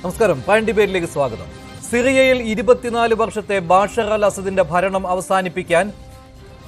നമസ്കാരം. പ്രൈം ഡിബേറ്റിലേക്ക് സ്വാഗതം. സിറിയയിൽ 24 വർഷത്തെ ബാഷർ അൽ അസദിന്റെ ഭരണം അവസാനിപ്പിക്കാൻ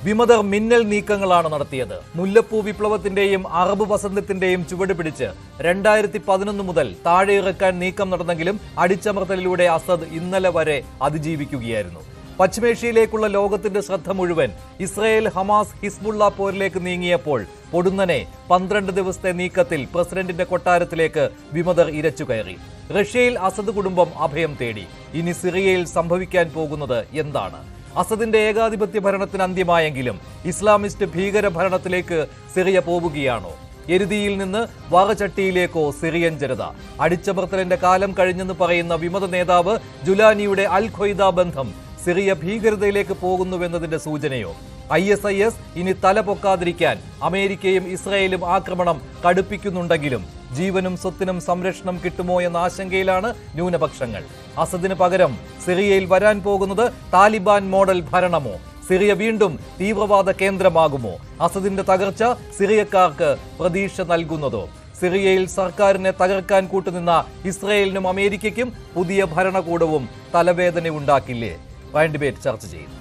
വിമതർ മിന്നൽ നീക്കങ്ങളാണ് നടത്തിയത്. മുല്ലപ്പൂ വിപ്ലവത്തിന്റെയും അറബ് വസന്തത്തിന്റെയും ചുവട് പിടിച്ച് 2011 മുതൽ താഴെ ഇറക്കാൻ നീക്കം നടന്നെങ്കിലും അടിച്ചമർത്തലിലൂടെ അസദ് ഇന്നലെ വരെ അതിജീവിക്കുകയായിരുന്നു. പശ്ചിമേഷ്യയിലേക്കുള്ള ലോകത്തിന്റെ ശ്രദ്ധ മുഴുവൻ ഇസ്രയേൽ, ഹമാസ്, ഹിസ്ബുള്ള പോരിലേക്ക് നീങ്ങിയപ്പോൾ പൊടുന്നനെ 12 ദിവസത്തെ നീക്കത്തിൽ പ്രസിഡന്റിന്റെ കൊട്ടാരത്തിലേക്ക് വിമതർ ഇരച്ചുകയറി. റഷ്യയിൽ അസദ് കുടുംബം അഭയം തേടി. ഇനി സിറിയയിൽ സംഭവിക്കാൻ പോകുന്നത് എന്താണ്? അസദിന്റെ ഏകാധിപത്യ ഭരണത്തിന് അന്ത്യമായെങ്കിലും ഇസ്ലാമിസ്റ്റ് ഭീകര ഭരണത്തിലേക്ക് സിറിയ പോവുകയാണോ? എരുതിയിൽ നിന്ന് വാറചട്ടിയിലേക്കോ സിറിയൻ ജനത? അടിച്ചമർത്തലിന്റെ കാലം കഴിഞ്ഞെന്ന് പറയുന്ന വിമത നേതാവ് ജുലാനിയുടെ അൽ ഖ്വയ്ദ ബന്ധം സിറിയ ഭീകരതയിലേക്ക് പോകുന്നുവെന്നതിന്റെ സൂചനയോ? ISIS ഇനി തല പൊക്കാതിരിക്കാൻ അമേരിക്കയും ഇസ്രായേലും ആക്രമണം കടുപ്പിക്കുന്നുണ്ടെങ്കിലും ജീവനും സ്വത്തിനും സംരക്ഷണം കിട്ടുമോ എന്ന ആശങ്കയിലാണ് ന്യൂനപക്ഷങ്ങൾ. അസദിന് പകരം സിറിയയിൽ വരാൻ പോകുന്നത് താലിബാൻ മോഡൽ ഭരണമോ? സിറിയ വീണ്ടും തീവ്രവാദ കേന്ദ്രമാകുമോ? അസദിന്റെ തകർച്ച സിറിയക്കാർക്ക് പ്രതീക്ഷ നൽകുന്നതോ? സിറിയയിൽ സർക്കാരിനെ തകർക്കാൻ കൂട്ടുനിന്ന ഇസ്രായേലിനും അമേരിക്കയ്ക്കും പുതിയ ഭരണകൂടവും തലവേദന ഉണ്ടാക്കില്ലേ? പ്രൈം ഡിബേറ്റ് ചർച്ച ചെയ്യുന്നു.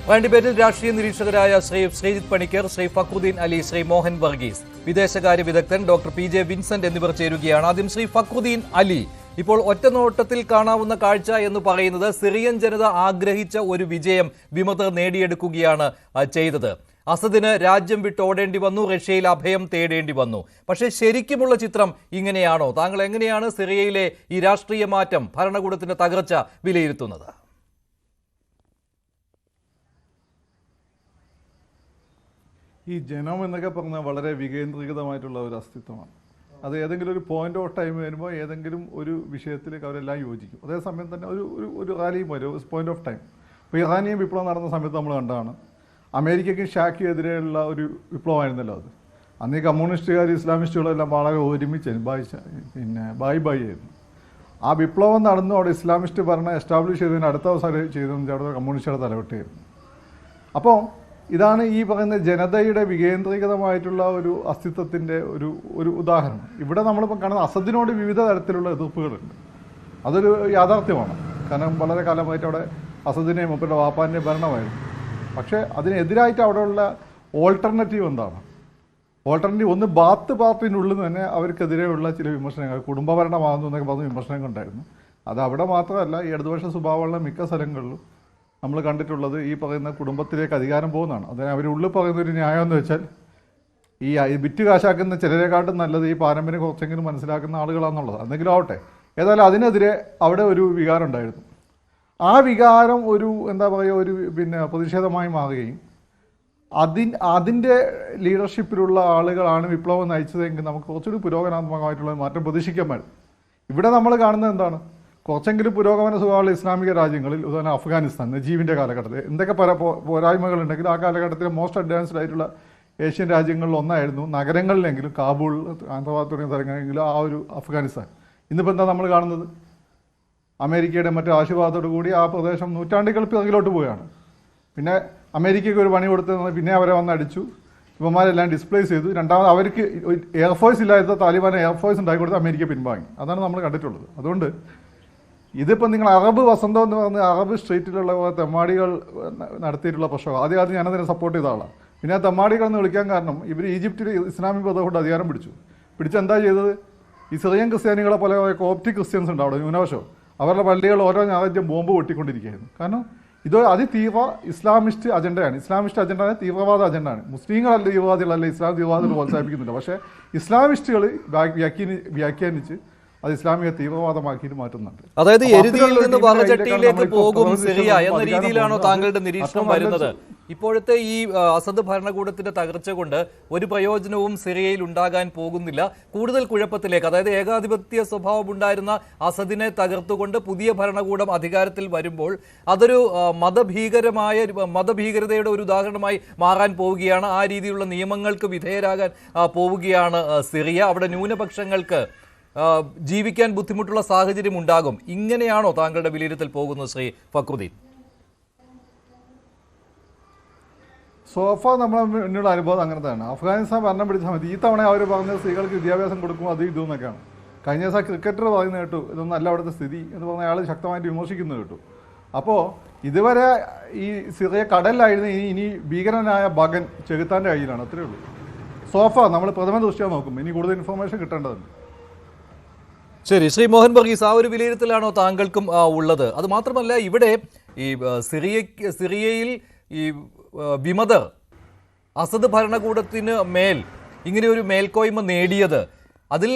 പ്രൈം ഡിബേറ്റിൽ രാഷ്ട്രീയ നിരീക്ഷകരായ ശ്രീ ശ്രീജിത്ത് പണിക്കർ, ശ്രീ ഫക്രുദ്ദീൻ അലി, ശ്രീ മോഹൻ വർഗീസ്, വിദേശകാര്യ വിദഗ്ധൻ ഡോക്ടർ PJ വിൻസെന്റ് എന്നിവർ ചേരുകയാണ്. ആദ്യം ശ്രീ ഫക്രുദ്ദീൻ അലി, ഇപ്പോൾ ഒറ്റനോട്ടത്തിൽ കാണാവുന്ന കാഴ്ച എന്ന് പറയുന്നത് സിറിയൻ ജനത ആഗ്രഹിച്ച ഒരു വിജയം വിമതർ നേടിയെടുക്കുകയാണ് ചെയ്തത്. അസദിന് രാജ്യം വിട്ടോടേണ്ടി വന്നു, റഷ്യയിൽ അഭയം തേടേണ്ടി വന്നു. പക്ഷേ ശരിക്കുമുള്ള ചിത്രം ഇങ്ങനെയാണോ? താങ്കൾ എങ്ങനെയാണ് സിറിയയിലെ ഈ രാഷ്ട്രീയ മാറ്റം, ഭരണകൂടത്തിന്റെ തകർച്ച വിലയിരുത്തുന്നത്? ഈ ജനം എന്നൊക്കെ പറഞ്ഞാൽ വളരെ വികേന്ദ്രീകൃതമായിട്ടുള്ള ഒരു അസ്തിത്വമാണ്. അത് ഏതെങ്കിലും ഒരു പോയിന്റ് ഓഫ് ടൈം വരുമ്പോൾ ഏതെങ്കിലും ഒരു വിഷയത്തിലേക്ക് അവരെല്ലാം യോജിക്കും. അതേസമയം തന്നെ ഒരു റാലിയും വരും, ഒരു പോയിന്റ് ഓഫ് ടൈം. ഇപ്പോൾ ഇറാനിയൻ വിപ്ലവം നടന്ന സമയത്ത് നമ്മൾ കണ്ടതാണ്. അമേരിക്കയ്ക്കും ഷാക്കിയെതിരെയുള്ള ഒരു വിപ്ലവമായിരുന്നല്ലോ അത്. അന്ന് ഈ കമ്മ്യൂണിസ്റ്റുകാർ, ഇസ്ലാമിസ്റ്റുകളെല്ലാം വളരെ ഒരുമിച്ച് ബായ് ആയിരുന്നു. ആ വിപ്ലവം നടന്നു അവിടെ ഇസ്ലാമിസ്റ്റ് ഭരണം എസ്റ്റാബ്ലിഷ് ചെയ്തതിന് അടുത്ത അവസരം ചെയ്തതെന്ന് അവിടെ കമ്മ്യൂണിസ്റ്റുകളുടെ തലവെട്ടായിരുന്നു. അപ്പോൾ ഇതാണ് ഈ പറയുന്ന ജനതയുടെ വികേന്ദ്രീകൃതമായിട്ടുള്ള ഒരു അസ്തിത്വത്തിൻ്റെ ഒരു ഉദാഹരണം. ഇവിടെ നമ്മളിപ്പോൾ കാണുന്ന അസദിനോട് വിവിധ തരത്തിലുള്ള എതിർപ്പുകളുണ്ട്. അതൊരു യാഥാർത്ഥ്യമാണ്. കാരണം വളരെ കാലമായിട്ട് അവിടെ അസദിനെയും മൂപ്പരുടെ വാപ്പാൻ്റെയും ഭരണമായിരുന്നു. പക്ഷേ അതിനെതിരായിട്ട് അവിടെയുള്ള ഓൾട്ടർനേറ്റീവ് എന്താണ്? ഓൾട്ടർനേറ്റീവ് ഒന്ന് ബാത്ത് പാർട്ടിനുള്ളിൽ തന്നെ അവർക്കെതിരെയുള്ള ചില വിമർശനങ്ങൾ, കുടുംബഭരണമാകുന്നു എന്നൊക്കെ പറഞ്ഞ വിമർശനങ്ങൾ ഉണ്ടായിരുന്നു. അത് അവിടെ മാത്രമല്ല, ഈ ഇടതുപക്ഷ സ്വഭാവമുള്ള മിക്ക സ്ഥലങ്ങളിലും നമ്മൾ കണ്ടിട്ടുള്ളത് ഈ പറയുന്ന കുടുംബത്തിലേക്ക് അധികാരം പോകുന്നതാണ്. അതിന് അവരുള്ളിൽ പറയുന്നൊരു ന്യായം എന്ന് വെച്ചാൽ ഈ വിറ്റ് കാശാക്കുന്ന ചിലരെക്കാട്ടും നല്ലത് ഈ പാരമ്പര്യം കുറച്ചെങ്കിലും മനസ്സിലാക്കുന്ന ആളുകളാണെന്നുള്ളത്. എന്തെങ്കിലും ആവട്ടെ, ഏതായാലും അതിനെതിരെ അവിടെ ഒരു വികാരം ഉണ്ടായിരുന്നു. ആ വികാരം എന്താ പറയുക, ഒരു പ്രതിഷേധമായി മാറുകയും അതിൻ്റെ ലീഡർഷിപ്പിലുള്ള ആളുകളാണ് വിപ്ലവം നയിച്ചതെങ്കിൽ നമുക്ക് കുറച്ചുകൂടി പുരോഗമനാത്മകമായിട്ടുള്ള മാറ്റം പ്രതീക്ഷിക്കാമായിരുന്നു. ഇവിടെ നമ്മൾ കാണുന്നത് എന്താണ്? കുറച്ചെങ്കിലും പുരോഗമന സ്വഭാവമുള്ള ഇസ്ലാമിക രാജ്യങ്ങളിൽ, ഉദാഹരണം അഫ്ഗാനിസ്ഥാൻ, നജീബിൻ്റെ കാലഘട്ടത്തിൽ എന്തൊക്കെ പോരായ്മകളുണ്ടെങ്കിലും ആ കാലഘട്ടത്തിൽ മോസ്റ്റ് അഡ്വാൻസ്ഡ് ആയിട്ടുള്ള ഏഷ്യൻ രാജ്യങ്ങളിൽ ഒന്നായിരുന്നു. നഗരങ്ങളിലെങ്കിലും കാബൂൾ, ആന്ധ്രാബാദ് തുടങ്ങിയ സ്ഥലങ്ങളെങ്കിലും ആ ഒരു അഫ്ഗാനിസ്ഥാൻ. ഇന്നിപ്പോൾ എന്താ നമ്മൾ കാണുന്നത്? അമേരിക്കയുടെ മറ്റു ആശീർവാദത്തോടു കൂടി ആ പ്രദേശം നൂറ്റാണ്ടുകൾ പിറകിലോട്ട് പോവുകയാണ്. പിന്നെ അമേരിക്കയ്ക്ക് ഒരു പണി കൊടുത്തത് പിന്നെ അവരെ വന്ന് അടിച്ചു, ഇവന്മാരെല്ലാം ഡിസ്പ്ലേസ് ചെയ്തു. രണ്ടാമത് അവർക്ക് എയർഫോഴ്സ് ഇല്ലാത്ത താലിബാൻ എയർഫോഴ്സ് ഉണ്ടാക്കി കൊടുത്ത് അമേരിക്ക പിൻവാങ്ങി. അതാണ് നമ്മൾ കണ്ടിട്ടുള്ളത്. അതുകൊണ്ട് ഇതിപ്പോൾ നിങ്ങൾ അറബ് വസന്തം എന്ന് പറഞ്ഞ് അറബ് സ്ട്രീറ്റിലുള്ള തെമ്മാടികൾ നടത്തിയിട്ടുള്ള പ്രശ്നം ആദ്യം ഞാനതിനെ സപ്പോർട്ട് ചെയ്ത ആളാണ്. പിന്നെ ആ തെമ്മാടികൾ എന്ന് വിളിക്കാൻ കാരണം ഇവർ ഈജിപ്തിൽ ഇസ്ലാമിക് ബ്രദർഹുഡ് അധികാരം പിടിച്ചെന്താ ചെയ്തത്? ഈ സിറിയൻ ക്രിസ്ത്യാനികളെ പോലെ കോപ്റ്റിക് ക്രിസ്ത്യൻസ് ഉണ്ട് അവിടെ, ന്യൂനപക്ഷം. അവരുടെ പള്ളികൾ ഓരോ ഞായറാഴ്ച ബോംബ് പൊട്ടിക്കൊണ്ടിരിക്കുകയായിരുന്നു. കാരണം ഇത് അതിതീവ്ര ഇസ്ലാമിസ്റ്റ് അജണ്ടയാണ്. ഇസ്ലാമിസ്റ്റ് അജണ്ട തീവ്രവാദ അജണ്ടയാണ്. മുസ്ലിങ്ങളല്ല തീവ്രവാദികളല്ല, ഇസ്ലാം തീവ്രവാദം പ്രോത്സാഹിപ്പിക്കുന്നില്ല. പക്ഷേ ഇസ്ലാമിസ്റ്റുകൾ വ്യാഖ്യാനിച്ച് അത് ഇസ്ലാമിക തീവ്രവാദമാക്കിയിട്ട് മാറ്റുന്നുണ്ട്. അതായത് എരുതിയിൽ നിന്ന് വാറചട്ടിയിലേക്ക് പോകും സിറിയ എന്ന രീതിയിലാണോ താങ്കളുടെ നിരീക്ഷണം വരുന്നത്? ഇപ്പോഴത്തെ ഈ അസദ് ഭരണകൂടത്തിന്റെ തകർച്ച കൊണ്ട് ഒരു പ്രയോജനവും സിറിയയിൽ ഉണ്ടാകാൻ പോകുന്നില്ല. കൂടുതൽ കുഴപ്പത്തിലേക്ക്, അതായത് ഏകാധിപത്യ സ്വഭാവം ഉണ്ടായിരുന്ന അസദിനെ തകർത്തുകൊണ്ട് പുതിയ ഭരണകൂടം അധികാരത്തിൽ വരുമ്പോൾ അതൊരു മതഭീകരതയുടെ ഒരു ഉദാഹരണമായി മാറാൻ പോവുകയാണ്. ആ രീതിയിലുള്ള നിയമങ്ങൾക്ക് വിധേയരാകാൻ പോവുകയാണ് സിറിയ. അവിടെ ന്യൂനപക്ഷങ്ങൾക്ക് ജീവിക്കാൻ ബുദ്ധിമുട്ടുള്ള സാഹചര്യം ഉണ്ടാകും. ഇങ്ങനെയാണോ താങ്കളുടെ വിലയിരുത്തൽ പോകുന്നത് ശ്രീ ഫക്രുദ്ദീൻ? സോഫ നമ്മളെ മുന്നിലുള്ള അനുഭവം അങ്ങനെ തന്നെ. അഫ്ഗാനിസ്ഥാൻ ഭരണം പിടിച്ച സമയത്ത് ഈ തവണ അവർ പറഞ്ഞത് സ്ത്രീകൾക്ക് വിദ്യാഭ്യാസം കൊടുക്കും അത് ഇതെന്നൊക്കെയാണ്. കഴിഞ്ഞ ദിവസം ക്രിക്കറ്റർ പറയുന്നത് കേട്ടു ഇതൊന്നും അല്ല അവിടുത്തെ സ്ഥിതി എന്ന് പറഞ്ഞ അയാൾ ശക്തമായിട്ട് വിമർശിക്കുന്നത് കേട്ടു. അപ്പോൾ ഇതുവരെ ഈ സിറിയ കടലിലായിരുന്നു, ഇനി ഭീകരനായ ബഗൻ ചെകുത്താൻ്റെ കയ്യിലാണ്. അത്രയേ ഉള്ളൂ. സോഫ നമ്മൾ പ്രഥമ ദൃഷ്ടിയാ നോക്കും. ഇനി കൂടുതൽ ഇൻഫർമേഷൻ കിട്ടേണ്ടതുണ്ട്. ശരി, ശ്രീ മോഹൻ വർഗീസ്, ആ ഒരു വിലയിരുത്തലാണോ താങ്കൾക്കും ഉള്ളത്? അത് മാത്രമല്ല, ഇവിടെ ഈ സിറിയയിൽ ഈ വിമതർ അസദ് ഭരണകൂടത്തിന് മേൽ ഇങ്ങനെ ഒരു മേൽക്കോയ്മ നേടിയത് അതിൽ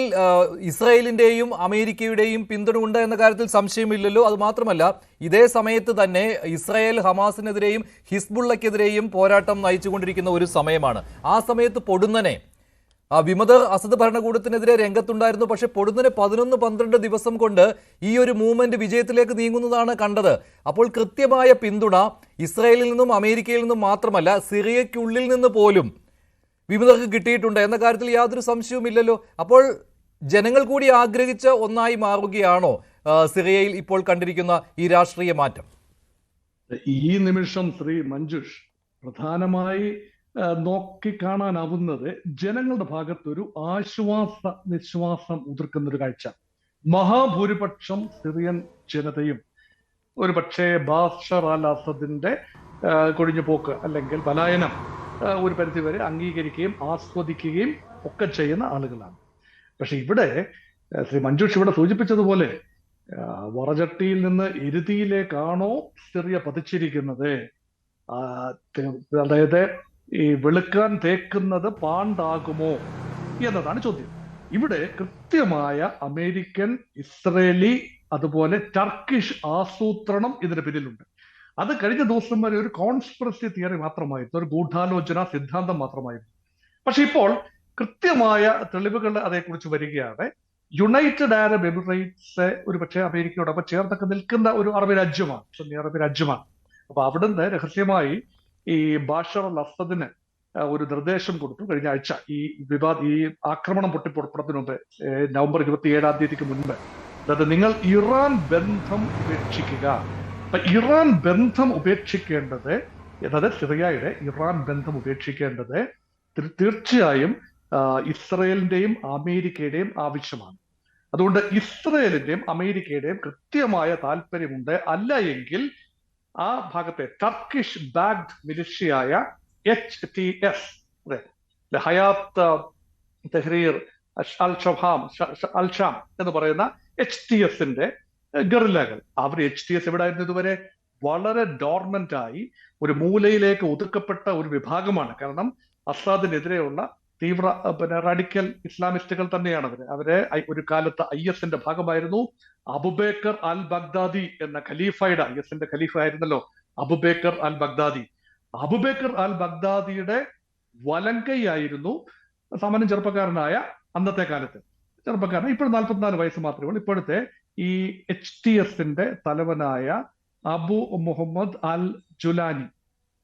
ഇസ്രായേലിൻ്റെയും അമേരിക്കയുടെയും പിന്തുണ ഉണ്ട് എന്ന കാര്യത്തിൽ സംശയമില്ലല്ലോ. അത് മാത്രമല്ല, ഇതേ സമയത്ത് തന്നെ ഇസ്രായേൽ ഹമാസിനെതിരെയും ഹിസ്ബുള്ളക്കെതിരെയും പോരാട്ടം നയിച്ചുകൊണ്ടിരിക്കുന്ന ഒരു സമയമാണ്. ആ സമയത്ത് പൊടുന്നനെ വിമതർ അസദ് ഭരണകൂടത്തിനെതിരെ രംഗത്തുണ്ടായിരുന്നു. പക്ഷേ പൊടുന്നനെ 11-12 ദിവസം കൊണ്ട് ഈ ഒരു മൂവ്മെന്റ് വിജയത്തിലേക്ക് നീങ്ങുന്നതാണ് കണ്ടത്. അപ്പോൾ കൃത്യമായ പിന്തുണ ഇസ്രായേലിൽ നിന്നും അമേരിക്കയിൽ നിന്നും മാത്രമല്ല, സിറിയയ്ക്കുള്ളിൽ നിന്ന് പോലും വിമതർക്ക് കിട്ടിയിട്ടുണ്ട് എന്ന കാര്യത്തിൽ യാതൊരു സംശയവുമില്ലല്ലോ. അപ്പോൾ ജനങ്ങൾ കൂടി ആഗ്രഹിച്ച ഒന്നായി മാറുകയാണോ സിറിയയിൽ ഇപ്പോൾ കണ്ടിരിക്കുന്ന ഈ രാഷ്ട്രീയ മാറ്റം? ഈ നിമിഷം ശ്രീ മഞ്ജുഷ്, പ്രധാനമായി നോക്കിക്കാണാനാവുന്നത് ജനങ്ങളുടെ ഭാഗത്തൊരു നിശ്വാസം ഉതിർക്കുന്ന ഒരു കാഴ്ച. മഹാഭൂരിപക്ഷം സിറിയൻ ജനതയും ഒരു പക്ഷേ ബാഷർ അൽ അസദിന്റെ കൊഴിഞ്ഞുപോക്ക് അല്ലെങ്കിൽ പലായനം ഒരു പരിധിവരെ അംഗീകരിക്കുകയും ആസ്വദിക്കുകയും ഒക്കെ ചെയ്യുന്ന ആളുകളാണ്. പക്ഷെ ഇവിടെ ശ്രീ മഞ്ജുഷ് ഇവിടെ സൂചിപ്പിച്ചതുപോലെ വറചട്ടിയിൽ നിന്ന് എരുതിയിലേക്കാണോ സിറിയ പതിച്ചിരിക്കുന്നത്? അതായത് ഈ വെളുക്കാൻ തേക്കുന്നത് പാണ്ടാകുമോ എന്നതാണ് ചോദ്യം. ഇവിടെ കൃത്യമായ അമേരിക്കൻ, ഇസ്രേലി, അതുപോലെ ടർക്കിഷ് ആസൂത്രണം ഇതിന് പിന്നിലുണ്ട്. അത് കഴിഞ്ഞ ദിവസം വരെ ഒരു കോൺസ്പിറസി തിയറി മാത്രമായിരുന്നു, ഒരു ഗൂഢാലോചന സിദ്ധാന്തം മാത്രമായിരുന്നു. പക്ഷെ ഇപ്പോൾ കൃത്യമായ തെളിവുകൾ അതേക്കുറിച്ച് വരികയാണ്. യുണൈറ്റഡ് അറബ് എമിറേറ്റ്സ് ഒരു പക്ഷേ അമേരിക്കയോടൊപ്പം ചേർത്തൊക്കെ നിൽക്കുന്ന ഒരു അറബ് രാജ്യമാണ്, സുന്നി അറബ് രാജ്യമാണ്. അപ്പൊ അവിടുന്ന് രഹസ്യമായി ഈ ബാഷർ അൽ അസദിന് ഒരു നിർദ്ദേശം കൊടുത്തു കഴിഞ്ഞ ആഴ്ച. ഈ ആക്രമണം പൊട്ടിപ്പുറപ്പെടുന്നതിന് മുമ്പ്, നവംബർ 27 മുൻപ്, അതായത് നിങ്ങൾ ഇറാൻ ബന്ധം ഉപേക്ഷിക്കുക. അപ്പൊ ഇറാൻ ബന്ധം ഉപേക്ഷിക്കേണ്ടത്, അതായത് സിറിയയുടെ ഇറാൻ ബന്ധം ഉപേക്ഷിക്കേണ്ടത് തീർച്ചയായും ഇസ്രയേലിന്റെയും അമേരിക്കയുടെയും ആവശ്യമാണ്. അതുകൊണ്ട് ഇസ്രയേലിന്റെയും അമേരിക്കയുടെയും കൃത്യമായ താല്പര്യമുണ്ട്. അല്ല എങ്കിൽ ആ ഭാഗത്തെ ടർക്കിഷ് ബാഗ്ഡ് മിലിഷ്യയായ HTS, Hayat Tahrir al Sham എന്ന് പറയുന്ന HTSന്റെ ഗറില്ലകൾ, അവർ HTS എവിടെയായിരുന്നു ഇതുവരെ? വളരെ ഡോർമെന്റ് ആയി ഒരു മൂലയിലേക്ക് ഒതുക്കപ്പെട്ട ഒരു വിഭാഗമാണ്. കാരണം അസാദിനെതിരെയുള്ള തീവ്ര റാഡിക്കൽ ഇസ്ലാമിസ്റ്റുകൾ തന്നെയാണ് അവരെ ഒരു കാലത്ത് IS-ന്റെ ഭാഗമായിരുന്നു. അബുബേക്കർ അൽ ബഗ്ദാദി എന്ന ഖലീഫയുടെ, IS-ന്റെ ഖലീഫ ആയിരുന്നല്ലോ അബുബേക്കർ അൽ ബഗ്ദാദി. അബുബേക്കർ അൽ ബഗ്ദാദിയുടെ വലങ്കയായിരുന്നു സാമാന്യം ചെറുപ്പക്കാരനായ, അന്നത്തെ കാലത്ത് ചെറുപ്പക്കാരൻ, ഇപ്പോൾ 44 വയസ്സ് മാത്രമേ ഉള്ളൂ, ഇപ്പോഴത്തെ ഈ HTS-ന്റെ തലവനായ അബു മുഹമ്മദ് അൽ ജുലാനി.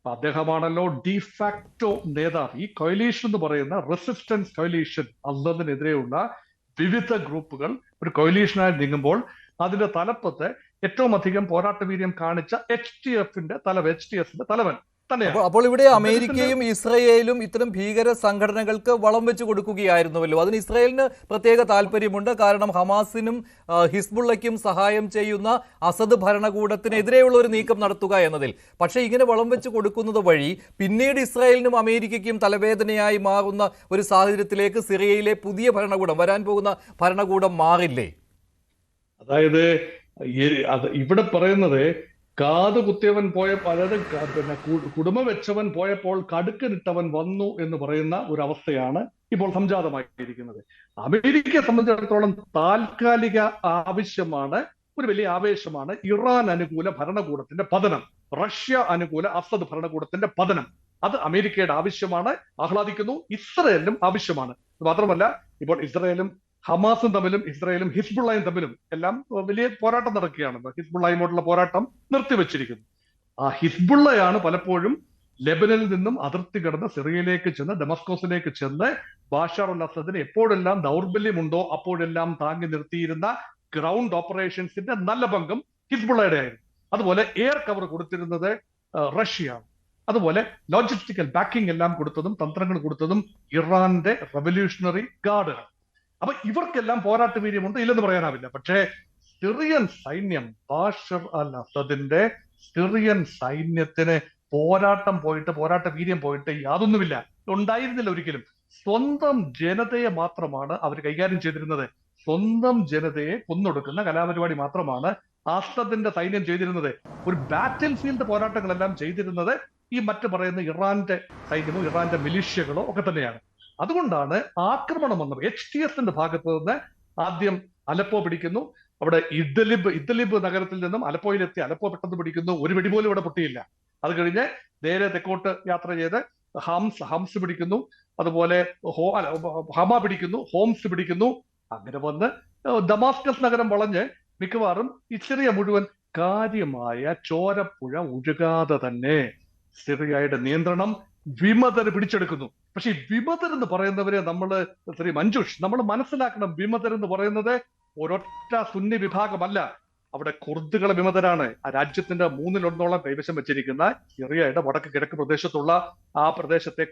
അദ്ദേഹമാണല്ലോ ഡിഫാക്ടോ നേതാവ്. ഈ കൊയലീഷൻ എന്ന് പറയുന്ന റെസിസ്റ്റൻസ് കൊയലീഷൻ, അള്ളതിനെതിരെയുള്ള വിവിധ ഗ്രൂപ്പുകൾ ഒരു കൊയലീഷനായി നീങ്ങുമ്പോൾ അതിന്റെ തലപ്പത്ത് ഏറ്റവും അധികം പോരാട്ട വീര്യം കാണിച്ച HTSന്റെ തലവൻ തന്നെയാണ്. അപ്പോൾ ഇവിടെ അമേരിക്കയും ഇസ്രയേലും ഇത്തരം ഭീകര സംഘടനകൾക്ക് വളം വെച്ച് കൊടുക്കുകയായിരുന്നുവല്ലോ. അതിന് ഇസ്രയേലിന് പ്രത്യേക താല്പര്യമുണ്ട്. കാരണം ഹമാസിനും ഹിസ്ബുള്ളയ്ക്കും സഹായം ചെയ്യുന്ന അസദ് ഭരണകൂടത്തിനെതിരെയുള്ള ഒരു നീക്കം നടത്തുക എന്നതിൽ. പക്ഷേ ഇങ്ങനെ വളം വെച്ച് കൊടുക്കുന്നത് വഴി പിന്നീട് ഇസ്രയേലിനും അമേരിക്കയ്ക്കും തലവേദനയായി മാറുന്ന ഒരു സാഹചര്യത്തിലേക്ക് സിറിയയിലെ പുതിയ ഭരണകൂടം, വരാൻ പോകുന്ന ഭരണകൂടം മാറില്ലേ? അതായത് ഇവിടെ പറയുന്നത് കാത് കുത്തിയവൻ അതായത് കുടുംബം വെച്ചവൻ പോയപ്പോൾ കടുക്കനിട്ടവൻ വന്നു എന്ന് പറയുന്ന ഒരു അവസ്ഥയാണ് ഇപ്പോൾ സംജാതമായിരിക്കുന്നത്. അമേരിക്കയെ സംബന്ധിച്ചിടത്തോളം താൽക്കാലിക ആവശ്യമാണ്, ഒരു വലിയ ആവേശമാണ് ഇറാൻ അനുകൂല ഭരണകൂടത്തിന്റെ പതനം, റഷ്യ അനുകൂല അസദ് ഭരണകൂടത്തിന്റെ പതനം. അത് അമേരിക്കയുടെ ആവശ്യമാണ്, ആഹ്ലാദിക്കുന്നു. ഇസ്രയേലിനും ആവശ്യമാണ്. മാത്രമല്ല, ഇപ്പോൾ ഇസ്രയേലും ഹമാസും തമ്മിലും ഇസ്രായേലും ഹിസ്ബുള്ളയും തമ്മിലും എല്ലാം വലിയ പോരാട്ടം നടക്കുകയാണ്. ഹിസ്ബുള്ളയുമായിട്ടുള്ള പോരാട്ടം നിർത്തിവെച്ചിരിക്കുന്നു. ആ ഹിസ്ബുള്ളയാണ് പലപ്പോഴും ലെബനനിൽ നിന്നും അതിർത്തി കടന്ന് സിറിയയിലേക്ക് ചെന്ന് ഡെമസ്കോസിലേക്ക് ചെന്ന് ബാഷർ അൽ അസദിന് എപ്പോഴെല്ലാം ദൗർബല്യമുണ്ടോ അപ്പോഴെല്ലാം താങ്ങി നിർത്തിയിരുന്ന ഗ്രൗണ്ട് ഓപ്പറേഷൻസിന്റെ നല്ല പങ്കും ഹിസ്ബുള്ളയുടെ ആയിരുന്നു. അതുപോലെ എയർ കവർ കൊടുത്തിരുന്നത് റഷ്യയാണ്. അതുപോലെ ലോജിസ്റ്റിക്കൽ ബാക്കിംഗ് എല്ലാം കൊടുത്തതും തന്ത്രങ്ങൾ കൊടുത്തതും ഇറാന്റെ റവല്യൂഷണറി ഗാർഡുകൾ. അപ്പൊ ഇവർക്കെല്ലാം പോരാട്ട വീര്യമുണ്ട്, ഇല്ലെന്ന് പറയാനാവില്ല. പക്ഷേ സിറിയൻ സൈന്യം, ബാഷർ അൽ അസദിന്റെ സിറിയൻ സൈന്യത്തിന് പോരാട്ട വീര്യം പോയിട്ട് യാതൊന്നുമില്ല, ഉണ്ടായിരുന്നില്ല ഒരിക്കലും. സ്വന്തം ജനതയെ മാത്രമാണ് അവർ കൈകാര്യം ചെയ്തിരുന്നത്. സ്വന്തം ജനതയെ കൊന്നൊടുക്കുന്ന കലാപരിപാടി മാത്രമാണ് അസദിന്റെ സൈന്യം ചെയ്തിരുന്നത്. ഒരു ബാറ്റിൽ ഫീൽഡ് പോരാട്ടങ്ങളെല്ലാം ചെയ്തിരുന്നത് ഈ മറ്റു പറയുന്ന ഇറാന്റെ സൈന്യമോ ഇറാന്റെ മിലിഷ്യകളോ ഒക്കെ തന്നെയാണ്. അതുകൊണ്ടാണ് ആക്രമണം വന്നത്. HTSന്റെ ഭാഗത്ത് നിന്ന് ആദ്യം അലപ്പോ പിടിക്കുന്നു, അവിടെ ഇദ്ലിബ് നഗരത്തിൽ നിന്നും അലപ്പോയിലെത്തി, അലപ്പോ പെട്ടെന്ന് പിടിക്കുന്നു, ഒരു വെടി പോലും ഇവിടെ പൊട്ടിയില്ല. അത് കഴിഞ്ഞ് നേരെ തെക്കോട്ട് യാത്ര ചെയ്ത് ഹംസ് പിടിക്കുന്നു, അതുപോലെ ഹമ പിടിക്കുന്നു, ഹോംസ് പിടിക്കുന്നു. അങ്ങനെ വന്ന് ദമാസ്കസ് നഗരം വളഞ്ഞ് മിക്കവാറും ഈ സിറിയ മുഴുവൻ കാര്യമായ ചോരപ്പുഴ ഒഴുകാതെ തന്നെ സിറിയയുടെ നിയന്ത്രണം വിമതർ പിടിച്ചെടുക്കുന്നു. പക്ഷെ ഈ വിമതർ എന്ന് പറയുന്നവരെ ശ്രീ മഞ്ജുഷ്, നമ്മൾ മനസ്സിലാക്കണം, വിമതർ എന്ന് പറയുന്നത് ഒരൊറ്റ സുന്നി വിഭാഗമല്ല. അവിടെ കുർദുകളെ വിമതരാണ്. ആ രാജ്യത്തിന്റെ 1/3 കൈവശം വെച്ചിരിക്കുന്ന സിറിയയുടെ വടക്ക് കിഴക്ക് പ്രദേശത്തുള്ള ആ പ്രദേശത്തെ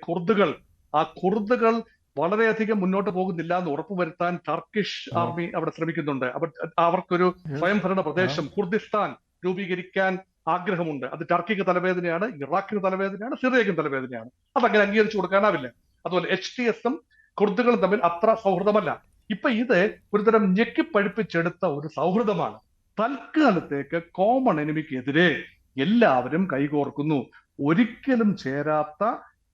ആ കുർദുകൾ വളരെയധികം മുന്നോട്ട് പോകുന്നില്ല എന്ന് ഉറപ്പുവരുത്താൻ ടർക്കിഷ് ആർമി അവിടെ ശ്രമിക്കുന്നുണ്ട്. അവർക്കൊരു സ്വയംഭരണ പ്രദേശം കുർദിസ്ഥാൻ രൂപീകരിക്കാൻ ആഗ്രഹമുണ്ട്. അത് ടർക്കിക്ക് തലവേദനയാണ്, ഇറാഖിന് തലവേദനയാണ്, സിറിയക്കും തലവേദനയാണ്. അതങ്ങനെ അംഗീകരിച്ചു കൊടുക്കാനാവില്ല. അതുപോലെ HTSും കുർദുകളും തമ്മിൽ അത്ര സൗഹൃദമല്ല. ഇപ്പൊ ഇത് ഒരുതരം ഞെക്കിപ്പഴിപ്പിച്ചെടുത്ത ഒരു സൗഹൃദമാണ്. തൽക്കാലത്തേക്ക് കോമൺ എനിമിക്കെതിരെ എല്ലാവരും കൈകോർക്കുന്നു. ഒരിക്കലും ചേരാത്ത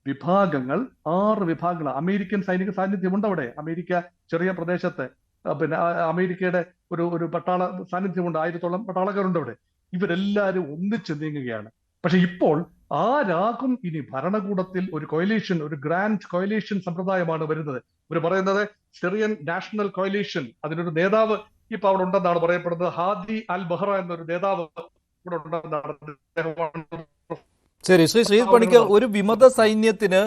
വിഭാഗങ്ങൾ, 6 വിഭാഗങ്ങൾ. അമേരിക്കൻ സൈനിക സാന്നിധ്യമുണ്ട് അവിടെ. അമേരിക്ക ചെറിയ പ്രദേശത്ത്, പിന്നെ അമേരിക്കയുടെ ഒരു പട്ടാള സാന്നിധ്യമുണ്ട്, 1000-ഓളം പട്ടാളക്കാരുണ്ട് അവിടെ. ഇവരെല്ലാവരും ഒന്നിച്ച് നീങ്ങുകയാണ്. പക്ഷെ ഇപ്പോൾ ആരാകും ഇനി ഭരണകൂടത്തിൽ ഒരു ഗ്രാൻഡ് കൊയലീഷൻ സമ്പ്രദായമാണ് വരുന്നത്. ഇവർ പറയുന്നത് സിറിയൻ നാഷണൽ കൊയലീഷൻ. അതിനൊരു നേതാവ് ഇപ്പൊ അവിടെ ഉണ്ടെന്നാണ് പറയപ്പെടുന്നത്. ഹാദി അൽ ബഹ്റ എന്നൊരു നേതാവ് ഇവിടെ ഉണ്ടെന്നാണ്. ശരി, ശ്രീജിത്ത് പണിക്കർ, ഒരു വിമത സൈന്യത്തിന്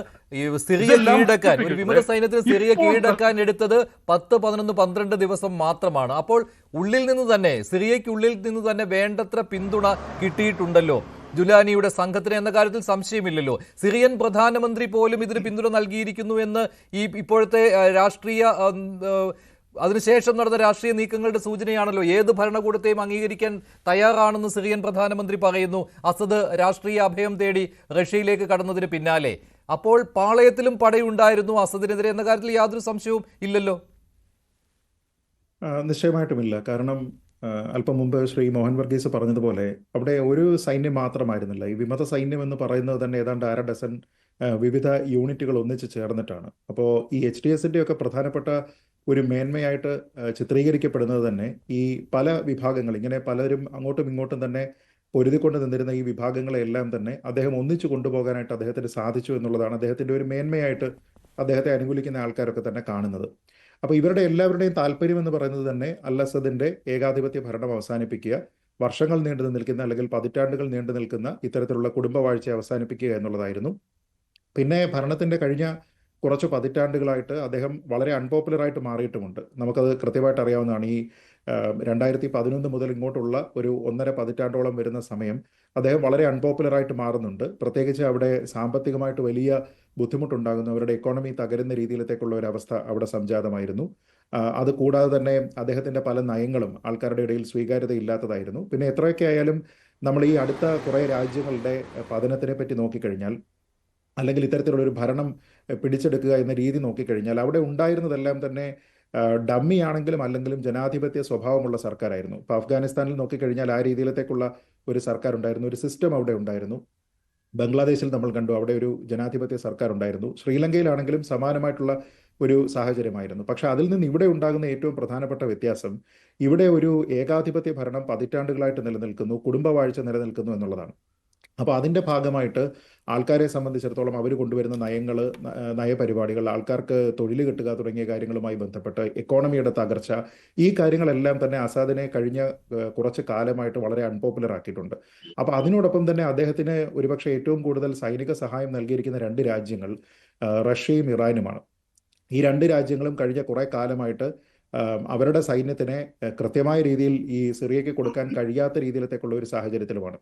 സിറിയ കീഴടക്കാൻ എടുത്തത് 10, 11, 12 ദിവസം മാത്രമാണ്. അപ്പോൾ സിറിയയ്ക്കുള്ളിൽ നിന്ന് തന്നെ വേണ്ടത്ര പിന്തുണ കിട്ടിയിട്ടുണ്ടല്ലോ ജുലാനിയുടെ സംഘത്തിന് എന്ന കാര്യത്തിൽ സംശയമില്ലല്ലോ. സിറിയൻ പ്രധാനമന്ത്രി പോലും ഇതിന് പിന്തുണ നൽകിയിരിക്കുന്നു എന്ന് ഇപ്പോഴത്തെ അതിനുശേഷം നടന്ന രാഷ്ട്രീയ നീക്കങ്ങളുടെ സൂചനയാണല്ലോ. ഏത് ഭരണകൂടത്തെയും അംഗീകരിക്കാൻ തയ്യാറാണെന്ന് സിറിയൻ പ്രധാനമന്ത്രി പറയുന്നു, അസദ് രാഷ്ട്രീയ അഭയം തേടി റഷ്യയിലേക്ക് കടന്നതിന് പിന്നാലെ. അപ്പോൾ പാളയത്തിലും പടയുണ്ടായിരുന്നു അസദിനെതിരെ എന്ന കാര്യത്തിൽ യാതൊരു സംശയവും ഇല്ലല്ലോ. നിശ്ചയമായിട്ടുമില്ല. കാരണം അല്പം മുമ്പ് ശ്രീ മോഹൻ വർഗീസ് പറഞ്ഞതുപോലെ അവിടെ ഒരു സൈന്യം മാത്രമായിരുന്നില്ല. ഈ വിമത സൈന്യം എന്ന് പറയുന്നത് തന്നെ ഏതാണ്ട് 1/2 ഡസൻ വിവിധ യൂണിറ്റുകൾ ഒന്നിച്ച് ചേർന്നിട്ടാണ്. അപ്പോൾ ഈ HTSന്റെ ഒക്കെ പ്രധാനപ്പെട്ട ഒരു മേന്മയായിട്ട് ചിത്രീകരിക്കപ്പെടുന്നത് തന്നെ ഈ പല വിഭാഗങ്ങൾ, ഇങ്ങനെ പലരും അങ്ങോട്ടും ഇങ്ങോട്ടും തന്നെ പൊരുതിക്കൊണ്ട് നിന്നിരുന്ന ഈ വിഭാഗങ്ങളെല്ലാം തന്നെ അദ്ദേഹം ഒന്നിച്ചു കൊണ്ടുപോകാനായിട്ട് അദ്ദേഹത്തിന് സാധിച്ചു എന്നുള്ളതാണ് അദ്ദേഹത്തിൻ്റെ ഒരു മേന്മയായിട്ട് അദ്ദേഹത്തെ അനുകൂലിക്കുന്ന ആൾക്കാരൊക്കെ തന്നെ കാണുന്നത്. അപ്പോൾ ഇവരുടെ എല്ലാവരുടെയും താല്പര്യം എന്ന് പറയുന്നത് തന്നെ അൽ അസദിന്റെ ഏകാധിപത്യ ഭരണം അവസാനിപ്പിക്കുക, വർഷങ്ങൾ നീണ്ടു നിൽക്കുന്ന അല്ലെങ്കിൽ പതിറ്റാണ്ടുകൾ നീണ്ടു നിൽക്കുന്ന ഇത്തരത്തിലുള്ള കുടുംബവാഴ്ച അവസാനിപ്പിക്കുക എന്നുള്ളതായിരുന്നു. പിന്നെ ഭരണത്തിന്റെ കഴിഞ്ഞ കുറച്ച് പതിറ്റാണ്ടുകളായിട്ട് അദ്ദേഹം വളരെ അൺപോപ്പുലറായിട്ട് മാറിയിട്ടുമുണ്ട്. നമുക്കത് കൃത്യമായിട്ട് അറിയാവുന്നതാണ്. ഈ 2011 മുതൽ ഇങ്ങോട്ടുള്ള ഒരു 1.5 പതിറ്റാണ്ടോളം വരുന്ന സമയം അദ്ദേഹം വളരെ അൺപോപ്പുലറായിട്ട് മാറുന്നുണ്ട്. പ്രത്യേകിച്ച് അവിടെ സാമ്പത്തികമായിട്ട് വലിയ ബുദ്ധിമുട്ടുണ്ടാകുന്നു, അവരുടെ എക്കോണമി തകരുന്ന രീതിയിലത്തേക്കുള്ള ഒരു അവസ്ഥ അവിടെ സംജാതമായിരുന്നു. അത് കൂടാതെ തന്നെ അദ്ദേഹത്തിൻ്റെ പല നയങ്ങളും ആൾക്കാരുടെ ഇടയിൽ സ്വീകാര്യതയില്ലാത്തതായിരുന്നു. പിന്നെ എത്രയൊക്കെ ആയാലും നമ്മൾ ഈ അടുത്ത കുറേ രാജ്യങ്ങളുടെ പതനത്തിനെ പറ്റി നോക്കിക്കഴിഞ്ഞാൽ, അല്ലെങ്കിൽ ഇത്തരത്തിലുള്ളൊരു ഭരണം പിടിച്ചെടുക്കുക എന്ന രീതി നോക്കിക്കഴിഞ്ഞാൽ, അവിടെ ഉണ്ടായിരുന്നതെല്ലാം തന്നെ ഡമ്മി ആണെങ്കിലും അല്ലെങ്കിലും ജനാധിപത്യ സ്വഭാവമുള്ള സർക്കാരായിരുന്നു. ഇപ്പോൾ അഫ്ഗാനിസ്ഥാനിൽ നോക്കിക്കഴിഞ്ഞാൽ ആ രീതിയിലത്തേക്കുള്ള ഒരു സർക്കാർ ഉണ്ടായിരുന്നു, ഒരു സിസ്റ്റം അവിടെ ഉണ്ടായിരുന്നു. ബംഗ്ലാദേശിൽ നമ്മൾ കണ്ടു, അവിടെ ഒരു ജനാധിപത്യ സർക്കാർ ഉണ്ടായിരുന്നു. ശ്രീലങ്കയിലാണെങ്കിലും സമാനമായിട്ടുള്ള ഒരു സാഹചര്യമായിരുന്നു. പക്ഷെ അതിൽ നിന്ന് ഇവിടെ ഉണ്ടാകുന്ന ഏറ്റവും പ്രധാനപ്പെട്ട വ്യത്യാസം, ഇവിടെ ഒരു ഏകാധിപത്യ ഭരണം പതിറ്റാണ്ടുകളായിട്ട് നിലനിൽക്കുന്നു, കുടുംബവാഴ്ച നിലനിൽക്കുന്നു എന്നുള്ളതാണ്. അപ്പോൾ അതിൻ്റെ ഭാഗമായിട്ട് ആൾക്കാരെ സംബന്ധിച്ചിടത്തോളം അവർ കൊണ്ടുവരുന്ന നയങ്ങൾ, നയപരിപാടികൾ, ആൾക്കാർക്ക് തൊഴിൽ കിട്ടുക തുടങ്ങിയ കാര്യങ്ങളുമായി ബന്ധപ്പെട്ട് എക്കോണമിയുടെ തകർച്ച, ഈ കാര്യങ്ങളെല്ലാം തന്നെ അസാദിനെ കഴിഞ്ഞ കുറച്ച് കാലമായിട്ട് വളരെ അൺപോപ്പുലർ ആക്കിയിട്ടുണ്ട്. അപ്പോൾ അതിനോടൊപ്പം തന്നെ അദ്ദേഹത്തിന് ഒരുപക്ഷെ ഏറ്റവും കൂടുതൽ സൈനിക സഹായം നൽകിയിരിക്കുന്ന 2 രാജ്യങ്ങൾ റഷ്യയും ഇറാനുമാണ്. ഈ 2 രാജ്യങ്ങളും കഴിഞ്ഞ കുറേ കാലമായിട്ട് അവരുടെ സൈന്യത്തിനെ കൃത്യമായ രീതിയിൽ ഈ സിറിയയ്ക്ക് കൊടുക്കാൻ കഴിയാത്ത രീതിയിലത്തേക്കുള്ള ഒരു സാഹചര്യത്തിലുമാണ്.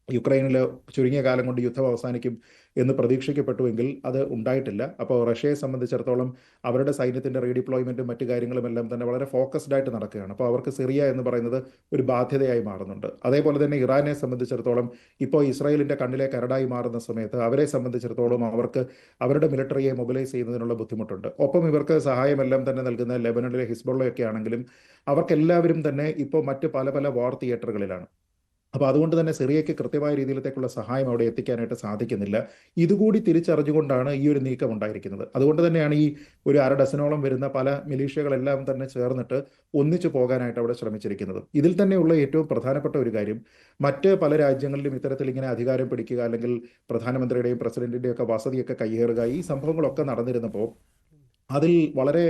യുക്രൈനിൽ ചുരുങ്ങിയ കാലം കൊണ്ട് യുദ്ധം അവസാനിക്കും എന്ന് പ്രതീക്ഷിക്കപ്പെട്ടുവെങ്കിൽ അത് ഉണ്ടായിട്ടില്ല. അപ്പോൾ റഷ്യയെ സംബന്ധിച്ചിടത്തോളം അവരുടെ സൈന്യത്തിൻ്റെ റീഡിപ്ലോയ്മെൻറ്റും മറ്റു കാര്യങ്ങളും എല്ലാം തന്നെ വളരെ ഫോക്കസ്ഡ് ആയിട്ട് നടക്കുകയാണ്. അപ്പോൾ അവർക്ക് സിറിയ എന്ന് പറയുന്നത് ഒരു ബാധ്യതയായി മാറുന്നുണ്ട്. അതേപോലെ തന്നെ ഇറാനെ സംബന്ധിച്ചിടത്തോളം ഇപ്പോൾ ഇസ്രായേലിൻ്റെ കണ്ണിലെ കരടായി മാറുന്ന സമയത്ത് അവരെ സംബന്ധിച്ചിടത്തോളം അവർക്ക് അവരുടെ മിലിറ്ററിയെ മൊബിലൈസ് ചെയ്യുന്നതിനുള്ള ബുദ്ധിമുട്ടുണ്ട്. ഒപ്പം ഇവർക്ക് സഹായമെല്ലാം തന്നെ നൽകുന്ന ലെബനനിലെ ഹിസ്ബുള്ളയൊക്കെ ആണെങ്കിലും അവർക്കെല്ലാവരും തന്നെ ഇപ്പോൾ മറ്റ് പല പല വാർ തിയേറ്ററുകളിലാണ്. അപ്പോൾ അതുകൊണ്ട് തന്നെ സിറിയയ്ക്ക് കൃത്യമായ രീതിയിലത്തേക്കുള്ള സഹായം അവിടെ എത്തിക്കാനായിട്ട് സാധിക്കുന്നില്ല. ഇതുകൂടി തിരിച്ചറിഞ്ഞുകൊണ്ടാണ് ഈ ഒരു നീക്കം ഉണ്ടായിരിക്കുന്നത്. അതുകൊണ്ട് തന്നെയാണ് ഈ ഒരു 1/2 ഡസനോളം വരുന്ന പല മിലീഷ്യകളെല്ലാം തന്നെ ചേർന്നിട്ട് ഒന്നിച്ചു പോകാനായിട്ട് അവിടെ ശ്രമിച്ചിരിക്കുന്നത്. ഇതിൽ തന്നെയുള്ള ഏറ്റവും പ്രധാനപ്പെട്ട ഒരു കാര്യം, മറ്റ് പല രാജ്യങ്ങളിലും ഇത്തരത്തിൽ ഇങ്ങനെ അധികാരം പിടിക്കുക, അല്ലെങ്കിൽ പ്രധാനമന്ത്രിയുടെയും പ്രസിഡന്റിൻ്റെയും ഒക്കെ വസതിയൊക്കെ കയ്യേറുക, ഈ സംഭവങ്ങളൊക്കെ നടന്നിരുന്നപ്പോൾ അതിൽ വളരെ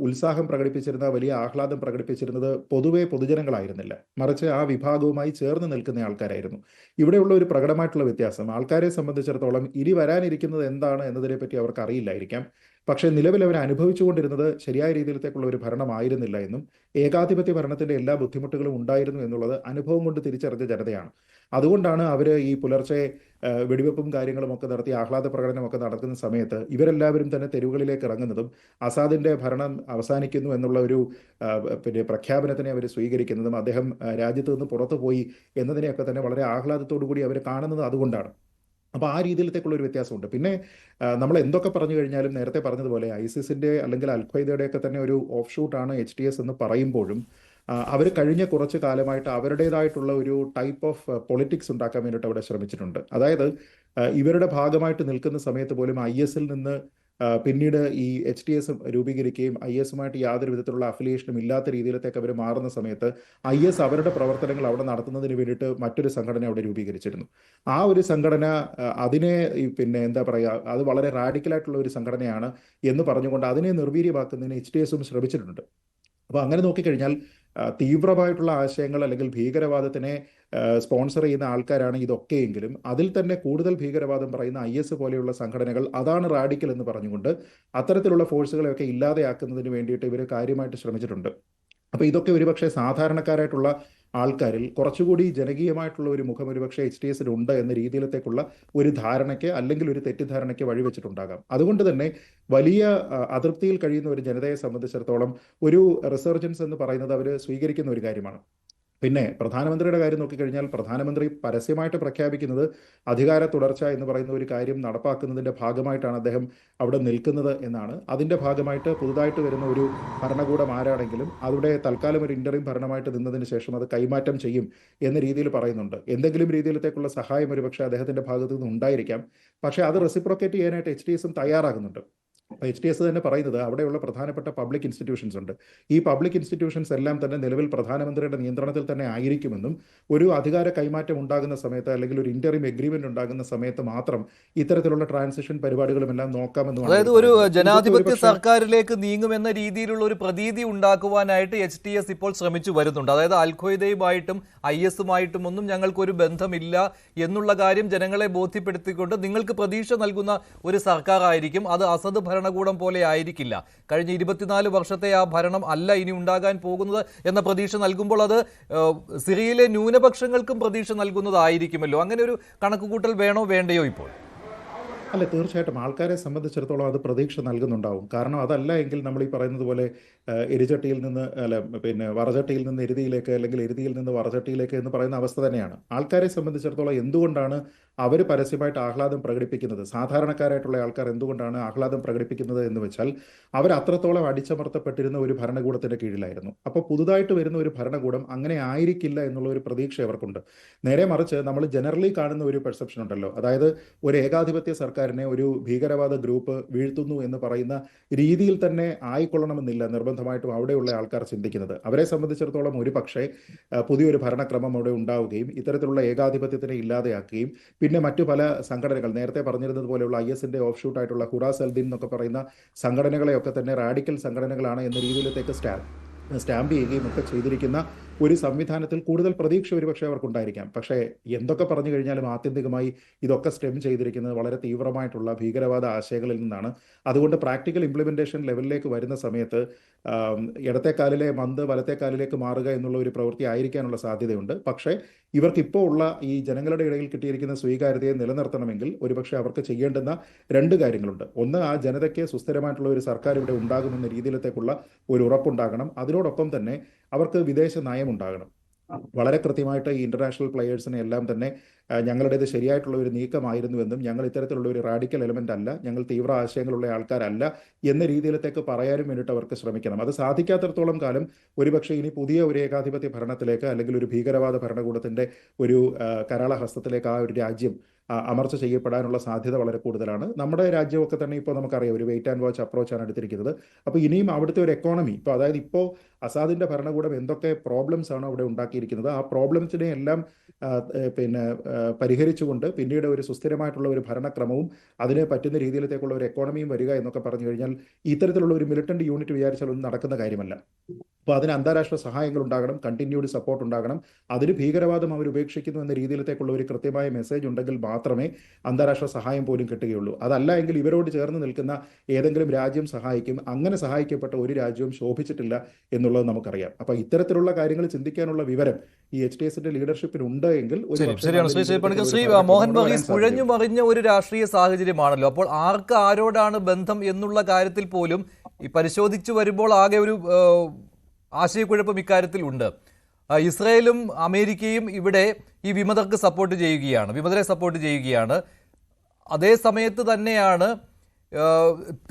ഉത്സാഹം പ്രകടിപ്പിച്ചിരുന്ന, വലിയ ആഹ്ലാദം പ്രകടിപ്പിച്ചിരുന്നത് പൊതുവെ പൊതുജനങ്ങളായിരുന്നില്ല, മറിച്ച് ആ വിഭാഗവുമായി ചേർന്ന് നിൽക്കുന്ന ആൾക്കാരായിരുന്നു. ഇവിടെയുള്ള ഒരു പ്രകടമായിട്ടുള്ള വ്യത്യാസം, ആൾക്കാരെ സംബന്ധിച്ചിടത്തോളം ഇനി വരാനിരിക്കുന്നത് എന്താണ് എന്നതിനെപ്പറ്റി അവർക്ക് അറിയില്ലായിരിക്കാം. പക്ഷേ നിലവിൽ അവർ അനുഭവിച്ചുകൊണ്ടിരുന്നത് ശരിയായ രീതിയിലത്തേക്കുള്ള ഒരു ഭരണമായിരുന്നില്ല എന്നും ഏകാധിപത്യ ഭരണത്തിന്റെ എല്ലാ ബുദ്ധിമുട്ടുകളും ഉണ്ടായിരുന്നു എന്നുള്ളത് അനുഭവം കൊണ്ട് തിരിച്ചറിഞ്ഞ ജനതയാണ്. അതുകൊണ്ടാണ് അവർ ഈ പുലർച്ചെ വെടിവെപ്പും കാര്യങ്ങളും ഒക്കെ നടത്തി ആഹ്ലാദ പ്രകടനമൊക്കെ നടക്കുന്ന സമയത്ത് ഇവരെല്ലാവരും തന്നെ തെരുവുകളിലേക്ക് ഇറങ്ങുന്നതും അസാദിന്റെ ഭരണം അവസാനിക്കുന്നു എന്നുള്ള ഒരു പ്രഖ്യാപനത്തിനെ അവർ സ്വീകരിക്കുന്നതും അദ്ദേഹം രാജ്യത്ത് നിന്ന് പുറത്തു പോയി എന്നതിനെയൊക്കെ തന്നെ വളരെ ആഹ്ലാദത്തോടു കൂടി അവർ കാണുന്നത് അതുകൊണ്ടാണ്. അപ്പോൾ ആ രീതിയിലത്തേക്കുള്ള ഒരു വ്യത്യാസമുണ്ട്. പിന്നെ നമ്മൾ എന്തൊക്കെ പറഞ്ഞു കഴിഞ്ഞാലും നേരത്തെ പറഞ്ഞതുപോലെ ഐസിസിൻ്റെ അല്ലെങ്കിൽ അൽഖ്വയ്ദയുടെയൊക്കെ തന്നെ ഒരു ഓഫ് ഷൂട്ടാണ് HTS എന്ന് പറയുമ്പോഴും അവർ കഴിഞ്ഞ കുറച്ച് കാലമായിട്ട് അവരുടേതായിട്ടുള്ള ഒരു ടൈപ്പ് ഓഫ് പൊളിറ്റിക്സ് ഉണ്ടാക്കാൻ വേണ്ടിയിട്ട് അവിടെ ശ്രമിച്ചിട്ടുണ്ട്. അതായത് ഇവരുടെ ഭാഗമായിട്ട് നിൽക്കുന്ന സമയത്ത് പോലും IS-ൽ നിന്ന് പിന്നീട് ഈ HTS രൂപീകരിക്കുകയും IS-ഉമായിട്ട് യാതൊരു വിധത്തിലുള്ള അഫിലിയേഷനും ഇല്ലാത്ത രീതിയിലത്തേക്ക് അവർ മാറുന്ന സമയത്ത് IS അവരുടെ പ്രവർത്തനങ്ങൾ അവിടെ നടത്തുന്നതിന് വേണ്ടിയിട്ട് മറ്റൊരു സംഘടന അവിടെ രൂപീകരിച്ചിരുന്നു. ആ ഒരു സംഘടന അതിനെ എന്താ പറയുക, അത് വളരെ റാഡിക്കലായിട്ടുള്ള ഒരു സംഘടനയാണ് എന്ന് പറഞ്ഞുകൊണ്ട് അതിനെ നിർവീര്യമാക്കുന്നതിന് HTS-ഉം ശ്രമിച്ചിട്ടുണ്ട്. അപ്പോൾ അങ്ങനെ നോക്കിക്കഴിഞ്ഞാൽ തീവ്രമായിട്ടുള്ള ആശയങ്ങൾ അല്ലെങ്കിൽ ഭീകരവാദത്തിനെ സ്പോൺസർ ചെയ്യുന്ന ആൾക്കാരാണ് ഇതൊക്കെയെങ്കിലും അതിൽ തന്നെ കൂടുതൽ ഭീകരവാദം പറയുന്ന IS പോലെയുള്ള സംഘടനകൾ അതാണ് റാഡിക്കൽ എന്ന് പറഞ്ഞുകൊണ്ട് അത്തരത്തിലുള്ള ഫോഴ്സുകളെയൊക്കെ ഇല്ലാതെയാക്കുന്നതിന് വേണ്ടിയിട്ട് ഇവർ കാര്യമായിട്ട് ശ്രമിച്ചിട്ടുണ്ട്. അപ്പോൾ ഇതൊക്കെ ഒരുപക്ഷെ സാധാരണക്കാരായിട്ടുള്ള ആൾക്കാരിൽ കുറച്ചുകൂടി ജനകീയമായിട്ടുള്ള ഒരു മുഖം ഒരുപക്ഷെ HTS-ലുണ്ട് എന്ന രീതിയിലത്തേക്കുള്ള ഒരു ധാരണയ്ക്ക് അല്ലെങ്കിൽ ഒരു തെറ്റിദ്ധാരണയ്ക്ക് വഴിവെച്ചിട്ടുണ്ടാകാം. അതുകൊണ്ട് തന്നെ വലിയ അതൃപ്തിയിൽ കഴിയുന്ന ഒരു ജനതയെ സംബന്ധിച്ചിടത്തോളം ഒരു റിസർജൻസ് എന്ന് പറയുന്നത് അവർ സ്വീകരിക്കുന്ന ഒരു കാര്യമാണ്. പിന്നെ പ്രധാനമന്ത്രിയുടെ കാര്യം നോക്കിക്കഴിഞ്ഞാൽ പ്രധാനമന്ത്രി പരസ്യമായിട്ട് പ്രഖ്യാപിക്കുന്നത് അധികാര തുടർച്ച എന്ന് പറയുന്ന ഒരു കാര്യം നടപ്പാക്കുന്നതിൻ്റെ ഭാഗമായിട്ടാണ് അദ്ദേഹം അവിടെ നിൽക്കുന്നത് എന്നാണ്. അതിൻ്റെ ഭാഗമായിട്ട് പുതുതായിട്ട് വരുന്ന ഒരു ഭരണകൂടം ആരാണെങ്കിലും അവിടെ തൽക്കാലം ഒരു ഇൻ്ററിം ഭരണമായിട്ട് നിന്നതിന് ശേഷം അത് കൈമാറ്റം ചെയ്യും എന്ന രീതിയിൽ പറയുന്നുണ്ട്. എന്തെങ്കിലും രീതിയിലത്തേക്കുള്ള സഹായം ഒരുപക്ഷെ അദ്ദേഹത്തിൻ്റെ ഭാഗത്തു നിന്ന് ഉണ്ടായിരിക്കാം. പക്ഷേ അത് റെസിപ്രോക്കേറ്റ് ചെയ്യാനായിട്ട് HTS-ഉം തയ്യാറാകുന്നുണ്ട്. HTS തന്നെ പറയുന്നത് അവിടെയുള്ള പ്രധാനപ്പെട്ട പബ്ലിക് ഇൻസ്റ്റിറ്റ്യൂഷൻസ് ഉണ്ട്. ഈ പബ്ലിക് ഇൻസ്റ്റിറ്റ്യൂഷൻസ് എല്ലാം തന്നെ നിലവിൽ പ്രധാനമന്ത്രിയുടെ നിയന്ത്രണത്തിൽ തന്നെ ആയിരിക്കുമെന്നും ഒരു അധികാര കൈമാറ്റം ഉണ്ടാകുന്ന സമയത്ത് അല്ലെങ്കിൽ ഒരു ഇന്ററിം എഗ്രിമെന്റ് ഉണ്ടാകുന്ന സമയത്ത് മാത്രം ഇത്തരത്തിലുള്ള ട്രാൻസിഷൻ പരിപാടികളും എല്ലാം നോക്കാമെന്നും, അതായത് ഒരു ജനാധിപത്യ സർക്കാരിലേക്ക് നീങ്ങുമെന്ന രീതിയിലുള്ള ഒരു പ്രതീതി ഉണ്ടാക്കുവാനായിട്ട് HTS ഇപ്പോൾ ശ്രമിച്ചു വരുന്നുണ്ട്. അതായത് അൽഖ്വയ്ദയുമായിട്ടും IS-ഉമായിട്ടും ഒന്നും ഞങ്ങൾക്കൊരു ബന്ധമില്ല എന്നുള്ള കാര്യം ജനങ്ങളെ ബോധ്യപ്പെടുത്തിക്കൊണ്ട് നിങ്ങൾക്ക് പ്രതീക്ഷ നൽകുന്ന ഒരു സർക്കാർ ആയിരിക്കും, അത് അസദ് ഭരണകൂടം പോലെ ആയിരിക്കില്ല, കഴിഞ്ഞ 24 വർഷത്തെ ആ ഭരണം അല്ല ഇനി ഉണ്ടാകാൻ പോകുന്നത് എന്ന പ്രതീക്ഷ നൽകുമ്പോൾ അത് സിറിയയിലെ ന്യൂനപക്ഷങ്ങൾക്കും പ്രതീക്ഷ നൽകുന്നതായിരിക്കുമല്ലോ. അങ്ങനെ ഒരു കണക്കുകൂട്ടൽ വേണോ വേണ്ടയോ ഇപ്പോൾ? അല്ല, തീർച്ചയായിട്ടും ആൾക്കാരെ സംബന്ധിച്ചിടത്തോളം അത് പ്രതീക്ഷ നൽകുന്നുണ്ടാവും. കാരണം അതല്ല എങ്കിൽ നമ്മൾ ഈ പറയുന്നത് പോലെ എരിചട്ടിയിൽ നിന്ന് വറചട്ടിയിൽ നിന്ന് എരുതിയിലേക്ക് അല്ലെങ്കിൽ എരുതിയിൽ നിന്ന് വറചട്ടിയിലേക്ക് എന്ന് പറയുന്ന അവസ്ഥ തന്നെയാണ്. ആൾക്കാരെ സംബന്ധിച്ചിടത്തോളം എന്തുകൊണ്ടാണ് അവർ പരസ്യമായിട്ട് ആഹ്ലാദം പ്രകടിപ്പിക്കുന്നത്, സാധാരണക്കാരായിട്ടുള്ള ആൾക്കാർ എന്തുകൊണ്ടാണ് ആഹ്ലാദം പ്രകടിപ്പിക്കുന്നത് എന്ന് വെച്ചാൽ അവർ അത്രത്തോളം അടിച്ചമർത്തപ്പെട്ടിരുന്ന ഒരു ഭരണകൂടത്തിൻ്റെ കീഴിലായിരുന്നു. അപ്പോൾ പുതുതായിട്ട് വരുന്ന ഒരു ഭരണകൂടം അങ്ങനെ ആയിരിക്കില്ല എന്നുള്ള ഒരു പ്രതീക്ഷ അവർക്കുണ്ട്. നേരെ മറിച്ച് നമ്മൾ ജനറലി കാണുന്ന ഒരു പെർസെപ്ഷൻ ഉണ്ടല്ലോ, അതായത് ഒരു ഏകാധിപത്യ സർക്കാരിനെ ഒരു ഭീകരവാദ ഗ്രൂപ്പ് വീഴ്ത്തുന്നു എന്ന് പറയുന്ന രീതിയിൽ തന്നെ ആയിക്കൊള്ളണമെന്നില്ല നിർബന്ധമായിട്ടും അവിടെയുള്ള ആൾക്കാർ ചിന്തിക്കുന്നത്. അവരെ സംബന്ധിച്ചിടത്തോളം ഒരു പക്ഷേ പുതിയൊരു ഭരണക്രമം അവിടെ ഉണ്ടാവുകയും ഇത്തരത്തിലുള്ള ഏകാധിപത്യത്തിനെ ഇല്ലാതെയാക്കുകയും പിന്നെ മറ്റു പല സംഘടനകൾ നേരത്തെ പറഞ്ഞിരുന്നത് പോലെയുള്ള IS-ന്റെ ഓഫ് ഷൂട്ടായിട്ടുള്ള ഹുറാസ് അൽദീൻ എന്നൊക്കെ പറയുന്ന സംഘടനകളെയൊക്കെ തന്നെ റാഡിക്കൽ സംഘടനകളാണ് എന്ന രീതിയിലത്തേക്ക് സ്റ്റാമ്പ് ചെയ്യുകയും ഒക്കെ ചെയ്തിരിക്കുന്ന ഒരു സംവിധാനത്തിൽ കൂടുതൽ പ്രതീക്ഷ ഒരുപക്ഷെ അവർക്കുണ്ടായിരിക്കാം. പക്ഷേ എന്തൊക്കെ പറഞ്ഞു കഴിഞ്ഞാലും ആത്യന്തികമായി ഇതൊക്കെ സ്റ്റെം ചെയ്തിരിക്കുന്നത് വളരെ തീവ്രമായിട്ടുള്ള ഭീകരവാദ ആശയങ്ങളിൽ നിന്നാണ്. അതുകൊണ്ട് പ്രാക്ടിക്കൽ ഇംപ്ലിമെന്റേഷൻ ലെവലിലേക്ക് വരുന്ന സമയത്ത് ഇടത്തെ കാലിലെ മന്ത് വലത്തെ കാലിലേക്ക് മാറുക എന്നുള്ള ഒരു പ്രവൃത്തി ആയിരിക്കാനുള്ള സാധ്യതയുണ്ട്. പക്ഷേ ഇവർക്കിപ്പോൾ ഉള്ള ഈ ജനങ്ങളുടെ ഇടയിൽ കിട്ടിയിരിക്കുന്ന സ്വീകാര്യതയെ നിലനിർത്തണമെങ്കിൽ ഒരുപക്ഷെ അവർക്ക് ചെയ്യേണ്ടുന്ന രണ്ട് കാര്യങ്ങളുണ്ട്. ഒന്ന്, ആ ജനതയ്ക്ക് സുസ്ഥിരമായിട്ടുള്ള ഒരു സർക്കാർ ഇവിടെ ഉണ്ടാകുമെന്ന രീതിയിലത്തേക്കുള്ള ഒരു ഉറപ്പുണ്ടാകണം. അതിനോടൊപ്പം തന്നെ അവർക്ക് വിദേശ നയം ഉണ്ടാകണം. വളരെ കൃത്യമായിട്ട് ഈ ഇന്റർനാഷണൽ പ്ലെയേഴ്സിനെ എല്ലാം തന്നെ ഞങ്ങളുടേത് ശരിയായിട്ടുള്ള ഒരു നീക്കമായിരുന്നുവെന്നും ഞങ്ങൾ ഇത്തരത്തിലുള്ള ഒരു റാഡിക്കൽ എലമെന്റ് അല്ല, ഞങ്ങൾ തീവ്ര ആശയങ്ങളുള്ള ആൾക്കാരല്ല എന്ന രീതിയിലത്തേക്ക് പറയാനും വേണ്ടിയിട്ട് അവർക്ക് ശ്രമിക്കണം. അത് സാധിക്കാത്തിടത്തോളം കാലം ഒരുപക്ഷെ ഇനി പുതിയ ഒരു ഏകാധിപത്യ ഭരണത്തിലേക്ക് അല്ലെങ്കിൽ ഒരു ഭീകരവാദ ഭരണകൂടത്തിന്റെ ഒരു കരാള ഹസ്തത്തിലേക്ക് ആ ഒരു രാജ്യം അമർച്ച ചെയ്യപ്പെടാനുള്ള സാധ്യത വളരെ കൂടുതലാണ്. നമ്മുടെ രാജ്യമൊക്കെ തന്നെ ഇപ്പോൾ നമുക്കറിയാം ഒരു വെയിറ്റ് ആൻഡ് വാച്ച് അപ്രോച്ചാണ് എടുത്തിരിക്കുന്നത്. അപ്പോൾ ഇനിയും അവിടുത്തെ ഒരു എക്കോണമി ഇപ്പോൾ അതായത് ഇപ്പോൾ അസാദിന്റെ ഭരണകൂടം എന്തൊക്കെ പ്രോബ്ലംസ് ആണ് അവിടെ ഉണ്ടാക്കിയിരിക്കുന്നത്, ആ പ്രോബ്ലംസിനെ എല്ലാം പരിഹരിച്ചുകൊണ്ട് പിന്നീട് ഒരു സുസ്ഥിരമായിട്ടുള്ള ഒരു ഭരണക്രമവും അതിന് പറ്റുന്ന രീതിയിലത്തേക്കുള്ള ഒരു എക്കോണമിയും വരിക എന്നൊക്കെ പറഞ്ഞു കഴിഞ്ഞാൽ ഇത്തരത്തിലുള്ള ഒരു മിലിറ്റന്റ് യൂണിറ്റ് വിചാരിച്ചാൽ ഒന്നും നടക്കുന്ന കാര്യമല്ല. അപ്പോൾ അതിന് അന്താരാഷ്ട്ര സഹായങ്ങൾ ഉണ്ടാകണം, കണ്ടിന്യൂഡ് സപ്പോർട്ട് ഉണ്ടാകണം. അതിന് ഭീകരവാദം അവർ ഉപേക്ഷിക്കുന്നു എന്ന രീതിയിലത്തേക്കുള്ള ഒരു കൃത്യമായ മെസ്സേജ് ഉണ്ടെങ്കിൽ മാത്രമേ അന്താരാഷ്ട്ര സഹായം പോലും കിട്ടുകയുള്ളൂ. അതല്ല എങ്കിൽ ഇവരോട് ചേർന്ന് നിൽക്കുന്ന ഏതെങ്കിലും രാജ്യം സഹായിക്കും. അങ്ങനെ സഹായിക്കപ്പെട്ട ഒരു രാജ്യവും ശോഭിച്ചിട്ടില്ല എന്നുള്ളത് നമുക്കറിയാം. അപ്പോൾ ഇത്തരത്തിലുള്ള കാര്യങ്ങൾ ചിന്തിക്കാനുള്ള വിവരം ഈ HTSന്റെ ലീഡർഷിപ്പിന് ഉണ്ട് എങ്കിൽ ശ്രീ മോഹൻ വർഗീസ് കുഴഞ്ഞു മറിഞ്ഞ ഒരു രാഷ്ട്രീയ സാഹചര്യമാണല്ലോ. അപ്പോൾ ആർക്ക് ആരോടാണ് ബന്ധം എന്നുള്ള കാര്യത്തിൽ പോലും ഈ പരിശോധിച്ചു വരുമ്പോൾ ആകെ ഒരു ആശയക്കുഴപ്പം ഇക്കാര്യത്തിൽ ഉണ്ട്. ഇസ്രായേലും അമേരിക്കയും ഇവിടെ ഈ വിമതരെ സപ്പോർട്ട് ചെയ്യുകയാണ്. അതേ സമയത്ത് തന്നെയാണ്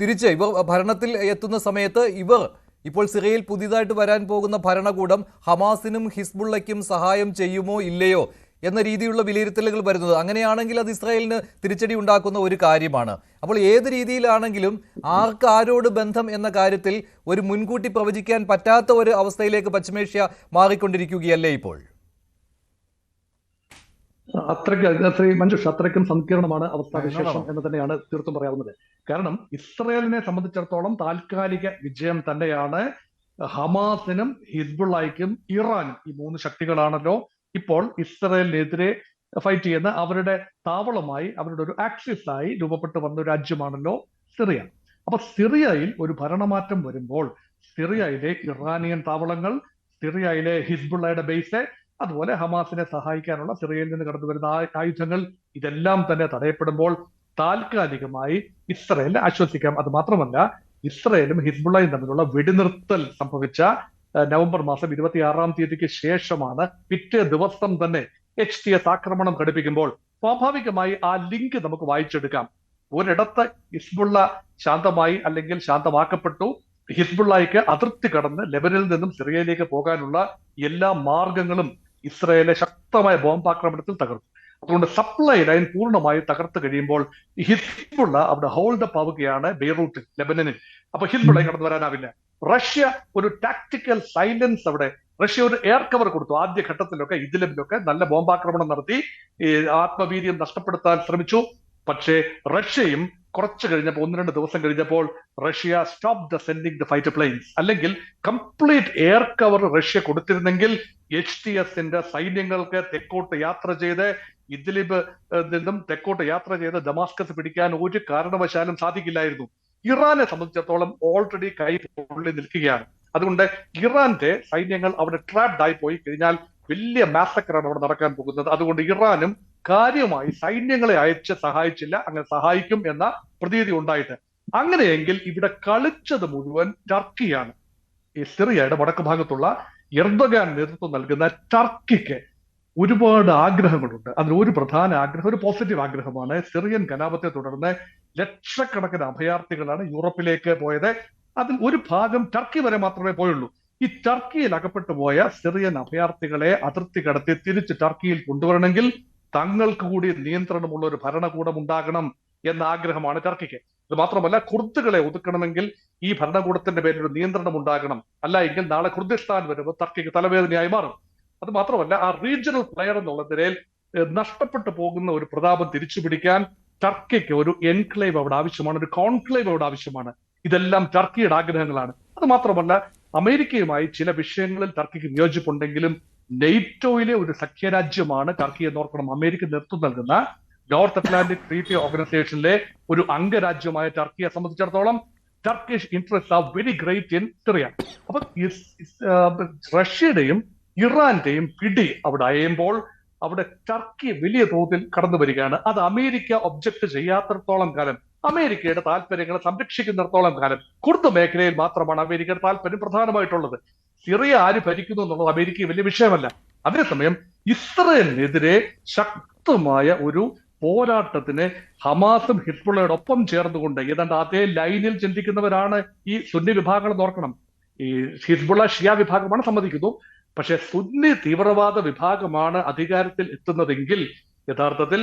തിരിച്ച് ഇവർ ഭരണത്തിൽ എത്തുന്ന സമയത്ത് ഇവർ ഇപ്പോൾ സിറിയയിൽ പുതിയതായിട്ട് വരാൻ പോകുന്ന ഭരണകൂടം ഹമാസിനും ഹിസ്ബുള്ളയ്ക്കും സഹായം ചെയ്യുമോ ഇല്ലയോ എന്ന രീതിയിലുള്ള വിലയിരുത്തലുകൾ വരുന്നത്. അങ്ങനെയാണെങ്കിൽ അത് ഇസ്രായേലിന് തിരിച്ചടി ഉണ്ടാക്കുന്ന ഒരു കാര്യമാണ്. അപ്പോൾ ഏത് രീതിയിലാണെങ്കിലും ആർക്ക് ആരോട് ബന്ധം എന്ന കാര്യത്തിൽ ഒരു മുൻകൂട്ടി പ്രവചിക്കാൻ പറ്റാത്ത ഒരു അവസ്ഥയിലേക്ക് പശ്ചിമേഷ്യ മാറിക്കൊണ്ടിരിക്കുകയല്ലേ ഇപ്പോൾ? അത്രയ്ക്കും സങ്കീർണമാണ് അവസ്ഥാവിശേഷം എന്ന് തന്നെയാണ് തീർത്തും പറയാവുന്നത്. കാരണം ഇസ്രയേലിനെ സംബന്ധിച്ചിടത്തോളം താൽക്കാലിക വിജയം തന്നെയാണ് ഹമാസിനും ഹിസ്ബുള്ളയ്ക്കും ഇറാനും. ഈ മൂന്ന് ശക്തികളാണല്ലോ ഇപ്പോൾ ഇസ്രയേലിനെതിരെ ഫൈറ്റ് ചെയ്യുന്ന അവരുടെ താവളമായി അവരുടെ ഒരു ആക്സിസായി രൂപപ്പെട്ടു വന്ന രാജ്യമാണല്ലോ സിറിയ. അപ്പൊ സിറിയയിൽ ഒരു ഭരണമാറ്റം വരുമ്പോൾ സിറിയയിലെ ഇറാനിയൻ താവളങ്ങൾ, സിറിയയിലെ ഹിസ്ബുള്ളയുടെ ബേസ്, അതുപോലെ ഹമാസിനെ സഹായിക്കാനുള്ള സിറിയയിൽ നിന്ന് കടന്നു വരുന്ന ആയുധങ്ങൾ, ഇതെല്ലാം തന്നെ തടയപ്പെടുമ്പോൾ താൽക്കാലികമായി ഇസ്രയേലിനെ ആശ്വസിക്കാം. അത് മാത്രമല്ല, ഇസ്രയേലും ഹിസ്ബുള്ളയും തമ്മിലുള്ള വെടിനിർത്തൽ സംഭവിച്ച നവംബർ മാസം 26-ാം തീയതിക്ക് ശേഷമാണ് പിറ്റേ ദിവസം തന്നെ HTS ആക്രമണം ഘടിപ്പിക്കുമ്പോൾ സ്വാഭാവികമായി ആ ലിങ്ക് നമുക്ക് വായിച്ചെടുക്കാം. ഒരിടത്ത് ഹിസ്ബുള്ള ശാന്തമായി അല്ലെങ്കിൽ ശാന്തമാക്കപ്പെട്ടു. ഹിസ്ബുള്ളയ്ക്ക് അതിർത്തി കടന്ന് ലെബനിൽ നിന്നും സിറിയയിലേക്ക് പോകാനുള്ള എല്ലാ മാർഗങ്ങളും ഇസ്രയേലെ ശക്തമായ ബോംബാക്രമണത്തിൽ തകർത്തു. അതുകൊണ്ട് സപ്ലൈ ലൈൻ പൂർണ്ണമായി തകർത്ത് കഴിയുമ്പോൾ ഹിസ്ബുള്ള അവിടെ ഹോൾഡ് അപ്പ് ആവുകയാണ് ബെയ്റൂട്ടിൽ, ലെബനനിൽ. അപ്പൊ ഹിസ്ബുള്ള കടന്നു വരാനാവില്ല. റഷ്യ ഒരു ടാക്ടിക്കൽ സൈലൻസ് അവിടെ, റഷ്യ ഒരു എയർ കവർ കൊടുത്തു. ആദ്യ ഘട്ടത്തിലൊക്കെ ഇദ്ലിബിലൊക്കെ നല്ല ബോംബാക്രമണം നടത്തി ആത്മവീര്യം നഷ്ടപ്പെടുത്താൻ ശ്രമിച്ചു. പക്ഷേ റഷ്യയും കുറച്ച് കഴിഞ്ഞപ്പോൾ 1-2 ദിവസം കഴിഞ്ഞപ്പോൾ Russia stop the sending the fighter planes. അല്ലെങ്കിൽ കംപ്ലീറ്റ് എയർ കവർ റഷ്യ കൊടുത്തിരുന്നെങ്കിൽ HTSന്റെ സൈന്യങ്ങൾക്ക് തെക്കോട്ട് യാത്ര ചെയ്ത് ഇദ്ലിബ് നിന്നും തെക്കോട്ട് യാത്ര ചെയ്ത് ദമാസ്കസ് പിടിക്കാൻ ഒരു കാരണവശാലും സാധിക്കില്ലായിരുന്നു. ഇറാനെ സംബന്ധിച്ചിടത്തോളം ഓൾറെഡി കൈ പൊള്ളി നിൽക്കുകയാണ്. അതുകൊണ്ട് ഇറാന്റെ സൈന്യങ്ങൾ അവിടെ ട്രാപ്ഡ് ആയി പോയി കഴിഞ്ഞാൽ വലിയ മാസക്കറാണ് അവിടെ നടക്കാൻ പോകുന്നത്. അതുകൊണ്ട് ഇറാനും കാര്യമായി സൈന്യങ്ങളെ അയച്ച് സഹായിച്ചില്ല, അങ്ങനെ സഹായിക്കും എന്ന പ്രതീതി ഉണ്ടായിട്ട്. അങ്ങനെയെങ്കിൽ ഇവിടെ കളിച്ചത് മുഴുവൻ ടർക്കിയാണ്. ഈ സിറിയയുടെ വടക്ക് ഭാഗത്തുള്ള എർദോഗാൻ നേതൃത്വം നൽകുന്ന ടർക്കിക്ക് ഒരുപാട് ആഗ്രഹങ്ങളുണ്ട്. അതിൽ ഒരു പ്രധാന ആഗ്രഹം, ഒരു പോസിറ്റീവ് ആഗ്രഹമാണ്, സിറിയൻ കലാപത്തെ തുടർന്ന് ലക്ഷക്കണക്കിന് അഭയാർത്ഥികളാണ് യൂറോപ്പിലേക്ക് പോയത്. അതിൽ ഒരു ഭാഗം ടർക്കി വരെ മാത്രമേ പോയുള്ളൂ. ഈ ടർക്കിയിൽ അകപ്പെട്ടു പോയ സിറിയൻ അഭയാർത്ഥികളെ അതിർത്തി കടത്തി തിരിച്ച് ടർക്കിയിൽ കൊണ്ടുവരണമെങ്കിൽ തങ്ങൾക്ക് കൂടി നിയന്ത്രണമുള്ള ഒരു ഭരണകൂടം ഉണ്ടാകണം എന്ന ആഗ്രഹമാണ് ടർക്കിക്ക്. ഇത് മാത്രമല്ല, കുർദുകളെ ഒതുക്കണമെങ്കിൽ ഈ ഭരണകൂടത്തിന്റെ പേരിൽ ഒരു നിയന്ത്രണം ഉണ്ടാകണം. അല്ല എങ്കിൽ നാളെ കുർദിസ്ഥാൻ വരുമ്പോൾ ടർക്കിക്ക് തലവേദനയായി മാറും. അത് മാത്രമല്ല, ആ റീജിയണൽ പ്ലെയർ എന്നുള്ള നിലയിൽ നഷ്ടപ്പെട്ടു പോകുന്ന ഒരു പ്രതാപം തിരിച്ചു പിടിക്കാൻ ടർക്കിക്ക് ഒരു എൻക്ലേവ് അവിടെ ആവശ്യമാണ്, ഒരു കോൺക്ലേവ് അവിടെ ആവശ്യമാണ്. ഇതെല്ലാം ടർക്കിയുടെ ആഗ്രഹങ്ങളാണ്. അത് മാത്രമല്ല, അമേരിക്കയുമായി ചില വിഷയങ്ങളിൽ ടർക്കിക്ക് വിയോജിപ്പുണ്ടെങ്കിലും നെയ്റ്റോയിലെ ഒരു സഖ്യരാജ്യമാണ് ടർക്കി എന്ന് ഓർക്കണം. അമേരിക്ക നേതൃത്വം നൽകുന്ന നോർത്ത് അറ്റ്ലാന്റിക് ട്രീറ്റി ഓർഗനൈസേഷനിലെ ഒരു അംഗരാജ്യമായ ടർക്കിയെ സംബന്ധിച്ചിടത്തോളം Turkish interest are very great in Syria. അപ്പൊ റഷ്യയുടെയും ഇറാന്റെയും പിടി അവിടെ അയയുമ്പോൾ അവിടെ ടർക്കി വലിയ തോതിൽ കടന്നു വരികയാണ്. അത് അമേരിക്ക ഒബ്ജക്ട് ചെയ്യാത്തിടത്തോളം കാലം, അമേരിക്കയുടെ താല്പര്യങ്ങളെ സംരക്ഷിക്കുന്നിടത്തോളം കാലം കുർദ് മേഖലയിൽ മാത്രമാണ് അമേരിക്കയുടെ താല്പര്യം പ്രധാനമായിട്ടുള്ളത്. സിറിയ ആര് ഭരിക്കുന്നു എന്നുള്ളത് അമേരിക്ക വലിയ വിഷയമല്ല. അതേസമയം ഇസ്രയേലിനെതിരെ ശക്തമായ ഒരു പോരാട്ടത്തിന് ഹമാസും ഹിസ്ബുള്ളയോടൊപ്പം ചേർന്നുകൊണ്ട് ഏതാണ്ട് അതേ ലൈനിൽ ചിന്തിക്കുന്നവരാണ് ഈ സുന്നി വിഭാഗങ്ങൾ നോക്കണം. ഈ ഹിസ്ബുള്ള ഷിയ വിഭാഗമാണ്, സമ്മതിക്കുന്നു. പക്ഷെ സുന്നി തീവ്രവാദ വിഭാഗമാണ് അധികാരത്തിൽ എത്തുന്നതെങ്കിൽ യഥാർത്ഥത്തിൽ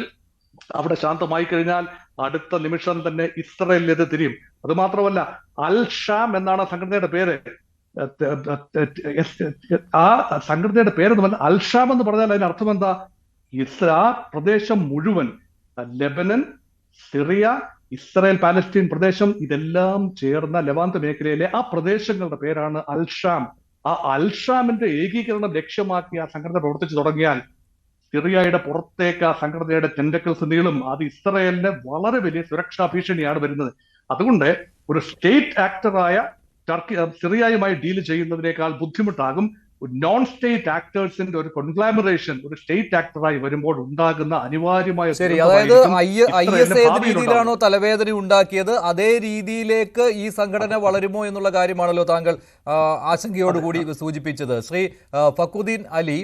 അവിടെ ശാന്തമായി കഴിഞ്ഞാൽ അടുത്ത നിമിഷം തന്നെ ഇസ്രയേലിനെത് തിരിയും. അത് മാത്രമല്ല, അൽ ഷാം എന്നാണ് സംഘടനയുടെ പേര്. ആ സംഘടനയുടെ പേരെന്ന് പറഞ്ഞാൽ അൽ ഷാം എന്ന് പറഞ്ഞാൽ അതിന്റെ അർത്ഥം എന്താ? ആ പ്രദേശം മുഴുവൻ, ലെബനൻ, സിറിയ, ഇസ്രായേൽ, പാലസ്തീൻ പ്രദേശം, ഇതെല്ലാം ചേർന്ന ലെവാന്ത് മേഖലയിലെ ആ പ്രദേശങ്ങളുടെ പേരാണ് അൽ ഷാം. ആ അൽ ഷാമിന്റെ ഏകീകരണം ലക്ഷ്യമാക്കി ആ സംഘടന പ്രവർത്തിച്ചു തുടങ്ങിയാൽ സിറിയയുടെ പുറത്തേക്ക് ആ സംഘടനയുടെ ടെന്റക്കിൾസ് നീളും. അത് ഇസ്രായേലിന് വളരെ വലിയ സുരക്ഷാ ഭീഷണിയാണ് വരുന്നത്. അതുകൊണ്ട് ഒരു സ്റ്റേറ്റ് ആക്ടറായ ടർക്കി സിറിയയുമായി ഡീൽ ചെയ്യുന്നതിനേക്കാൾ ബുദ്ധിമുട്ടാകും നോൺ സ്റ്റേറ്റ് ആക്ടേഴ്സിന്റെ ഒരു കോൺഗ്ലാമറേഷൻ ഒരു സ്റ്റേറ്റ് ആക്ടറായി വരുമ്പോൾ ഉണ്ടാകുന്ന അനിവാര്യമായ. ശരി, അതായത് IS ഏത് രീതിയിലാണോ തലവേദന ഉണ്ടാക്കിയത് അതേ രീതിയിലേക്ക് ഈ സംഘടന വളരുമോ എന്നുള്ള കാര്യമാണല്ലോ താങ്കൾ ആശങ്കയോടുകൂടി സൂചിപ്പിച്ചത്. ശ്രീ ഫക്രുദ്ദീൻ അലി,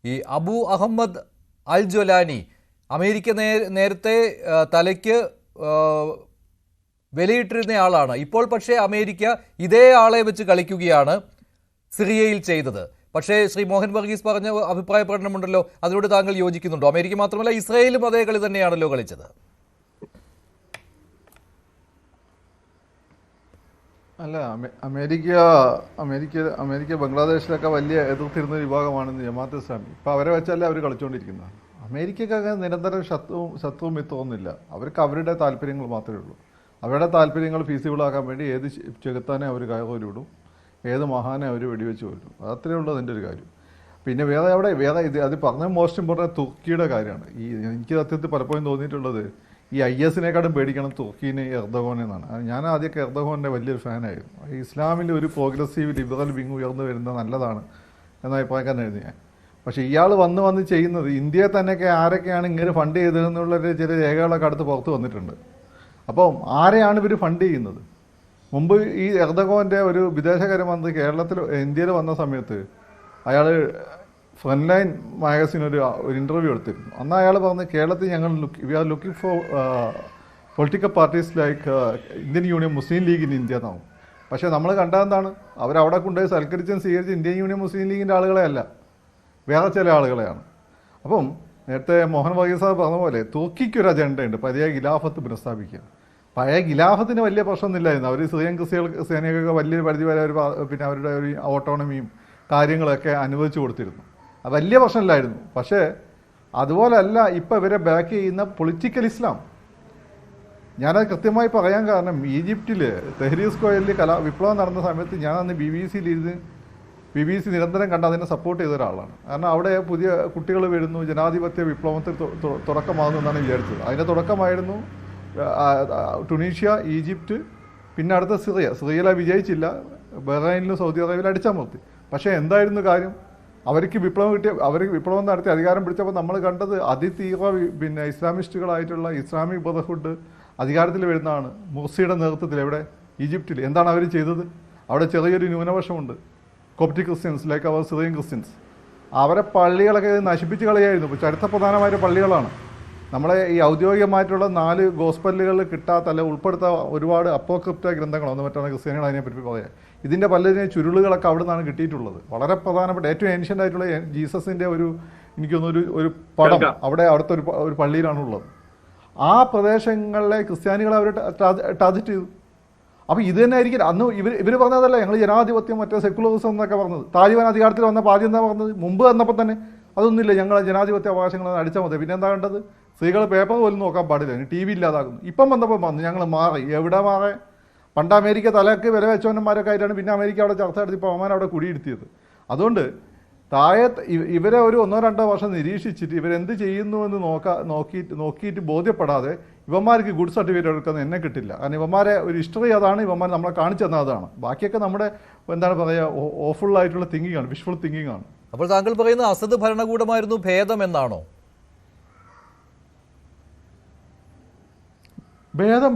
ഈ അബു അഹമ്മദ് അൽ ജൊലാനി അമേരിക്ക നേരത്തെ തലയ്ക്ക് വിലയിട്ടിരുന്ന ആളാണ്. ഇപ്പോൾ പക്ഷേ അമേരിക്ക ഇതേ ആളെ വെച്ച് കളിക്കുകയാണ് സിറിയയിൽ ചെയ്തത്. പക്ഷേ ശ്രീ മോഹൻ വർഗീസ് പറഞ്ഞ അഭിപ്രായ പ്രകടനമുണ്ടല്ലോ, അതിനോട് താങ്കൾ യോജിക്കുന്നുണ്ടോ? അമേരിക്ക മാത്രമല്ല ഇസ്രായേലും അതേ കളി തന്നെയാണല്ലോ കളിച്ചത്. അല്ല, അമേരിക്ക ബംഗ്ലാദേശിലൊക്കെ വലിയ എതിർത്തിരുന്ന വിഭാഗമാണെന്ന് ജമാഅത്ത് ഇസ്ലാമി. ഇപ്പം അവരെ വെച്ചല്ലേ അവർ കളിച്ചുകൊണ്ടിരിക്കുന്നത്. അമേരിക്കക്കൊക്കെ നിരന്തരം ശത്രുവും മിത്രമൊന്നുമില്ല. അവർക്ക് അവരുടെ താല്പര്യങ്ങൾ മാത്രമേ ഉള്ളൂ. അവരുടെ താല്പര്യങ്ങൾ ഫീസിബിളാക്കാൻ വേണ്ടി ഏത് ചെകുത്താനെ അവർ കയറിവിടും, ഏത് മഹാനെ അവർ വെടിവെച്ച് കൊല്ലും. അത്രയേ ഉള്ളൂ അതിൻ്റെ ഒരു കാര്യം. പിന്നെ വേറെ അത് പറഞ്ഞ മോസ്റ്റ് ഇമ്പോർട്ടൻ്റ് തുർക്കിയുടെ കാര്യമാണ്. എനിക്ക് സത്യത്തിൽ പലപ്പോഴും തോന്നിയിട്ടുള്ളത് ഈ IS-നേക്കാളും പേടിക്കണം തുർക്കീനെ, എർദോഗാനെ എന്നാണ്. ഞാൻ ആദ്യമൊക്കെ എർദോഗാൻ്റെ വലിയൊരു ഫാനായിരുന്നു. ഇസ്ലാമിൽ ഒരു പ്രോഗ്രസീവ് ലിബറൽ വിങ് ഉയർന്നു വരുന്നത് നല്ലതാണ് എന്ന അഭിപ്രായക്കാരനായിരുന്നു ഞാൻ. പക്ഷേ ഇയാൾ വന്ന് ചെയ്യുന്നത് ഇന്ത്യയെ തന്നെയൊക്കെ ആരൊക്കെയാണ് ഇങ്ങനെ ഫണ്ട് ചെയ്തതെന്നുള്ളൊരു ചില രേഖകളൊക്കെ അടുത്ത് പുറത്ത് വന്നിട്ടുണ്ട്. അപ്പം ആരെയാണ് ഇവർ ഫണ്ട് ചെയ്യുന്നത്? മുമ്പ് ഈ എർദോഗാൻ്റെ ഒരു വിദേശകാര്യമന്ത്രി ഇന്ത്യയിൽ വന്ന സമയത്ത് അയാൾ ഫ്രണ്ട് ലൈൻ മാഗസിൻ ഒരു ഇൻ്റർവ്യൂ എടുത്തിരുന്നു. അന്ന് അയാൾ പറഞ്ഞ് കേരളത്തിൽ ഞങ്ങൾ we are looking for political parties like Indian Union Muslim League in India എന്നാവും. പക്ഷേ നമ്മൾ കണ്ടതെന്താണ്? അവരവിടെ കൊണ്ടുപോയി സൽക്കരിച്ചും സ്വീകരിച്ച് ഇന്ത്യൻ യൂണിയൻ മുസ്ലിം ലീഗിൻ്റെ ആളുകളെ അല്ല, വേറെ ചില ആളുകളെയാണ്. അപ്പം നേരത്തെ മോഹൻ വർഗീസ് സാർ പറഞ്ഞ പോലെ തുർക്കിക്കൊരു അജണ്ടയുണ്ട്, പഴയ ഖിലാഫത്ത് പുനഃസ്ഥാപിക്കുക. പഴയ ഖിലാഫത്തിന് വലിയ പ്രശ്നമൊന്നുമില്ലായിരുന്നു. അവർ സിറിയൻ സേനയൊക്കെ വലിയൊരു പരിധി വരെ പിന്നെ അവരുടെ ഒരു ഓട്ടോണമിയും കാര്യങ്ങളൊക്കെ അനുവദിച്ചു കൊടുത്തിരുന്നു. അത് വലിയ പ്രശ്നമില്ലായിരുന്നു. പക്ഷേ അതുപോലല്ല ഇപ്പോൾ ഇവരെ ബാക്ക് ചെയ്യുന്ന പൊളിറ്റിക്കൽ ഇസ്ലാം. ഞാനത് കൃത്യമായി പറയാൻ കാരണം, ഈജിപ്തിൽ തെഹ്രീർ സ്ക്വയറിൽ വിപ്ലവം നടന്ന സമയത്ത് ഞാൻ അന്ന് BBC നിരന്തരം കണ്ട് അതിനെ സപ്പോർട്ട് ചെയ്ത ഒരാളാണ്. കാരണം അവിടെ പുതിയ കുട്ടികൾ വരുന്നു, ജനാധിപത്യ വിപ്ലവത്തിൽ തുടക്കമാകുന്നു എന്നാണ് വിചാരിച്ചത്. അതിൻ്റെ തുടക്കമായിരുന്നു ടുണീഷ്യ, ഈജിപ്റ്റ്, പിന്നെ അടുത്ത സിറിയയിൽ വിജയിച്ചില്ല, ബഹ്റൈനിലും സൗദി അറേബ്യയിലും അടിച്ചമർത്തി. പക്ഷേ എന്തായിരുന്നു കാര്യം? അവർക്ക് വിപ്ലവം നടത്തി അധികാരം പിടിച്ചപ്പോൾ നമ്മൾ കണ്ടത് അതിതീവ്ര പിന്നെ ഇസ്ലാമിസ്റ്റുകളായിട്ടുള്ള ഇസ്ലാമിക് ബ്രദർഹുഡ് അധികാരത്തിൽ വരുന്നതാണ്. മുർസിയുടെ നേതൃത്വത്തിൽ എവിടെ? ഈജിപ്തിൽ. എന്താണ് അവർ ചെയ്തത്? അവിടെ ചെറിയൊരു ന്യൂനപക്ഷമുണ്ട്, കോപ്റ്റിക് ക്രിസ്ത്യൻസ്, ലൈക്ക് അവർ സിറിയൻ ക്രിസ്ത്യൻസ്. അവരെ പള്ളികളൊക്കെ നശിപ്പിച്ച് കളയായിരുന്നു. ഇപ്പോൾ ചരിത്ര പ്രധാനമായ പള്ളികളാണ്. നമ്മളെ ഈ ഔദ്യോഗികമായിട്ടുള്ള 4 ഗോസ്പലുകളിൽ കിട്ടാത്ത അല്ലെ ഉൾപ്പെടുത്താത്ത ഒരുപാട് അപ്പോക്രിപ്റ്റ ഗ്രന്ഥങ്ങളൊന്നും മറ്റാണ് ക്രിസ്ത്യാനികൾ അതിനെപ്പറ്റി പറയാം. ഇതിൻ്റെ പലതിനെ ചുരുളുകളൊക്കെ അവിടെ നിന്നാണ് കിട്ടിയിട്ടുള്ളത്. വളരെ പ്രധാനപ്പെട്ട ഏറ്റവും ഏൻഷ്യൻ്റ് ആയിട്ടുള്ള ജീസസിൻ്റെ എനിക്കൊന്നൊരു ഒരു പടം അവിടുത്തെ ഒരു പള്ളിയിലാണുള്ളത്. ആ പ്രദേശങ്ങളിലെ ക്രിസ്ത്യാനികളെ അവർ ടാർഗറ്റ് ചെയ്തു. അപ്പോൾ ഇത് തന്നെ ആയിരിക്കും അന്ന് ഇവർ പറഞ്ഞതല്ല ഞങ്ങൾ ജനാധിപത്യം മറ്റേ സെക്കുലറിസം എന്നൊക്കെ പറഞ്ഞത്. താലിബാൻ അധികാരത്തിൽ വന്നപ്പോൾ ആദ്യം എന്താ പറഞ്ഞത്? മുമ്പ് വന്നപ്പോൾ തന്നെ അതൊന്നുമില്ല, ഞങ്ങൾ ജനാധിപത്യ അവകാശങ്ങൾ അടിച്ചാൽ മതി. പിന്നെ എന്താ കണ്ടത്? സ്ത്രീകൾ പേപ്പർ പോലും നോക്കാൻ പാടില്ല, TV ഇല്ലാതാകുന്നു. ഇപ്പം വന്നപ്പോൾ ഞങ്ങൾ മാറി. എവിടെ മാറി? പണ്ട് അമേരിക്ക തലക്ക് വില വെച്ചവന്മാരൊക്കെ ആയിട്ടാണ് പിന്നെ അമേരിക്ക അവിടെ ചർച്ച നടത്തിയപ്പോൾ അവന്മാർ അവിടെ കുടിയിരുത്തിയത്. അതുകൊണ്ട് താഴെ ഇവരെ ഒരു 1-2 വർഷം നിരീക്ഷിച്ചിട്ട് ഇവരെന്ത് ചെയ്യുന്നു എന്ന് നോക്കിയിട്ട് ബോധ്യപ്പെടാതെ ഇവന്മാർക്ക് ഗുഡ് സർട്ടിഫിക്കറ്റ് എടുക്കുന്നത് എന്നെ കിട്ടില്ല. കാരണം ഇവന്മാരെ ഒരു ഹിസ്റ്ററി അതാണ്, ഇവന്മാർ നമ്മളെ കാണിച്ചു തന്ന അതാണ്. ബാക്കിയൊക്കെ നമ്മുടെ എന്താണ് പറയുക, ഓഫുൾ ആയിട്ടുള്ള തിങ്കിങ് ആണ്, വിഷ്വൽ തിങ്കിങ് ആണ്. അപ്പോൾ താങ്കൾ പറയുന്നത് അസദ് ഭരണകൂടമായിരുന്നു ഭേദം എന്നാണോ? ഭേദം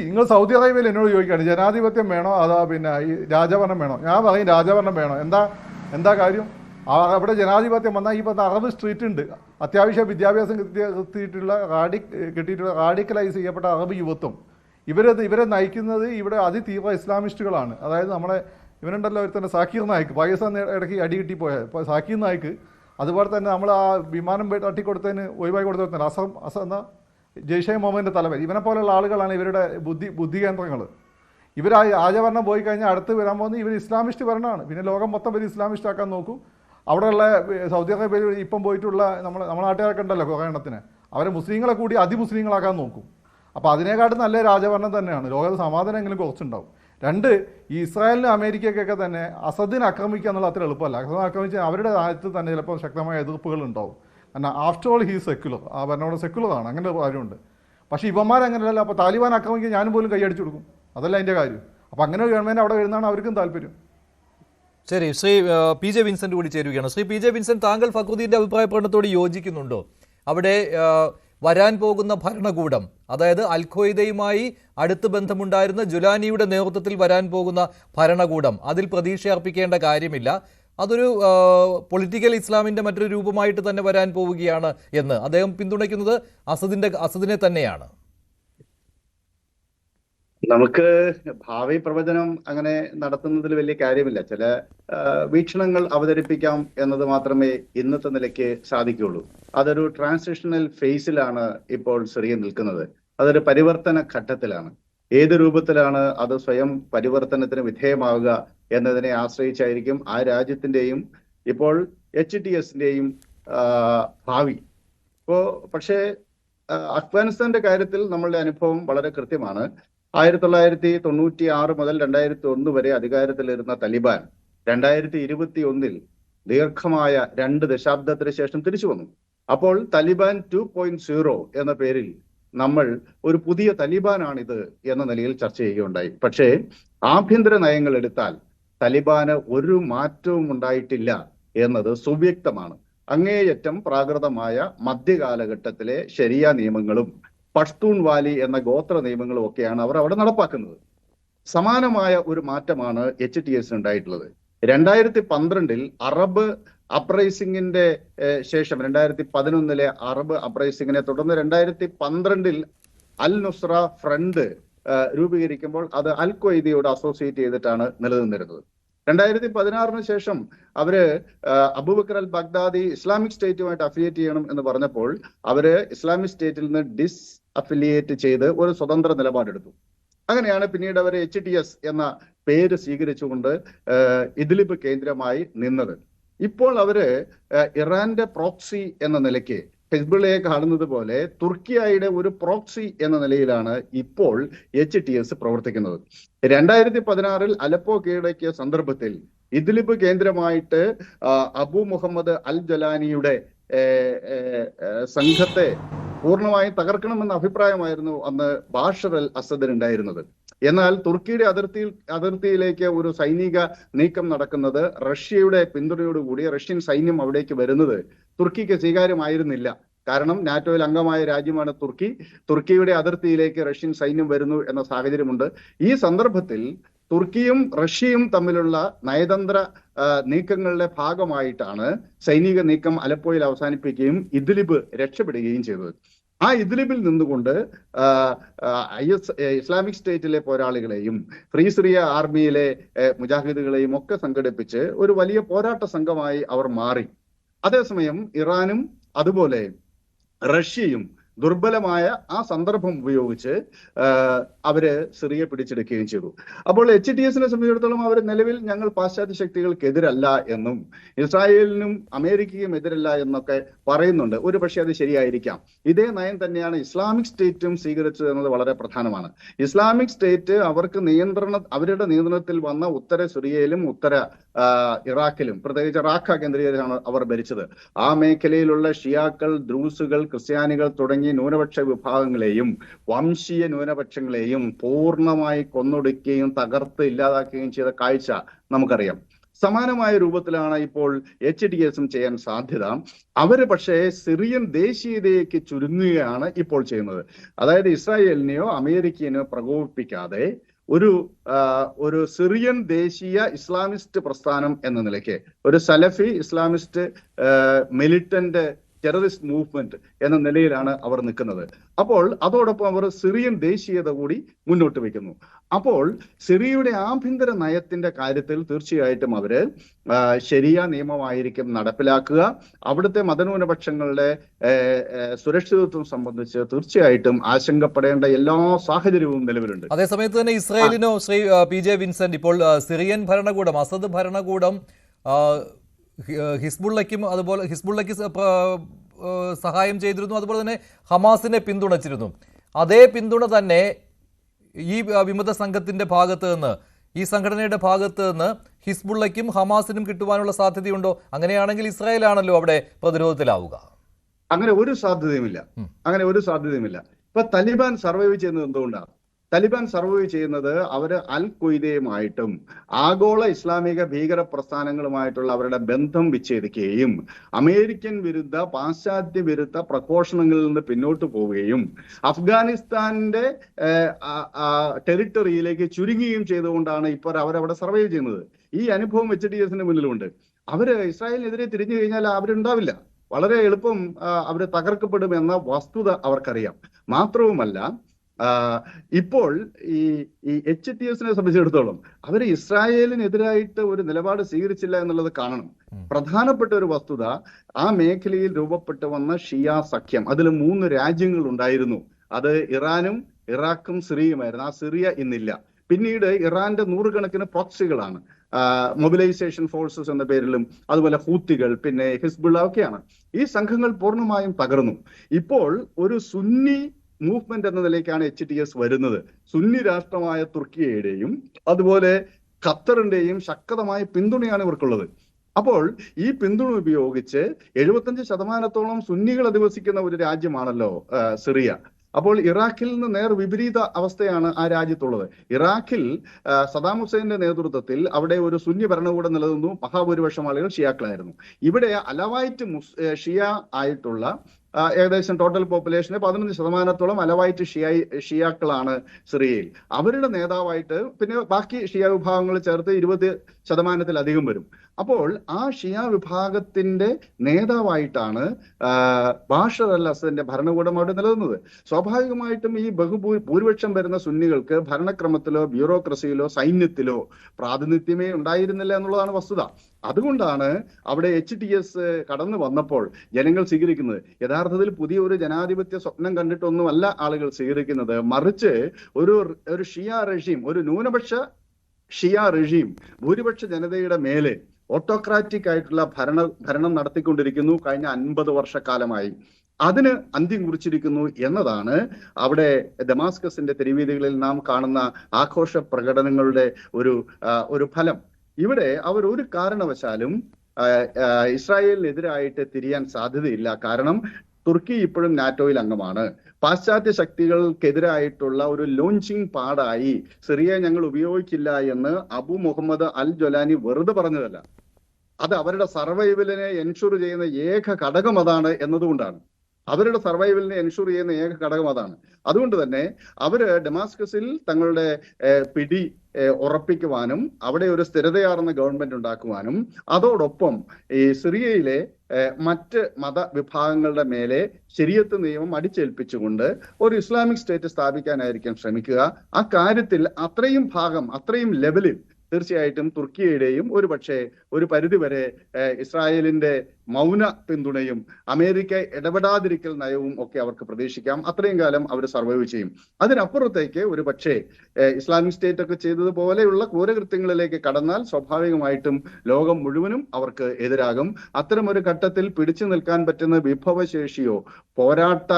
നിങ്ങൾ സൗദി അറേബ്യയിൽ എന്നോട് ചോദിക്കുകയാണ് ജനാധിപത്യം വേണോ അതാ പിന്നെ ഈ രാജഭരണം വേണോ? ഞാൻ പറയും രാജഭരണം വേണോ. എന്താ കാര്യം? അവിടെ ജനാധിപത്യം വന്നാൽ ഈ പറഞ്ഞ അറബ് സ്ട്രീറ്റ് ഉണ്ട്, അത്യാവശ്യം വിദ്യാഭ്യാസം കിട്ടിയിട്ടുള്ള റാഡിക്കലൈസ് ചെയ്യപ്പെട്ട അറബ് യുവത്വം. ഇവരെ നയിക്കുന്നത് ഇവിടെ അതിതീവ്ര ഇസ്ലാമിസ്റ്റുകളാണ്. അതായത് ഇവനുണ്ടല്ലോ ഒരു തന്നെ സാക്കിർ നായിക്ക്, പാകിസ്ഥാൻ ഇടയ്ക്ക് അടി കിട്ടിപ്പോയ സാക്കിർ നായിക്ക്, അതുപോലെ തന്നെ നമ്മൾ ആ വിമാനം തട്ടിക്കൊടുത്തതിന് ഒഴിവാക്കി കൊടുത്തതിന് അസം എന്ന ജെയ്ഷെ മുഹമ്മദിൻ്റെ തലവൻ, ഇവനെ പോലുള്ള ആളുകളാണ് ഇവരുടെ ബുദ്ധി കേന്ദ്രങ്ങൾ. ഇവർ രാജഭരണം പോയി കഴിഞ്ഞാൽ അടുത്ത് വരാൻ പോകുന്നത് ഇവർ ഇസ്ലാമിസ്റ്റ് ഭരണമാണ്. പിന്നെ ലോകം മൊത്തം ഇവർ ഇസ്ലാമിസ്റ്റ് ആക്കാൻ നോക്കും. അവിടെയുള്ള സൗദി അറേബ്യയിൽ ഇപ്പം പോയിട്ടുള്ള നമ്മളെ നാട്ടുകാരൊക്കെ ഉണ്ടല്ലോ കുറേ എണ്ണത്തിന്, അവരെ മുസ്ലിങ്ങളെ കൂടി അതിമുസ്ലിങ്ങളാക്കാൻ നോക്കും. അപ്പോൾ അതിനേക്കാട്ടും നല്ല രാജഭരണം തന്നെയാണ്. ലോകത്ത് സമാധാനമെങ്കിലും കുറച്ചുണ്ടാവും. 2, ഈ ഇസ്രായേലിനും അമേരിക്കയ്ക്കൊക്കെ തന്നെ അസദിനെ ആക്രമിക്കുക എന്നുള്ള അത്ര എളുപ്പമല്ല. അസദിനെ ആക്രമിച്ചാൽ അവരുടെ രാജ്യത്ത് തന്നെ ചിലപ്പോൾ ശക്തമായ എതിർപ്പുകൾ ഉണ്ടാവും. കാരണം ആഫ്റ്റർ ഓൾ ഹീ സെക്യുലർ, ആ ഭരണകൂടം സെക്യുലറാണ്, അങ്ങനെ ഒരു കാര്യമുണ്ട്. പക്ഷേ ഇവന്മാരങ്ങനെയല്ല. അപ്പോൾ താലിബാൻ ആക്രമിക്കാൻ ഞാനും പോലും കൈയടിച്ചു കൊടുക്കും, അതല്ല അതിൻ്റെ കാര്യം. അപ്പോൾ അങ്ങനെ ഒരു ഗവൺമെൻറ് അവിടെ വരുന്നതാണ് അവർക്കും താല്പര്യം. ശരി, ശ്രീ പി ജെ വിൻസെന്റ് കൂടി ചേരുകയാണ്. ശ്രീ പി ജെ വിൻസെന്റ്, താങ്കൾ ഫക്രുദ്ദീൻ്റെ അഭിപ്രായ പ്രകടനത്തോട് യോജിക്കുന്നുണ്ടോ? അവിടെ വരാൻ പോകുന്ന ഭരണകൂടം, അതായത് അൽ ഖ്വയ്ദയുമായി അടുത്ത് ബന്ധമുണ്ടായിരുന്ന ജുലാനിയുടെ നേതൃത്വത്തിൽ വരാൻ പോകുന്ന ഭരണകൂടം, അതിൽ പ്രതീക്ഷ അർപ്പിക്കേണ്ട കാര്യമില്ല, അതൊരു പൊളിറ്റിക്കൽ ഇസ്ലാമിൻ്റെ മറ്റൊരു രൂപമായിട്ട് തന്നെ വരാൻ പോവുകയാണ് എന്ന് അദ്ദേഹം പിന്തുണയ്ക്കുന്നത് അസദിനെ തന്നെയാണ്. നമുക്ക് ഭാവി പ്രവചനം അങ്ങനെ നടത്തുന്നതിൽ വലിയ കാര്യമില്ല. ചില വീക്ഷണങ്ങൾ അവതരിപ്പിക്കാം എന്നത് മാത്രമേ ഇന്നത്തെ നിലയ്ക്ക് സാധിക്കുകയുള്ളൂ. അതൊരു ട്രാൻസിഷണൽ ഫേസിലാണ് ഇപ്പോൾ സിറിയ നിൽക്കുന്നത്. അതൊരു പരിവർത്തന ഘട്ടത്തിലാണ്. ഏത് രൂപത്തിലാണ് അത് സ്വയം പരിവർത്തനത്തിന് വിധേയമാവുക എന്നതിനെ ആശ്രയിച്ചായിരിക്കും ആ രാജ്യത്തിന്റെയും ഇപ്പോൾ HTSന്റെയും ഭാവി. പക്ഷേ അഫ്ഗാനിസ്ഥാന്റെ കാര്യത്തിൽ നമ്മളുടെ അനുഭവം വളരെ കൃത്യമാണ്. 1996 മുതൽ 2001 വരെ അധികാരത്തിലിരുന്ന തലിബാൻ 2021 ദീർഘമായ 2 ദശാബ്ദത്തിന് ശേഷം തിരിച്ചു വന്നു. അപ്പോൾ തലിബാൻ 2.0 എന്ന പേരിൽ നമ്മൾ ഒരു പുതിയ തലിബാനാണിത് എന്ന നിലയിൽ ചർച്ച ചെയ്യുകയുണ്ടായി. പക്ഷേ ആഭ്യന്തര നയങ്ങൾ എടുത്താൽ തലിബാന് ഒരു മാറ്റവും ഉണ്ടായിട്ടില്ല എന്നത് സുവ്യക്തമാണ്. അങ്ങേയറ്റം പ്രാകൃതമായ മധ്യകാലഘട്ടത്തിലെ ശരിയ നിയമങ്ങളും പഷ്തൂൺ വാലി എന്ന ഗോത്ര നിയമങ്ങളും ഒക്കെയാണ് അവർ അവിടെ നടപ്പാക്കുന്നത്. സമാനമായ ഒരു മാറ്റമാണ് HTS ഉണ്ടായിട്ടുള്ളത്. 2012 അറബ് അപ്രൈസിംഗിന്റെ ശേഷം 2011 അറബ് അപ്രൈസിംഗിനെ തുടർന്ന് 2012 അൽ നുസ്ര ഫ്രണ്ട് രൂപീകരിക്കുമ്പോൾ അത് അൽ ഖ്വയ്ദയോട് അസോസിയേറ്റ് ചെയ്തിട്ടാണ് നിലനിന്നിരുന്നത്. 2016 ശേഷം അവര് അബൂബക്കർ അൽ ബഗ്ദാദി ഇസ്ലാമിക് സ്റ്റേറ്റുമായിട്ട് അഫിലിയേറ്റ് ചെയ്യണം എന്ന് പറഞ്ഞപ്പോൾ അവര് ഇസ്ലാമിക് സ്റ്റേറ്റിൽ നിന്ന് ഡിസ് അഫിലിയേറ്റ് ചെയ്ത് ഒരു സ്വതന്ത്ര നിലപാടെടുത്തു. അങ്ങനെയാണ് പിന്നീട് അവർ HTS എന്ന പേര് സ്വീകരിച്ചുകൊണ്ട് ഇദ്ലിബ് കേന്ദ്രമായി നിന്നത്. ഇപ്പോൾ അവര് ഇറാന്റെ പ്രോക്സി എന്ന നിലയ്ക്ക് ഹിസ്ബുള്ളയെ കാണുന്നത് പോലെ തുർക്കിയുടെ ഒരു പ്രോക്സി എന്ന നിലയിലാണ് ഇപ്പോൾ HTS പ്രവർത്തിക്കുന്നത്. 2016 അലപ്പോ കീഴടക്കിയ സന്ദർഭത്തിൽ ഇദ്ലിബ് കേന്ദ്രമായിട്ട് അബു മുഹമ്മദ് അൽ ജലാനിയുടെ സംഘത്തെ പൂർണ്ണമായും തകർക്കണമെന്ന അഭിപ്രായമായിരുന്നു അന്ന് ബാഷർ അൽ അസദിനുണ്ടായിരുന്നത്. എന്നാൽ തുർക്കിയുടെ അതിർത്തിയിലേക്ക് ഒരു സൈനിക നീക്കം നടക്കുന്നത് റഷ്യയുടെ പിന്തുണയോടുകൂടി റഷ്യൻ സൈന്യം അവിടേക്ക് വരുന്നത് തുർക്കിക്ക് സ്വീകാര്യമായിരുന്നില്ല. കാരണം നാറ്റോയിൽ അംഗമായ രാജ്യമാണ് തുർക്കി. തുർക്കിയുടെ അതിർത്തിയിലേക്ക് റഷ്യൻ സൈന്യം വരുന്നു എന്ന സാഹചര്യമുണ്ട്. ഈ സന്ദർഭത്തിൽ തുർക്കിയും റഷ്യയും തമ്മിലുള്ള നയതന്ത്ര നീക്കങ്ങളുടെ ഭാഗമായിട്ടാണ് സൈനിക നീക്കം അലപ്പോയിൽ അവസാനിപ്പിക്കുകയും ഇദ്ലിബ് രക്ഷപ്പെടുകയും ചെയ്തത്. ആ ഇദ്ലിബിൽ നിന്നുകൊണ്ട് ഇസ്ലാമിക് സ്റ്റേറ്റിലെ പോരാളികളെയും ഫ്രീ സിറിയ ആർമിയിലെ മുജാഹിദുകളെയും ഒക്കെ സംഘടിപ്പിച്ച് ഒരു വലിയ പോരാട്ട സംഘമായി അവർ മാറി. അതേസമയം ഇറാനും അതുപോലെ റഷ്യയും ദുർബലമായ ആ സന്ദർഭം ഉപയോഗിച്ച് അവര് സിറിയ പിടിച്ചെടുക്കുകയും ചെയ്തു. അപ്പോൾ HTSനെ സംബന്ധിച്ചിടത്തോളം അവർ നിലവിൽ ഞങ്ങൾ പാശ്ചാത്യ ശക്തികൾക്കെതിരല്ല എന്നും ഇസ്രായേലിനും അമേരിക്കയും എതിരല്ല എന്നൊക്കെ പറയുന്നുണ്ട്. ഒരു പക്ഷേ അത് ശരിയായിരിക്കാം. ഇതേ നയം തന്നെയാണ് ഇസ്ലാമിക് സ്റ്റേറ്റും സ്വീകരിച്ചത് എന്നത് വളരെ പ്രധാനമാണ്. ഇസ്ലാമിക് സ്റ്റേറ്റ് അവരുടെ നിയന്ത്രണത്തിൽ വന്ന ഉത്തര സിറിയയിലും ഉത്തര ഇറാഖിലും, പ്രത്യേകിച്ച് റാഖ കേന്ദ്രീകരിച്ചാണ് അവർ ഭരിച്ചത്. ആ മേഖലയിലുള്ള ഷിയാക്കൾ, ദ്രൂസുകൾ, ക്രിസ്ത്യാനികൾ തുടങ്ങിയ ന്യൂനപക്ഷ വിഭാഗങ്ങളെയും വംശീയ ന്യൂനപക്ഷങ്ങളെയും പൂർണ്ണമായി കൊന്നൊടുക്കുകയും തകർത്ത് ഇല്ലാതാക്കുകയും ചെയ്ത കാഴ്ച നമുക്കറിയാം. സമാനമായ രൂപത്തിലാണ് ഇപ്പോൾ HTSും ചെയ്യാൻ സാധ്യത. അവര് പക്ഷേ സിറിയൻ ദേശീയതയ്ക്ക് ചുരുങ്ങുകയാണ് ഇപ്പോൾ ചെയ്യുന്നത്. അതായത് ഇസ്രായേലിനെയോ അമേരിക്കനെയോ പ്രകോപിപ്പിക്കാതെ ഒരു സിറിയൻ ദേശീയ ഇസ്ലാമിസ്റ്റ് പ്രസ്ഥാനം എന്ന നിലയ്ക്ക്, ഒരു സലഫി ഇസ്ലാമിസ്റ്റ് മിലിറ്റന്റ് ടെററിസ്റ്റ് മൂവ്മെന്റ് എന്ന നിലയിലാണ് അവർ നിൽക്കുന്നത്. അപ്പോൾ അതോടൊപ്പം അവർ സിറിയൻ ദേശീയത കൂടി മുന്നോട്ട് വയ്ക്കുന്നു. അപ്പോൾ സിറിയയുടെ ആഭ്യന്തര നയത്തിന്റെ കാര്യത്തിൽ തീർച്ചയായിട്ടും അവര് ശരിയ നിയമമായിരിക്കും നടപ്പിലാക്കുക. അവിടുത്തെ മതന്യൂനപക്ഷങ്ങളുടെ സുരക്ഷിതത്വം സംബന്ധിച്ച് തീർച്ചയായിട്ടും ആശങ്കപ്പെടേണ്ട എല്ലാ സാഹചര്യവും നിലവിലുണ്ട്. അതേസമയത്ത് തന്നെ ഇസ്രായേലിനോ ശ്രീ PJ വിൻസെന്റ്, ഇപ്പോൾ സിറിയൻ ഭരണകൂടം, അസദ് ഭരണകൂടം ഹിസ്ബുള്ളയ്ക്കും അതുപോലെ ഹിസ്ബുള്ളയ്ക്ക് സഹായം ചെയ്തിരുന്നു, അതുപോലെ തന്നെ ഹമാസിനെ പിന്തുണച്ചിരുന്നു. അതേ പിന്തുണ തന്നെ ഈ വിമത സംഘത്തിന്റെ ഭാഗത്ത് നിന്ന്, ഈ സംഘടനയുടെ ഭാഗത്ത് നിന്ന് ഹിസ്ബുള്ളയ്ക്കും ഹമാസിനും കിട്ടുവാനുള്ള സാധ്യതയുണ്ടോ? അങ്ങനെയാണെങ്കിൽ ഇസ്രായേലാണല്ലോ അവിടെ പ്രതിരോധത്തിലാവുക. അങ്ങനെ ഒരു സാധ്യതയുമില്ല. ഇപ്പൊ താലിബാൻ സർവൈവ് ചെയ്യുന്നത് എന്തുകൊണ്ടാണ്? താലിബാൻ സർവൈവ് ചെയ്യുന്നത് അവര് അൽ ഖ്വയ്ദയുമായിട്ടും ആഗോള ഇസ്ലാമിക ഭീകര പ്രസ്ഥാനങ്ങളുമായിട്ടുള്ള അവരുടെ ബന്ധം വിച്ഛേദിക്കുകയും അമേരിക്കൻ വിരുദ്ധ, പാശ്ചാത്യ വിരുദ്ധ പ്രഘോഷണങ്ങളിൽ നിന്ന് പിന്നോട്ട് പോവുകയും അഫ്ഗാനിസ്ഥാന്റെ ടെറിട്ടറിയിലേക്ക് ചുരുങ്ങുകയും ചെയ്തുകൊണ്ടാണ് ഇപ്പോൾ അവരവിടെ സർവൈവ് ചെയ്യുന്നത്. ഈ അനുഭവം HTSന് മുന്നിലുണ്ട്. അവര് ഇസ്രായേലിനെതിരെ തിരിഞ്ഞു കഴിഞ്ഞാൽ അവരുണ്ടാവില്ല. വളരെ എളുപ്പം അവര് തകർക്കപ്പെടുമെന്ന വസ്തുത അവർക്കറിയാം. മാത്രവുമല്ല, ഇപ്പോൾ ഈ HTSനെ സംബന്ധിച്ചിടത്തോളം അവർ ഇസ്രായേലിനെതിരായിട്ട് ഒരു നിലപാട് സ്വീകരിച്ചില്ല എന്നുള്ളത് കാണണം. പ്രധാനപ്പെട്ട ഒരു വസ്തുത, ആ മേഖലയിൽ രൂപപ്പെട്ടു വന്ന ഷിയ സഖ്യം, അതിൽ 3 രാജ്യങ്ങൾ ഉണ്ടായിരുന്നു. അത് ഇറാനും ഇറാഖും സിറിയയുമായിരുന്നു. ആ സിറിയ ഇന്നില്ല. പിന്നീട് ഇറാന്റെ 100 കണക്കിന് പ്രോക്സികളാണ്, മൊബിലൈസേഷൻ ഫോഴ്സസ് എന്ന പേരിലും, അതുപോലെ ഹൂത്തികൾ, പിന്നെ ഹിസ്ബുള്ള ഒക്കെയാണ്. ഈ സംഘങ്ങൾ പൂർണ്ണമായും തകർന്നു. ഇപ്പോൾ ഒരു സുന്നി മൂവ്മെന്റ് എന്ന നിലയ്ക്കാണ് HTS വരുന്നത്. സുന്നി രാഷ്ട്രമായ തുർക്കിയുടെയും അതുപോലെ ഖത്തറിന്റെയും ശക്തമായ പിന്തുണയാണ് ഇവർക്കുള്ളത്. അപ്പോൾ ഈ പിന്തുണ ഉപയോഗിച്ച് 75% സുന്നികൾ അധിവസിക്കുന്ന ഒരു രാജ്യമാണല്ലോ സിറിയ. അപ്പോൾ ഇറാഖിൽ നിന്ന് നേർ വിപരീത അവസ്ഥയാണ് ആ രാജ്യത്തുള്ളത്. ഇറാഖിൽ സദാം ഹുസൈന്റെ നേതൃത്വത്തിൽ അവിടെ ഒരു സുന്നി ഭരണകൂടം നിലനിന്നു. മഹാഭൂരിപക്ഷം ആളുകൾ ഷിയാക്കളായിരുന്നു. ഇവിടെ അലവൈറ്റ് ഷിയ ആയിട്ടുള്ള ഏകദേശം ടോട്ടൽ പോപ്പുലേഷന് 15% അലവൈറ്റ് ഷിയാക്കളാണ് സിറിയയിൽ. അവരുടെ നേതാവായിട്ട് പിന്നെ ബാക്കി ഷിയ വിഭാഗങ്ങൾ ചേർത്ത് 20% വരും. അപ്പോൾ ആ ഷിയ വിഭാഗത്തിന്റെ നേതാവായിട്ടാണ് ബാഷർ അൽ അസദിന്റെ ഭരണകൂടം അവിടെ നിലനിന്നത്. സ്വാഭാവികമായിട്ടും ഈ ഭൂരിപക്ഷം വരുന്ന സുന്നികൾക്ക് ഭരണക്രമത്തിലോ ബ്യൂറോക്രസിയിലോ സൈന്യത്തിലോ പ്രാതിനിധ്യമേ ഉണ്ടായിരുന്നില്ല എന്നുള്ളതാണ് വസ്തുത. അതുകൊണ്ടാണ് അവിടെ HTS കടന്നു വന്നപ്പോൾ ജനങ്ങൾ സ്വീകരിക്കുന്നത്. യഥാർത്ഥത്തിൽ പുതിയ ഒരു ജനാധിപത്യ സ്വപ്നം കണ്ടിട്ടൊന്നുമല്ല ആളുകൾ സ്വീകരിക്കുന്നത്. മറിച്ച് ഒരു ഷിയ റെഷീം, ഒരു ന്യൂനപക്ഷ ഷിയ റെഷീം ഭൂരിപക്ഷ ജനതയുടെ മേലെ ഓട്ടോക്രാറ്റിക് ആയിട്ടുള്ള ഭരണം നടത്തിക്കൊണ്ടിരിക്കുന്നു കഴിഞ്ഞ 50 വർഷക്കാലമായി. അതിന് അന്ത്യം കുറിച്ചിരിക്കുന്നു എന്നതാണ് അവിടെ ദമാസ്കസിന്റെ തെരുവീതികളിൽ നാം കാണുന്ന ആഘോഷ പ്രകടനങ്ങളുടെ ഒരു ഫലം. ഇവിടെ അവർ ഒരു കാരണവശാലും ഇസ്രായേലിനെതിരായിട്ട് തിരിയാൻ സാധ്യതയില്ല. കാരണം തുർക്കി ഇപ്പോഴും നാറ്റോയിൽ അംഗമാണ്. പാശ്ചാത്യ ശക്തികൾക്കെതിരായിട്ടുള്ള ഒരു ലോഞ്ചിങ് പാടായി സിറിയ ഞങ്ങൾ ഉപയോഗിക്കില്ല എന്ന് അബു മുഹമ്മദ് അൽ ജൊലാനി വെറുതെ പറഞ്ഞതല്ല. അത് അവരുടെ സർവൈവലിനെ എൻഷുർ ചെയ്യുന്ന ഏക ഘടകം അതാണ് എന്നതുകൊണ്ടാണ്. അവരുടെ സർവൈവലിനെ എൻഷുർ ചെയ്യുന്ന ഏക ഘടകം അതാണ്. അതുകൊണ്ട് തന്നെ അവര് ഡമാസ്കസിൽ തങ്ങളുടെ പിടി ഉറപ്പിക്കുവാനും അവിടെ ഒരു സ്ഥിരതയാർന്ന ഗവൺമെന്റ് ഉണ്ടാക്കുവാനും അതോടൊപ്പം ഈ സിറിയയിലെ മറ്റ് മതവിഭാഗങ്ങളുടെ മേലെ ശരീഅത്ത് നിയമം അടിച്ചേൽപ്പിച്ചുകൊണ്ട് ഒരു ഇസ്ലാമിക് സ്റ്റേറ്റ് സ്ഥാപിക്കാനായിരിക്കും ശ്രമിക്കുക. ആ കാര്യത്തിൽ അത്രയും ലെവലിൽ തീർച്ചയായിട്ടും തുർക്കിയുടെയും ഒരു പരിധിവരെ ഇസ്രായേലിന്റെ മൗന പിന്തുണയും അമേരിക്ക ഇടപെടാതിരിക്കൽ നയവും ഒക്കെ അവർക്ക് പ്രതീക്ഷിക്കാം. അത്രയും കാലം അവർ സർവൈവ് ചെയ്യും. അതിനപ്പുറത്തേക്ക് ഒരു പക്ഷേ ഇസ്ലാമിക് സ്റ്റേറ്റ് ഒക്കെ ചെയ്തതുപോലെയുള്ള ക്രൂരകൃത്യങ്ങളിലേക്ക് കടന്നാൽ സ്വാഭാവികമായിട്ടും ലോകം മുഴുവനും അവർക്ക് എതിരാകും. അത്തരമൊരു ഘട്ടത്തിൽ പിടിച്ചു നിൽക്കാൻ പറ്റുന്ന വിഭവശേഷിയോ പോരാട്ട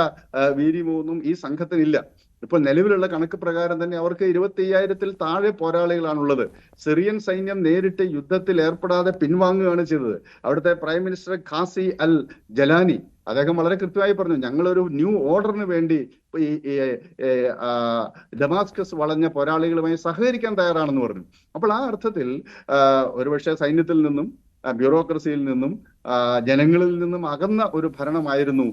വീര്യമോ ഒന്നും ഈ സംഘത്തിനില്ല. ഇപ്പോൾ നിലവിലുള്ള കണക്ക് പ്രകാരം തന്നെ അവർക്ക് 25,000-ൽ താഴെ പോരാളികളാണുള്ളത്. സിറിയൻ സൈന്യം നേരിട്ട് യുദ്ധത്തിൽ ഏർപ്പെടാതെ പിൻവാങ്ങുകയാണ് ചെയ്തത്. അവിടുത്തെ പ്രൈം മിനിസ്റ്റർ ഖാസി അൽ ജലാനി അദ്ദേഹം വളരെ കൃത്യമായി പറഞ്ഞു, ഞങ്ങളൊരു ന്യൂ ഓർഡറിന് വേണ്ടി ഈ ഡമാസ്കസ് വളഞ്ഞ പോരാളികളുമായി സഹകരിക്കാൻ തയ്യാറാണെന്ന് പറഞ്ഞു. അപ്പോൾ ആ അർത്ഥത്തിൽ ഒരുപക്ഷെ സൈന്യത്തിൽ നിന്നും ബ്യൂറോക്രസിയിൽ നിന്നും ജനങ്ങളിൽ നിന്നും അകന്ന ഒരു ഭരണമായിരുന്നു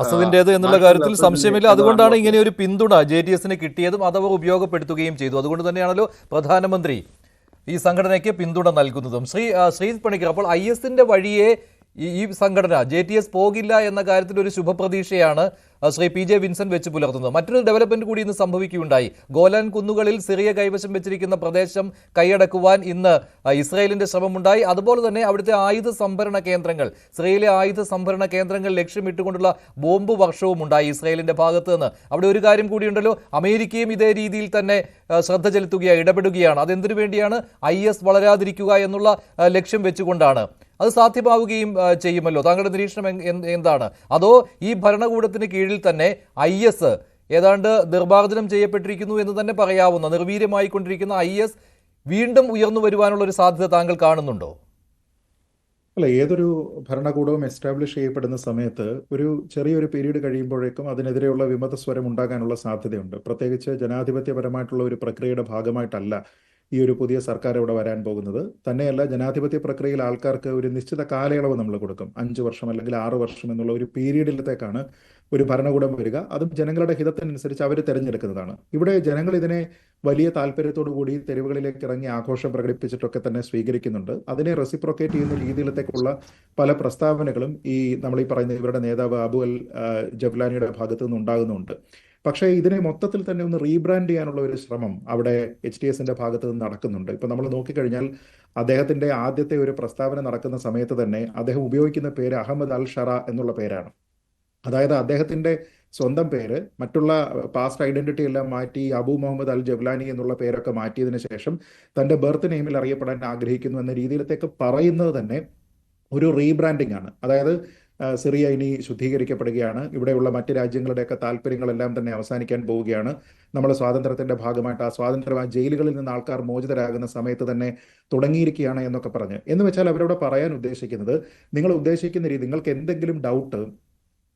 അസദിന്റേത് എന്നുള്ള കാര്യത്തിൽ സംശയമില്ല. അതുകൊണ്ടാണ് ഇങ്ങനെ ഒരു പിന്തുണ JTS-ന് കിട്ടിയതും അതവർ ഉപയോഗപ്പെടുത്തുകയും ചെയ്തു. അതുകൊണ്ട് തന്നെയാണല്ലോ പ്രധാനമന്ത്രി ഈ സംഘടനയ്ക്ക് പിന്തുണ നൽകുന്നതും. ശ്രീജിത്ത് പണിക്കർ, അപ്പോൾ IS-ന്റെ വഴിയെ ഈ സംഘടന JTS പോകില്ല എന്ന കാര്യത്തിൽ ഒരു ശുഭപ്രതീക്ഷയാണ് ശ്രീ PJ വിൻസെന്റ് വെച്ച് പുലർത്തുന്നത്. മറ്റൊരു ഡെവലപ്മെന്റ് കൂടി ഇന്ന് സംഭവിക്കുകയുണ്ടായി. ഗോലാൻ കുന്നുകളിൽ സിറിയ കൈവശം വെച്ചിരിക്കുന്ന പ്രദേശം കൈയടക്കുവാൻ ഇന്ന് ഇസ്രായേലിന്റെ ശ്രമമുണ്ടായി. അതുപോലെ തന്നെ അവിടുത്തെ ആയുധ സംഭരണ കേന്ദ്രങ്ങൾ, സിറിയയിലെ ആയുധ സംഭരണ കേന്ദ്രങ്ങൾ ലക്ഷ്യമിട്ടുകൊണ്ടുള്ള ബോംബ് വർഷവും ഉണ്ടായി ഇസ്രായേലിന്റെ ഭാഗത്ത് നിന്ന്. അവിടെ ഒരു കാര്യം കൂടിയുണ്ടല്ലോ, അമേരിക്കയും ഇതേ രീതിയിൽ തന്നെ ശ്രദ്ധ ചെലുത്തുകയാണ്, ഇടപെടുകയാണ്. അതെന്തിനു വേണ്ടിയാണ്? IS വളരാതിരിക്കുക എന്നുള്ള ലക്ഷ്യം വെച്ചുകൊണ്ടാണ്. അത് സാധ്യമാവുകയും ചെയ്യുമല്ലോ. താങ്കളുടെ നിരീക്ഷണം എന്താണ്? അതോ ഈ ഭരണകൂടത്തിന് കീഴിൽ തന്നെ IS ഏതാണ്ട് നിർമ്മാർജ്ജനം ചെയ്യപ്പെട്ടിരിക്കുന്നു എന്ന് തന്നെ പറയാവുന്ന, നിർവീര്യമായിക്കൊണ്ടിരിക്കുന്ന IS വീണ്ടും ഉയർന്നു വരുവാനുള്ള ഒരു സാധ്യത താങ്കൾ കാണുന്നുണ്ടോ? അല്ല, ഏതൊരു ഭരണകൂടവും എസ്റ്റാബ്ലിഷ് ചെയ്യപ്പെടുന്ന സമയത്ത് ഒരു ചെറിയൊരു പീരീഡ് കഴിയുമ്പോഴേക്കും അതിനെതിരെയുള്ള വിമതസ്വരം ഉണ്ടാകാനുള്ള സാധ്യതയുണ്ട്. പ്രത്യേകിച്ച് ജനാധിപത്യപരമായിട്ടുള്ള ഒരു പ്രക്രിയയുടെ ഭാഗമായിട്ടല്ല ഈ ഒരു പുതിയ സർക്കാർ ഇവിടെ വരാൻ പോകുന്നത്. തന്നെയല്ല, ജനാധിപത്യ പ്രക്രിയയിൽ ആൾക്കാർക്ക് ഒരു നിശ്ചിത കാലയളവ് നമ്മൾ കൊടുക്കും. 5 വർഷം അല്ലെങ്കിൽ 6 വർഷം എന്നുള്ള ഒരു പീരീഡിലത്തേക്കാണ് ഒരു ഭരണകൂടം വരിക. അതും ജനങ്ങളുടെ ഹിതത്തിനനുസരിച്ച് അവർ തിരഞ്ഞെടുക്കുന്നതാണ്. ഇവിടെ ജനങ്ങൾ ഇതിനെ വലിയ താല്പര്യത്തോടു കൂടി തെരുവുകളിലേക്ക് ഇറങ്ങി ആഘോഷം പ്രകടിപ്പിച്ചിട്ടൊക്കെ തന്നെ സ്വീകരിക്കുന്നുണ്ട്. അതിനെ റെസിപ്രോക്കേറ്റ് ചെയ്യുന്ന രീതിയിലത്തേക്കുള്ള പല പ്രസ്താവനകളും നമ്മൾ ഈ പറയുന്ന ഇവരുടെ നേതാവ് അബു അൽ ജവ്ലാനിയുടെ ഭാഗത്തു നിന്ന് ഉണ്ടാകുന്നുണ്ട്. പക്ഷേ ഇതിനെ മൊത്തത്തിൽ തന്നെ ഒന്ന് റീബ്രാൻഡ് ചെയ്യാനുള്ള ഒരു ശ്രമം അവിടെ HTS-ന്റെ ഭാഗത്ത് നിന്ന് നടക്കുന്നുണ്ട്. ഇപ്പം നമ്മൾ നോക്കിക്കഴിഞ്ഞാൽ അദ്ദേഹത്തിന്റെ ആദ്യത്തെ ഒരു പ്രസ്താവന നടക്കുന്ന സമയത്ത് തന്നെ അദ്ദേഹം ഉപയോഗിക്കുന്ന പേര് അഹമ്മദ് അൽ ഷറ എന്നുള്ള പേരാണ്. അതായത് അദ്ദേഹത്തിന്റെ സ്വന്തം പേര് മറ്റുള്ള പാസ്റ്റ് ഐഡന്റിറ്റി എല്ലാം മാറ്റി അബു മുഹമ്മദ് അൽ ജവ്ലാനി എന്നുള്ള പേരൊക്കെ മാറ്റിയതിനു ശേഷം തന്റെ ബർത്ത് നെയിമിൽ അറിയപ്പെടാൻ ആഗ്രഹിക്കുന്നു എന്ന രീതിയിലത്തേക്ക് പറയുന്നത് തന്നെ ഒരു റീബ്രാൻഡിംഗ് ആണ്. അതായത് സിറിയ ഇനി ശുദ്ധീകരിക്കപ്പെടുകയാണ്, ഇവിടെയുള്ള മറ്റ് രാജ്യങ്ങളുടെയൊക്കെ താല്പര്യങ്ങളെല്ലാം തന്നെ അവസാനിക്കാൻ പോവുകയാണ്, നമ്മുടെ സ്വാതന്ത്ര്യത്തിന്റെ ഭാഗമായിട്ട് ആ സ്വാതന്ത്ര്യം ജയിലുകളിൽ നിന്ന് ആൾക്കാർ മോചിതരാകുന്ന സമയത്ത് തന്നെ തുടങ്ങിയിരിക്കുകയാണ് എന്നൊക്കെ പറഞ്ഞ്. എന്ന് വെച്ചാൽ അവരോട് പറയാൻ ഉദ്ദേശിക്കുന്നത്, നിങ്ങൾ ഉദ്ദേശിക്കുന്ന രീതി, നിങ്ങൾക്ക് എന്തെങ്കിലും ഡൗട്ട്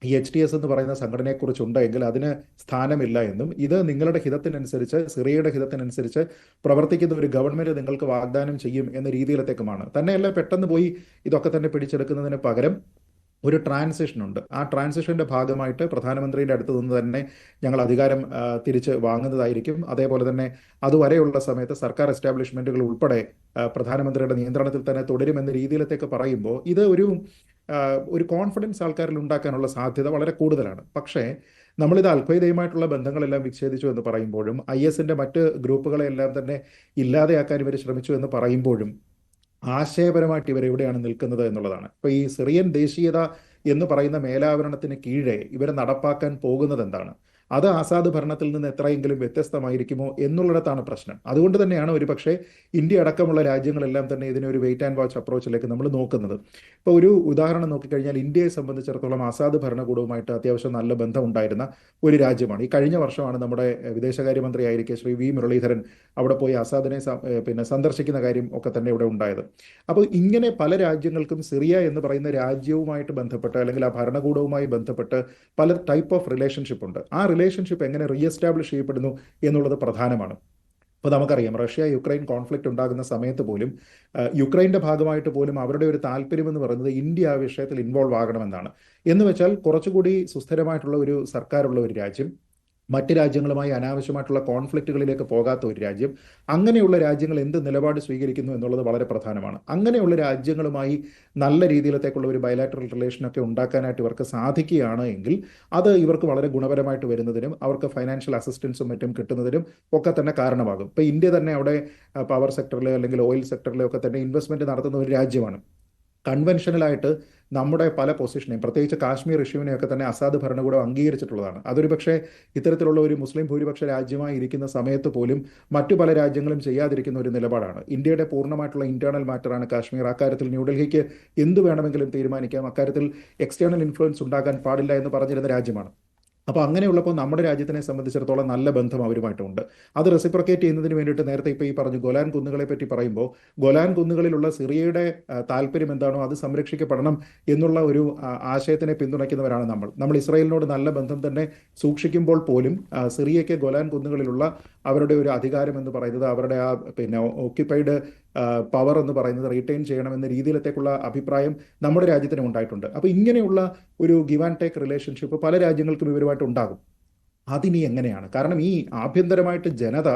ഈ HTS എന്ന് പറയുന്ന സംഘടനയെക്കുറിച്ചുണ്ടെങ്കിൽ അതിന് സ്ഥാനമില്ല എന്നും ഇത് നിങ്ങളുടെ ഹിതത്തിനനുസരിച്ച്, സിറിയയുടെ ഹിതത്തിനനുസരിച്ച് പ്രവർത്തിക്കുന്ന ഒരു ഗവൺമെന്റ് നിങ്ങൾക്ക് വാഗ്ദാനം ചെയ്യും എന്ന രീതിയിലത്തേക്കുമാണ്. തന്നെയല്ല, പെട്ടെന്ന് പോയി ഇതൊക്കെ തന്നെ പിടിച്ചെടുക്കുന്നതിന് പകരം ഒരു ട്രാൻസിഷൻ ഉണ്ട്. ആ ട്രാൻസിഷന്റെ ഭാഗമായിട്ട് പ്രധാനമന്ത്രിയുടെ അടുത്ത് നിന്ന് തന്നെ ഞങ്ങൾ അധികാരം തിരിച്ച് വാങ്ങുന്നതായിരിക്കും. അതേപോലെ തന്നെ അതുവരെയുള്ള സമയത്ത് സർക്കാർ എസ്റ്റാബ്ലിഷ്മെന്റുകൾ ഉൾപ്പെടെ പ്രധാനമന്ത്രിയുടെ നിയന്ത്രണത്തിൽ തന്നെ തുടരുമെന്ന രീതിയിലത്തേക്ക് പറയുമ്പോൾ ഇത് ഒരു കോൺഫിഡൻസ് ആൾക്കാരിൽ ഉണ്ടാക്കാനുള്ള സാധ്യത വളരെ കൂടുതലാണ്. പക്ഷേ നമ്മളിത് അൽഖ്വയ്ദയുമായിട്ടുള്ള ബന്ധങ്ങളെല്ലാം വിച്ഛേദിച്ചു എന്ന് പറയുമ്പോഴും IS-ന്റെ മറ്റ് ഗ്രൂപ്പുകളെല്ലാം തന്നെ ഇല്ലാതെയാക്കാൻ ഇവർ ശ്രമിച്ചു എന്ന് പറയുമ്പോഴും ആശയപരമായിട്ട് ഇവരെവിടെയാണ് നിൽക്കുന്നത് എന്നുള്ളതാണ്. ഇപ്പോൾ ഈ സിറിയൻ ദേശീയത എന്ന് പറയുന്ന മേലാവരണത്തിന് കീഴെ ഇവർ നടപ്പാക്കാൻ പോകുന്നത് എന്താണ്? അത് ആസാദ് ഭരണത്തിൽ നിന്ന് എത്രയെങ്കിലും വ്യത്യസ്തമായിരിക്കുമോ എന്നുള്ളിടത്താണ് പ്രശ്നം. അതുകൊണ്ട് തന്നെയാണ് ഒരുപക്ഷെ ഇന്ത്യ അടക്കമുള്ള രാജ്യങ്ങളെല്ലാം തന്നെ ഇതിനൊരു വെയിറ്റ് ആൻഡ് വാച്ച് അപ്രോച്ചിലേക്ക് നമ്മൾ നോക്കുന്നത്. ഇപ്പോൾ ഒരു ഉദാഹരണം നോക്കിക്കഴിഞ്ഞാൽ, ഇന്ത്യയെ സംബന്ധിച്ചിടത്തോളം ആസാദ് ഭരണകൂടവുമായിട്ട് അത്യാവശ്യം നല്ല ബന്ധം ഉണ്ടായിരുന്ന ഒരു രാജ്യമാണ്. ഈ കഴിഞ്ഞ വർഷമാണ് നമ്മുടെ വിദേശകാര്യമന്ത്രിയായിരിക്കെ ശ്രീ V മുരളീധരൻ അവിടെ പോയി ആസാദിനെ സന്ദർശിക്കുന്ന കാര്യം ഒക്കെ തന്നെ ഇവിടെ ഉണ്ടായത്. അപ്പോൾ ഇങ്ങനെ പല രാജ്യങ്ങൾക്കും സിറിയ എന്ന് പറയുന്ന രാജ്യവുമായിട്ട് ബന്ധപ്പെട്ട് അല്ലെങ്കിൽ ആ ഭരണകൂടവുമായി ബന്ധപ്പെട്ട് പല ടൈപ്പ് ഓഫ് റിലേഷൻഷിപ്പ് ഉണ്ട്. ആ റിലേഷൻഷിപ്പ് എങ്ങനെ റീഎസ്റ്റാബ്ലിഷ് ചെയ്യപ്പെടുന്നു എന്നുള്ളത് പ്രധാനമാണ്. അപ്പോൾ നമുക്കറിയാം, റഷ്യ യുക്രൈൻ കോൺഫ്ലിക്റ്റ് ഉണ്ടാകുന്ന സമയത്ത് പോലും യുക്രൈൻ്റെ ഭാഗമായിട്ട് പോലും അവരുടെ ഒരു താല്പര്യം എന്ന് പറയുന്നത് ഇന്ത്യ ആ വിഷയത്തിൽ ഇൻവോൾവ് ആകണമെന്നാണ്. എന്ന് വെച്ചാൽ കുറച്ചുകൂടി സുസ്ഥിരമായിട്ടുള്ള ഒരു സർക്കാരുള്ള ഒരു രാജ്യം, മറ്റ് രാജ്യങ്ങളുമായി അനാവശ്യമായിട്ടുള്ള കോൺഫ്ലിക്റ്റുകളിലേക്ക് പോകാത്ത ഒരു രാജ്യം, അങ്ങനെയുള്ള രാജ്യങ്ങൾ എന്ത് നിലപാട് സ്വീകരിക്കുന്നു എന്നുള്ളത് വളരെ പ്രധാനമാണ്. അങ്ങനെയുള്ള രാജ്യങ്ങളുമായി നല്ല രീതിയിലത്തേക്കുള്ള ഒരു ബയലാറ്ററൽ റിലേഷനൊക്കെ ഉണ്ടാക്കാനായിട്ട് ഇവർക്ക് സാധിക്കുകയാണ് എങ്കിൽ അത് ഇവർക്ക് വളരെ ഗുണപരമായിട്ട് വരുന്നതിനും അവർക്ക് ഫൈനാൻഷ്യൽ അസിസ്റ്റൻസും മറ്റും കിട്ടുന്നതിനും ഒക്കെ തന്നെ കാരണമാകും. ഇപ്പോൾ ഇന്ത്യ തന്നെ അവിടെ പവർ സെക്ടറിലോ അല്ലെങ്കിൽ ഓയിൽ സെക്ടറിലോ ഒക്കെ തന്നെ ഇൻവെസ്റ്റ്മെന്റ് നടത്തുന്ന ഒരു രാജ്യമാണ്. കൺവെൻഷനലായിട്ട് നമ്മുടെ പല പൊസിഷനെയും, പ്രത്യേകിച്ച് കാശ്മീർ ഇഷ്യൂവിനെയൊക്കെ തന്നെ അസാദ് ഭരണകൂടം അംഗീകരിച്ചിട്ടുള്ളതാണ്. അതൊരു പക്ഷേ ഇത്തരത്തിലുള്ള ഒരു മുസ്ലിം ഭൂരിപക്ഷ രാജ്യമായി ഇരിക്കുന്ന സമയത്ത് പോലും മറ്റു പല രാജ്യങ്ങളും ചെയ്യാതിരിക്കുന്ന ഒരു നിലപാടാണ്. ഇന്ത്യയുടെ പൂർണ്ണമായിട്ടുള്ള ഇന്റേണൽ മാറ്ററാണ് കാശ്മീർ. അക്കാര്യത്തിൽ ന്യൂഡൽഹിക്ക് എന്ത് വേണമെങ്കിലും തീരുമാനിക്കാം, അക്കാര്യത്തിൽ എക്സ്റ്റേണൽ ഇൻഫ്ലുവൻസ് ഉണ്ടാക്കാൻ പാടില്ല എന്ന് പറഞ്ഞിരുന്ന രാജ്യമാണ്. അപ്പോൾ അങ്ങനെയുള്ളപ്പോൾ നമ്മുടെ രാജ്യത്തിനെ സംബന്ധിച്ചിടത്തോളം നല്ല ബന്ധം അവരുമായിട്ടുണ്ട്. അത് റെസിപ്രൊക്കേറ്റ് ചെയ്യുന്നതിന് വേണ്ടിയിട്ട് നേരത്തെ ഇപ്പോൾ ഈ പറഞ്ഞു ഗോലാൻ കുന്നുകളെ പറ്റി പറയുമ്പോൾ, ഗോലാൻ കുന്നുകളിലുള്ള സിറിയയുടെ താല്പര്യം എന്താണോ അത് സംരക്ഷിക്കപ്പെടണം എന്നുള്ള ഒരു ആശയത്തിനെ പിന്തുണയ്ക്കുന്നവരാണ് നമ്മൾ ഇസ്രായേലിനോട് നല്ല ബന്ധം തന്നെ സൂക്ഷിക്കുമ്പോൾ പോലും സിറിയയ്ക്ക് ഗോലാൻ കുന്നുകളിലുള്ള അവരുടെ ഒരു അധികാരം എന്ന് പറയുന്നത്, അവരുടെ ആ ഓക്യുപ്പൈഡ് പവർ എന്ന് പറയുന്നത് റീറ്റെയിൻ ചെയ്യണമെന്ന രീതിയിലത്തേക്കുള്ള അഭിപ്രായം നമ്മുടെ രാജ്യത്തിനും ഉണ്ടായിട്ടുണ്ട്. അപ്പോൾ ഇങ്ങനെയുള്ള ഒരു ഗിവ് ആൻഡ് ടേക്ക് റിലേഷൻഷിപ്പ് പല രാജ്യങ്ങൾക്കും ഇവരുമായിട്ട് ഉണ്ടാകും. അതിനി എങ്ങനെയാണ്? കാരണം ഈ ആഭ്യന്തരമായിട്ട് ജനത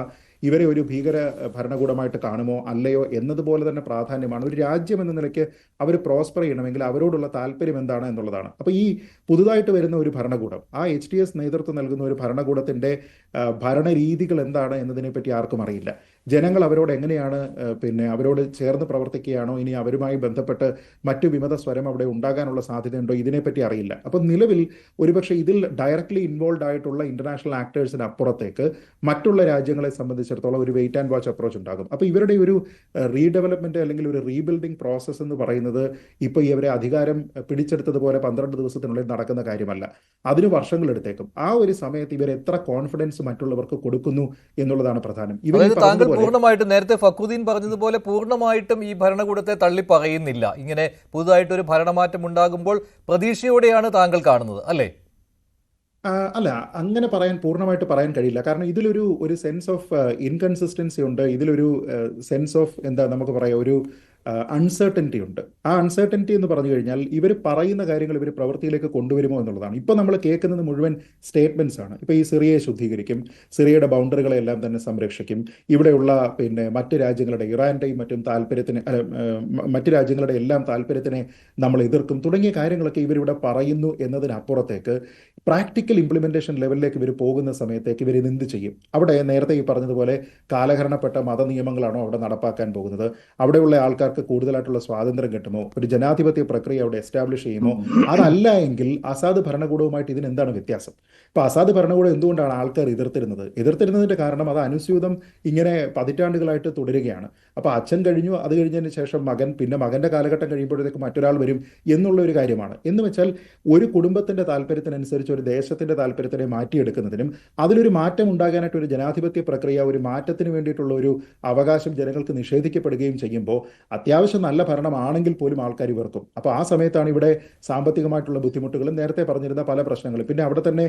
ഇവരെ ഒരു ഭീകര ഭരണകൂടമായിട്ട് കാണുമോ അല്ലയോ എന്നതുപോലെ തന്നെ പ്രാധാന്യമാണ്. ഒരു രാജ്യം എന്ന നിലയ്ക്ക് അവർ പ്രോസ്പർ ചെയ്യണമെങ്കിൽ അവരോടുള്ള താല്പര്യം എന്താണ് എന്നുള്ളതാണ്. അപ്പോൾ ഈ പുതുതായിട്ട് വരുന്ന ഒരു ഭരണകൂടം, ആ HTS നേതൃത്വം നൽകുന്ന ഒരു ഭരണകൂടത്തിൻ്റെ ഭരണരീതികൾ എന്താണ് എന്നതിനെപ്പറ്റി ആർക്കും അറിയില്ല. ജനങ്ങൾ അവരോട് എങ്ങനെയാണ് അവരോട് ചേർന്ന് പ്രവർത്തിക്കുകയാണോ, ഇനി അവരുമായി ബന്ധപ്പെട്ട് മറ്റു വിമത സ്വരം അവിടെ ഉണ്ടാകാനുള്ള സാധ്യതയുണ്ടോ, ഇതിനെപ്പറ്റി അറിയില്ല. അപ്പം നിലവിൽ ഒരുപക്ഷെ ഇതിൽ ഡയറക്ട്ലി ഇൻവോൾവ് ആയിട്ടുള്ള ഇന്റർനാഷണൽ ആക്ടേഴ്സിന് അപ്പുറത്തേക്ക് മറ്റുള്ള രാജ്യങ്ങളെ സംബന്ധിച്ചിടത്തോളം ഒരു വെയിറ്റ് ആൻഡ് വാച്ച് അപ്രോച്ച് ഉണ്ടാകും. അപ്പോൾ ഇവരുടെ ഒരു റീഡെവലപ്മെന്റ് അല്ലെങ്കിൽ ഒരു റീബിൽഡിംഗ് പ്രോസസ്സ് എന്ന് പറയുന്നത് ഇപ്പോൾ ഇവരെ അധികാരം പിടിച്ചെടുത്തതുപോലെ 12 ദിവസത്തിനുള്ളിൽ നടക്കുന്ന കാര്യമല്ല. അതിന് വർഷങ്ങളെടുത്തേക്കും. ആ ഒരു സമയത്ത് ഇവർ എത്ര കോൺഫിഡൻസ് മറ്റുള്ളവർക്ക് കൊടുക്കുന്നു എന്നുള്ളതാണ് പ്രധാനം. താങ്കൾ പൂർണ്ണമായിട്ടും നേരത്തെ ഫക്രുദ്ദീൻ പറഞ്ഞതുപോലെ പൂർണ്ണമായിട്ടും ഈ ഭരണകൂടത്തെ തള്ളി പറയുന്നില്ല. ഇങ്ങനെ പുതുതായിട്ടൊരു ഭരണമാറ്റം ഉണ്ടാകുമ്പോൾ പ്രതീക്ഷയോടെയാണ് താങ്കൾ കാണുന്നത്, അല്ലേ? അല്ല, അങ്ങനെ പൂർണ്ണമായിട്ട് പറയാൻ കഴിയില്ല. കാരണം ഇതിലൊരു സെൻസ് ഓഫ് ഇൻകൺസിസ്റ്റൻസി ഉണ്ട്. ഇതിലൊരു സെൻസ് ഓഫ് എന്താ നമുക്ക് പറയാം, ഒരു അൺസർട്ടനിറ്റി ഉണ്ട്. ആ അൺസർട്ടനിറ്റി എന്ന് പറഞ്ഞു കഴിഞ്ഞാൽ ഇവർ പറയുന്ന കാര്യങ്ങൾ ഇവർ പ്രവൃത്തിയിലേക്ക് കൊണ്ടുവരുമോ എന്നുള്ളതാണ്. ഇപ്പോൾ നമ്മൾ കേൾക്കുന്നത് മുഴുവൻ സ്റ്റേറ്റ്മെന്റ്സ് ആണ്. ഇപ്പോൾ ഈ സിറിയയെ ശുദ്ധീകരിക്കും, സിറിയയുടെ ബൗണ്ടറികളെല്ലാം തന്നെ സംരക്ഷിക്കും, ഇവിടെയുള്ള മറ്റ് രാജ്യങ്ങളുടെ, ഇറാന്റെയും മറ്റും താല്പര്യത്തിന്, മറ്റ് രാജ്യങ്ങളുടെ എല്ലാം താല്പര്യത്തിനെ നമ്മൾ എതിർക്കും തുടങ്ങിയ കാര്യങ്ങളൊക്കെ ഇവരിവിടെ പറയുന്നു എന്നതിനപ്പുറത്തേക്ക് പ്രാക്ടിക്കൽ ഇംപ്ലിമെന്റേഷൻ ലെവലിലേക്ക് ഇവർ പോകുന്ന സമയത്തേക്ക് ഇവർ എന്ത് ചെയ്യും? അവിടെ നേരത്തെ ഈ പറഞ്ഞതുപോലെ കാലഹരണപ്പെട്ട മതനിയമങ്ങളാണോ അവിടെ നടപ്പാക്കാൻ പോകുന്നത്? അവിടെയുള്ള ആൾക്കാർക്ക് കൂടുതലായിട്ടുള്ള സ്വാതന്ത്ര്യം കിട്ടുമോ? ഒരു ജനാധിപത്യ പ്രക്രിയ അവിടെ എസ്റ്റാബ്ലിഷ് ചെയ്യുമോ? അതല്ല എങ്കിൽ അസാദ് ഭരണകൂടവുമായിട്ട് ഇതിന് എന്താണ് വ്യത്യാസം? ഇപ്പൊ അസാദ് ഭരണകൂടം എന്തുകൊണ്ടാണ് ആൾക്കാർ എതിർത്തിരുന്നതിന്റെ കാരണം അത് അനുസ്യൂതം ഇങ്ങനെ പതിറ്റാണ്ടുകളായിട്ട് തുടരുകയാണ്. അപ്പൊ അച്ഛൻ കഴിഞ്ഞു, അത് കഴിഞ്ഞതിന് ശേഷം മകൻ, പിന്നെ മകന്റെ കാലഘട്ടം കഴിയുമ്പോഴത്തേക്ക് മറ്റൊരാൾ വരും എന്നുള്ള ഒരു കാര്യമാണ്. എന്ന് വെച്ചാൽ ഒരു കുടുംബത്തിന്റെ താല്പര്യത്തിനനുസരിച്ച് ഒരു ദേശത്തിന്റെ താല്പര്യത്തിനെ മാറ്റിയെടുക്കുന്നതിനും അതിലൊരു മാറ്റം ഉണ്ടാകാനായിട്ട് ഒരു ജനാധിപത്യ പ്രക്രിയ, ഒരു മാറ്റത്തിന് വേണ്ടിയിട്ടുള്ള ഒരു അവകാശം ജനങ്ങൾക്ക് നിഷേധിക്കപ്പെടുകയും ചെയ്യുമ്പോൾ അത്യാവശ്യം നല്ല ഭരണമാണെങ്കിൽ പോലും ആൾക്കാർ വെറുക്കും. അപ്പോൾ ആ സമയത്താണ് ഇവിടെ സാമ്പത്തികമായിട്ടുള്ള ബുദ്ധിമുട്ടുകളും നേരത്തെ പറഞ്ഞിരുന്ന പല പ്രശ്നങ്ങളും, പിന്നെ അവിടെ തന്നെ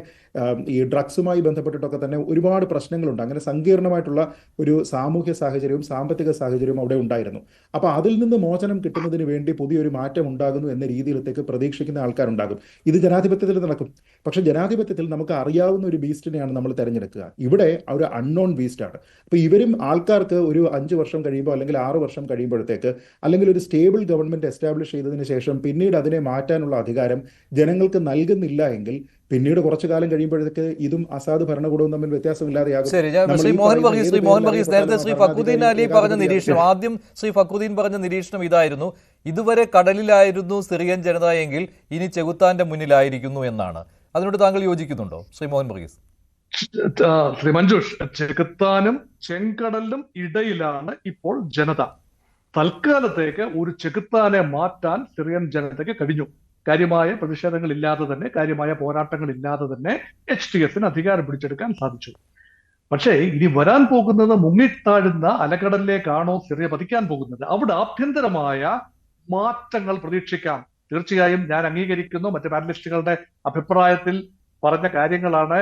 ഈ ഡ്രഗ്സുമായി ബന്ധപ്പെട്ടിട്ടൊക്കെ തന്നെ ഒരുപാട് പ്രശ്നങ്ങളുണ്ട്. അങ്ങനെ സങ്കീർണമായിട്ടുള്ള ഒരു സാമൂഹ്യ സാഹചര്യവും സാമ്പത്തിക സാഹചര്യവും അവിടെ ഉണ്ടായിരുന്നു. അപ്പോൾ അതിൽ നിന്ന് മോചനം കിട്ടുന്നതിന് വേണ്ടി പുതിയൊരു മാറ്റം ഉണ്ടാകുന്നു എന്ന രീതിയിലത്തേക്ക് പ്രതീക്ഷിക്കുന്ന ആൾക്കാരുണ്ടാകും. ഇത് ജനാധിപത്യത്തിൽ നടക്കും. പക്ഷെ ജനാധിപത്യത്തിൽ നമുക്ക് അറിയാവുന്ന ഒരു ബീസ്റ്റിനെയാണ് നമ്മൾ തിരഞ്ഞെടുക്കുക. ഇവിടെ ഒരു അൺനോൺ ബീസ്റ്റാണ്. അപ്പോൾ ഇവരും ആൾക്കാർക്ക് ഒരു 5 വർഷം കഴിയുമ്പോൾ അല്ലെങ്കിൽ 6 വർഷം കഴിയുമ്പോഴത്തേക്ക് അല്ലെങ്കിൽ ഒരു സ്റ്റേബിൾ ഗവൺമെന്റ് എസ്റ്റാബ്ലിഷ് ചെയ്തതിന് ശേഷം പിന്നീട് അതിനെ മാറ്റാനുള്ള അധികാരം ജനങ്ങൾക്ക് നൽകുന്നില്ല എങ്കിൽ പിന്നീട് കുറച്ചു കാലം കഴിയുമ്പോഴത്തേക്ക് ഇതും അസാദ് ഭരണകൂടവും തമ്മിൽ വ്യത്യാസമില്ലാതെയാകും. ശ്രീ മോഹൻ വർഗീസ് നേരത്തെ ശ്രീ ഫക്രുദ്ദീൻ അലി പറഞ്ഞ നിരീക്ഷണം, ആദ്യം ശ്രീ ഫക്രുദ്ദീൻ പറഞ്ഞ നിരീക്ഷണം ഇതായിരുന്നു: ഇതുവരെ കടലിലായിരുന്നു സിറിയൻ ജനത എങ്കിൽ ഇനി ചെകുത്താന്റെ മുന്നിലായിരിക്കുന്നു എന്നാണ്. അതിനോട് താങ്കൾ യോജിക്കുന്നുണ്ടോ ശ്രീ മോഹൻ വർഗീസ്? ശ്രീ മഞ്ജുഷ്, ചെകുത്താനും ചെങ്കടലിനും ഇടയിലാണ് ഇപ്പോൾ ജനത. തൽക്കാലത്തേക്ക് ഒരു ചെകുത്താനെ മാറ്റാൻ സിറിയൻ ജനതയ്ക്ക് കഴിഞ്ഞു. കാര്യമായ പ്രതിഷേധങ്ങൾ ഇല്ലാതെ തന്നെ, കാര്യമായ പോരാട്ടങ്ങൾ ഇല്ലാതെ തന്നെ HTSന് അധികാരം പിടിച്ചെടുക്കാൻ സാധിച്ചു. പക്ഷേ ഇനി വരാൻ പോകുന്നത് മുങ്ങിത്താഴുന്ന അലകടലിലേക്കാണോ സിറിയ പതിക്കാൻ പോകുന്നത്? അവിടെ ആഭ്യന്തരമായ മാറ്റങ്ങൾ പ്രതീക്ഷിക്കാം. തീർച്ചയായും ഞാൻ അംഗീകരിക്കുന്നു, മറ്റ് പാനലിസ്റ്റുകളുടെ അഭിപ്രായത്തിൽ പറഞ്ഞ കാര്യങ്ങളാണ്.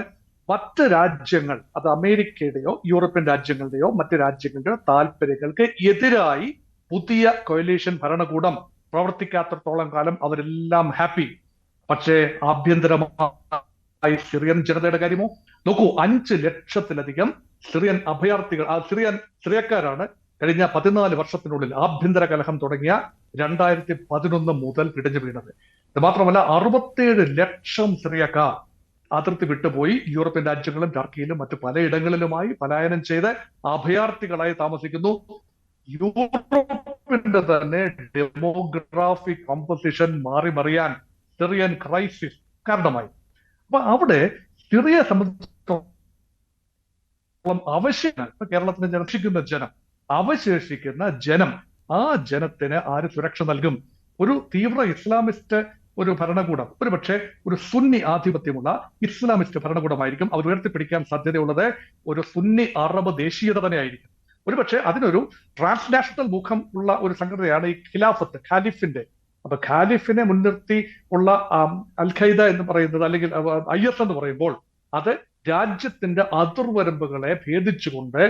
മറ്റ് രാജ്യങ്ങൾ, അത് അമേരിക്കയുടെയോ യൂറോപ്യൻ രാജ്യങ്ങളുടെയോ മറ്റ് രാജ്യങ്ങളുടെയോ താല്പര്യങ്ങൾക്ക് എതിരായി പുതിയ കൊയലീഷൻ ഭരണകൂടം പ്രവർത്തിക്കാത്തടത്തോളം കാലം അവരെല്ലാം ഹാപ്പി. പക്ഷേ ആഭ്യന്തരമായി സിറിയൻ ജനതയുടെ കാര്യമോ നോക്കൂ, 5 ലക്ഷത്തിലധികം സിറിയൻ അഭയാർത്ഥികൾ, സിറിയക്കാരാണ് കഴിഞ്ഞ 14 വർഷത്തിനുള്ളിൽ ആഭ്യന്തര കലഹം തുടങ്ങിയ 2011 മുതൽ പിടിഞ്ഞു വീണത്. ഇത് മാത്രമല്ല 67 ലക്ഷം സിറിയക്കാർ അതിർത്തി വിട്ടുപോയി യൂറോപ്യൻ രാജ്യങ്ങളും ടർക്കിയിലും മറ്റു പലയിടങ്ങളിലുമായി പലായനം ചെയ്ത് അഭയാർത്ഥികളായി താമസിക്കുന്നു. യൂറോപ്പിന്റെ തന്നെ ഡെമോഗ്രാഫിക് കോമ്പസിഷൻ മാറിമറിയാൻ സിറിയൻ ക്രൈസിസ് കാരണമായി. അപ്പൊ അവിടെ സിറിയയെ സംബന്ധിച്ചിടത്തോളം അവശേഷിക്കുന്ന ജനം ആ ജനത്തിന് ആര് സുരക്ഷ നൽകും? ഒരു തീവ്ര ഇസ്ലാമിസ്റ്റ് ഒരു ഭരണകൂടം, ഒരുപക്ഷെ ഒരു സുന്നി ആധിപത്യമുള്ള ഇസ്ലാമിസ്റ്റ് ഭരണകൂടമായിരിക്കും. അവർ ഉയർത്തിപ്പിടിക്കാൻ സാധ്യതയുള്ളത് ഒരു സുന്നി അറബ് ദേശീയത തന്നെയായിരിക്കും. ഒരുപക്ഷെ അതിനൊരു ട്രാൻസ്നാഷണൽ മുഖം ഉള്ള ഒരു സംഘടനയാണ് ഈ ഖിലാഫത്ത്, ഖാലിഫിന്റെ. അപ്പൊ ഖാലിഫിനെ മുൻനിർത്തി ഉള്ള അൽ ഖൈദ എന്ന് പറയുന്നത്, അല്ലെങ്കിൽ IS എന്ന് പറയുമ്പോൾ അത് രാജ്യത്തിന്റെ അതിർവരമ്പുകളെ ഭേദിച്ചുകൊണ്ട്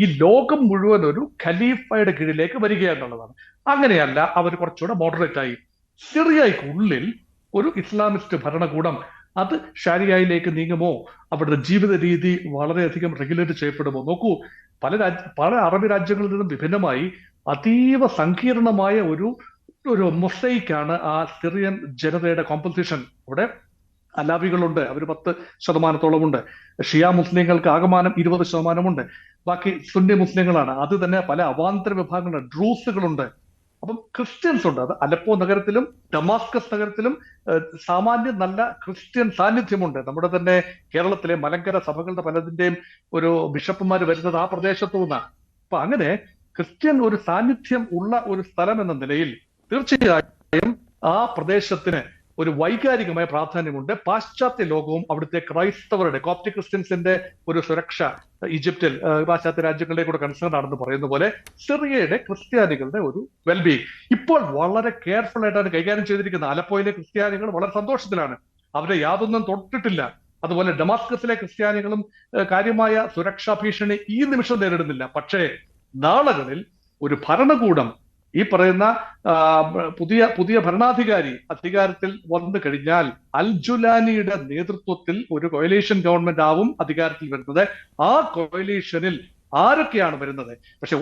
ഈ ലോകം മുഴുവൻ ഒരു ഖലീഫയുടെ കീഴിലേക്ക് വരിക എന്നുള്ളതാണ്. അങ്ങനെയല്ല, അവർ കുറച്ചുകൂടെ മോഡറേറ്റ് ആയി. സിറിയയ്ക്കുള്ളിൽ ഒരു ഇസ്ലാമിസ്റ്റ് ഭരണകൂടം അത് ഷാരിയയിലേക്ക് നീങ്ങുമോ? അവരുടെ ജീവിത രീതി വളരെയധികം റെഗുലേറ്റ് ചെയ്യപ്പെടുമോ? നോക്കൂ, പല അറബ് രാജ്യങ്ങളിൽ നിന്നും വിഭിന്നമായി അതീവ സങ്കീർണമായ ഒരു മൊസൈക്കാണ് ആ സിറിയൻ ജനതയുടെ കോമ്പസിഷൻ. അവിടെ അലാവികളുണ്ട്, അവർ 10% ഉണ്ട്. ഷിയ മുസ്ലിങ്ങൾക്ക് ആകമാനം 20% ബാക്കി സുന്നി മുസ്ലിങ്ങളാണ്. അത് തന്നെ പല അവാന്തര വിഭാഗങ്ങളുണ്ട്, ഡ്രൂസുകളുണ്ട്. അപ്പം ക്രിസ്ത്യൻസ് ഉണ്ട്. അത് അലപ്പോ നഗരത്തിലും ഡമാസ്കസ് നഗരത്തിലും സാമാന്യം നല്ല ക്രിസ്ത്യൻ സാന്നിധ്യമുണ്ട്. നമ്മുടെ തന്നെ കേരളത്തിലെ മലങ്കര സഭകളുടെ പലതിന്റെയും ഒരു ബിഷപ്പുമാർ വരുന്നത് ആ പ്രദേശത്തു നിന്നാണ്. അപ്പൊ അങ്ങനെ ക്രിസ്ത്യൻ ഒരു സാന്നിധ്യം ഉള്ള ഒരു സ്ഥലം എന്ന നിലയിൽ തീർച്ചയായും ആ പ്രദേശത്തിന് ഒരു വൈകാരികമായ പ്രാധാന്യമുണ്ട്. പാശ്ചാത്യ ലോകവും അവിടുത്തെ ക്രൈസ്തവരുടെ, കോപ്റ്റിക് ക്രിസ്ത്യൻസിന്റെ ഒരു സുരക്ഷ ഈജിപ്തിൽ പാശ്ചാത്യ രാജ്യങ്ങളുടെ കൂടെ കൺസേൺ ആണെന്ന് പറയുന്ന പോലെ സിറിയയുടെ ക്രിസ്ത്യാനികളുടെ ഒരു വെൽബീയിങ് ഇപ്പോൾ വളരെ കെയർഫുൾ ആയിട്ടാണ് കൈകാര്യം ചെയ്തിരിക്കുന്നത്. അലപ്പോയിലെ ക്രിസ്ത്യാനികൾ വളരെ സന്തോഷത്തിലാണ്, അവരെ യാതൊന്നും തൊട്ടിട്ടില്ല. അതുപോലെ ഡമാസ്കസിലെ ക്രിസ്ത്യാനികളും കാര്യമായ സുരക്ഷാ ഭീഷണി ഈ നിമിഷം നേരിടുന്നില്ല. പക്ഷേ നാളുകളിൽ ഒരു ഭരണകൂടം, ഈ പറയുന്ന പുതിയ ഭരണാധികാരി അധികാരത്തിൽ വന്നു കഴിഞ്ഞാൽ അൽ ജുലാനിയുടെ നേതൃത്വത്തിൽ ഒരു കൊയലീഷൻ ഗവൺമെന്റ് ആവും അധികാരത്തിൽ വരുന്നത്. ആ കൊയലീഷനിൽ ആരൊക്കെയാണ് വരുന്നത്? പക്ഷെ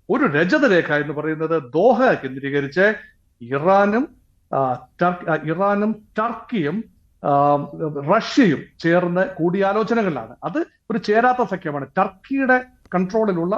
ഒരു രജതരേഖ എന്ന് പറയുന്നത് ദോഹ കേന്ദ്രീകരിച്ച് ഇറാനും ടർക്കിയും റഷ്യയും ചേർന്ന് കൂടിയാലോചനകളിലാണ്. അത് ഒരു ചേരാത്ത സഖ്യമാണ്. ടർക്കിയുടെ കൺട്രോളിലുള്ള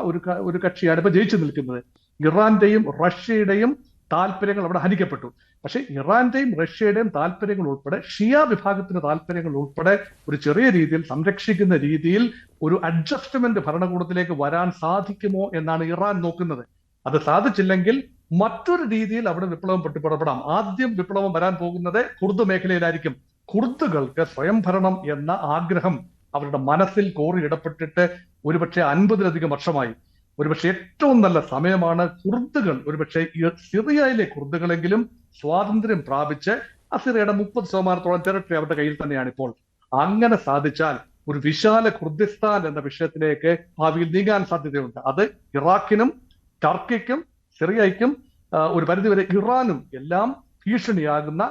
ഒരു കക്ഷിയാണ് ഇപ്പൊ ജയിച്ചു നിൽക്കുന്നത്. ഇറാന്റെയും റഷ്യയുടെയും താല്പര്യങ്ങൾ അവിടെ ഹനിക്കപ്പെട്ടു. പക്ഷെ ഇറാന്റെയും റഷ്യയുടെയും താല്പര്യങ്ങൾ ഉൾപ്പെടെ ഷിയ വിഭാഗത്തിന്റെ താല്പര്യങ്ങൾ ഉൾപ്പെടെ ഒരു ചെറിയ രീതിയിൽ സംരക്ഷിക്കുന്ന രീതിയിൽ ഒരു അഡ്ജസ്റ്റ്മെന്റ് ഭരണകൂടത്തിലേക്ക് വരാൻ സാധിക്കുമോ എന്നാണ് ഇറാൻ നോക്കുന്നത്. അത് സാധിച്ചില്ലെങ്കിൽ മറ്റൊരു രീതിയിൽ അവിടെ വിപ്ലവം പൊട്ടിപ്പുറപ്പെടാം. ആദ്യം വിപ്ലവം വരാൻ പോകുന്നത് കുർദ് മേഖലയിലായിരിക്കും. കുർദുകൾക്ക് സ്വയംഭരണം എന്ന ആഗ്രഹം അവരുടെ മനസ്സിൽ കോറിയിടപ്പെട്ടിട്ട് ഒരുപക്ഷെ 50-ലധികം വർഷമായി. ഒരുപക്ഷെ ഏറ്റവും നല്ല സമയമാണ് കുർദുകൾ, ഒരുപക്ഷെ സിറിയയിലെ കുർദുകളെങ്കിലും സ്വാതന്ത്ര്യം പ്രാപിച്ച് ആ സിറിയയുടെ 30% ടെറിട്ടറി അവരുടെ കയ്യിൽ തന്നെയാണ് ഇപ്പോൾ. അങ്ങനെ സാധിച്ചാൽ ഒരു വിശാല കുർദിസ്ഥാൻ എന്ന വിഷയത്തിലേക്ക് ഭാവിയിൽ നീങ്ങാൻ സാധ്യതയുണ്ട്. അത് ഇറാഖിനും ടർക്കിക്കും സിറിയയ്ക്കും ഒരു പരിധിവരെ ഇറാനും എല്ലാം ഭീഷണിയാകുന്ന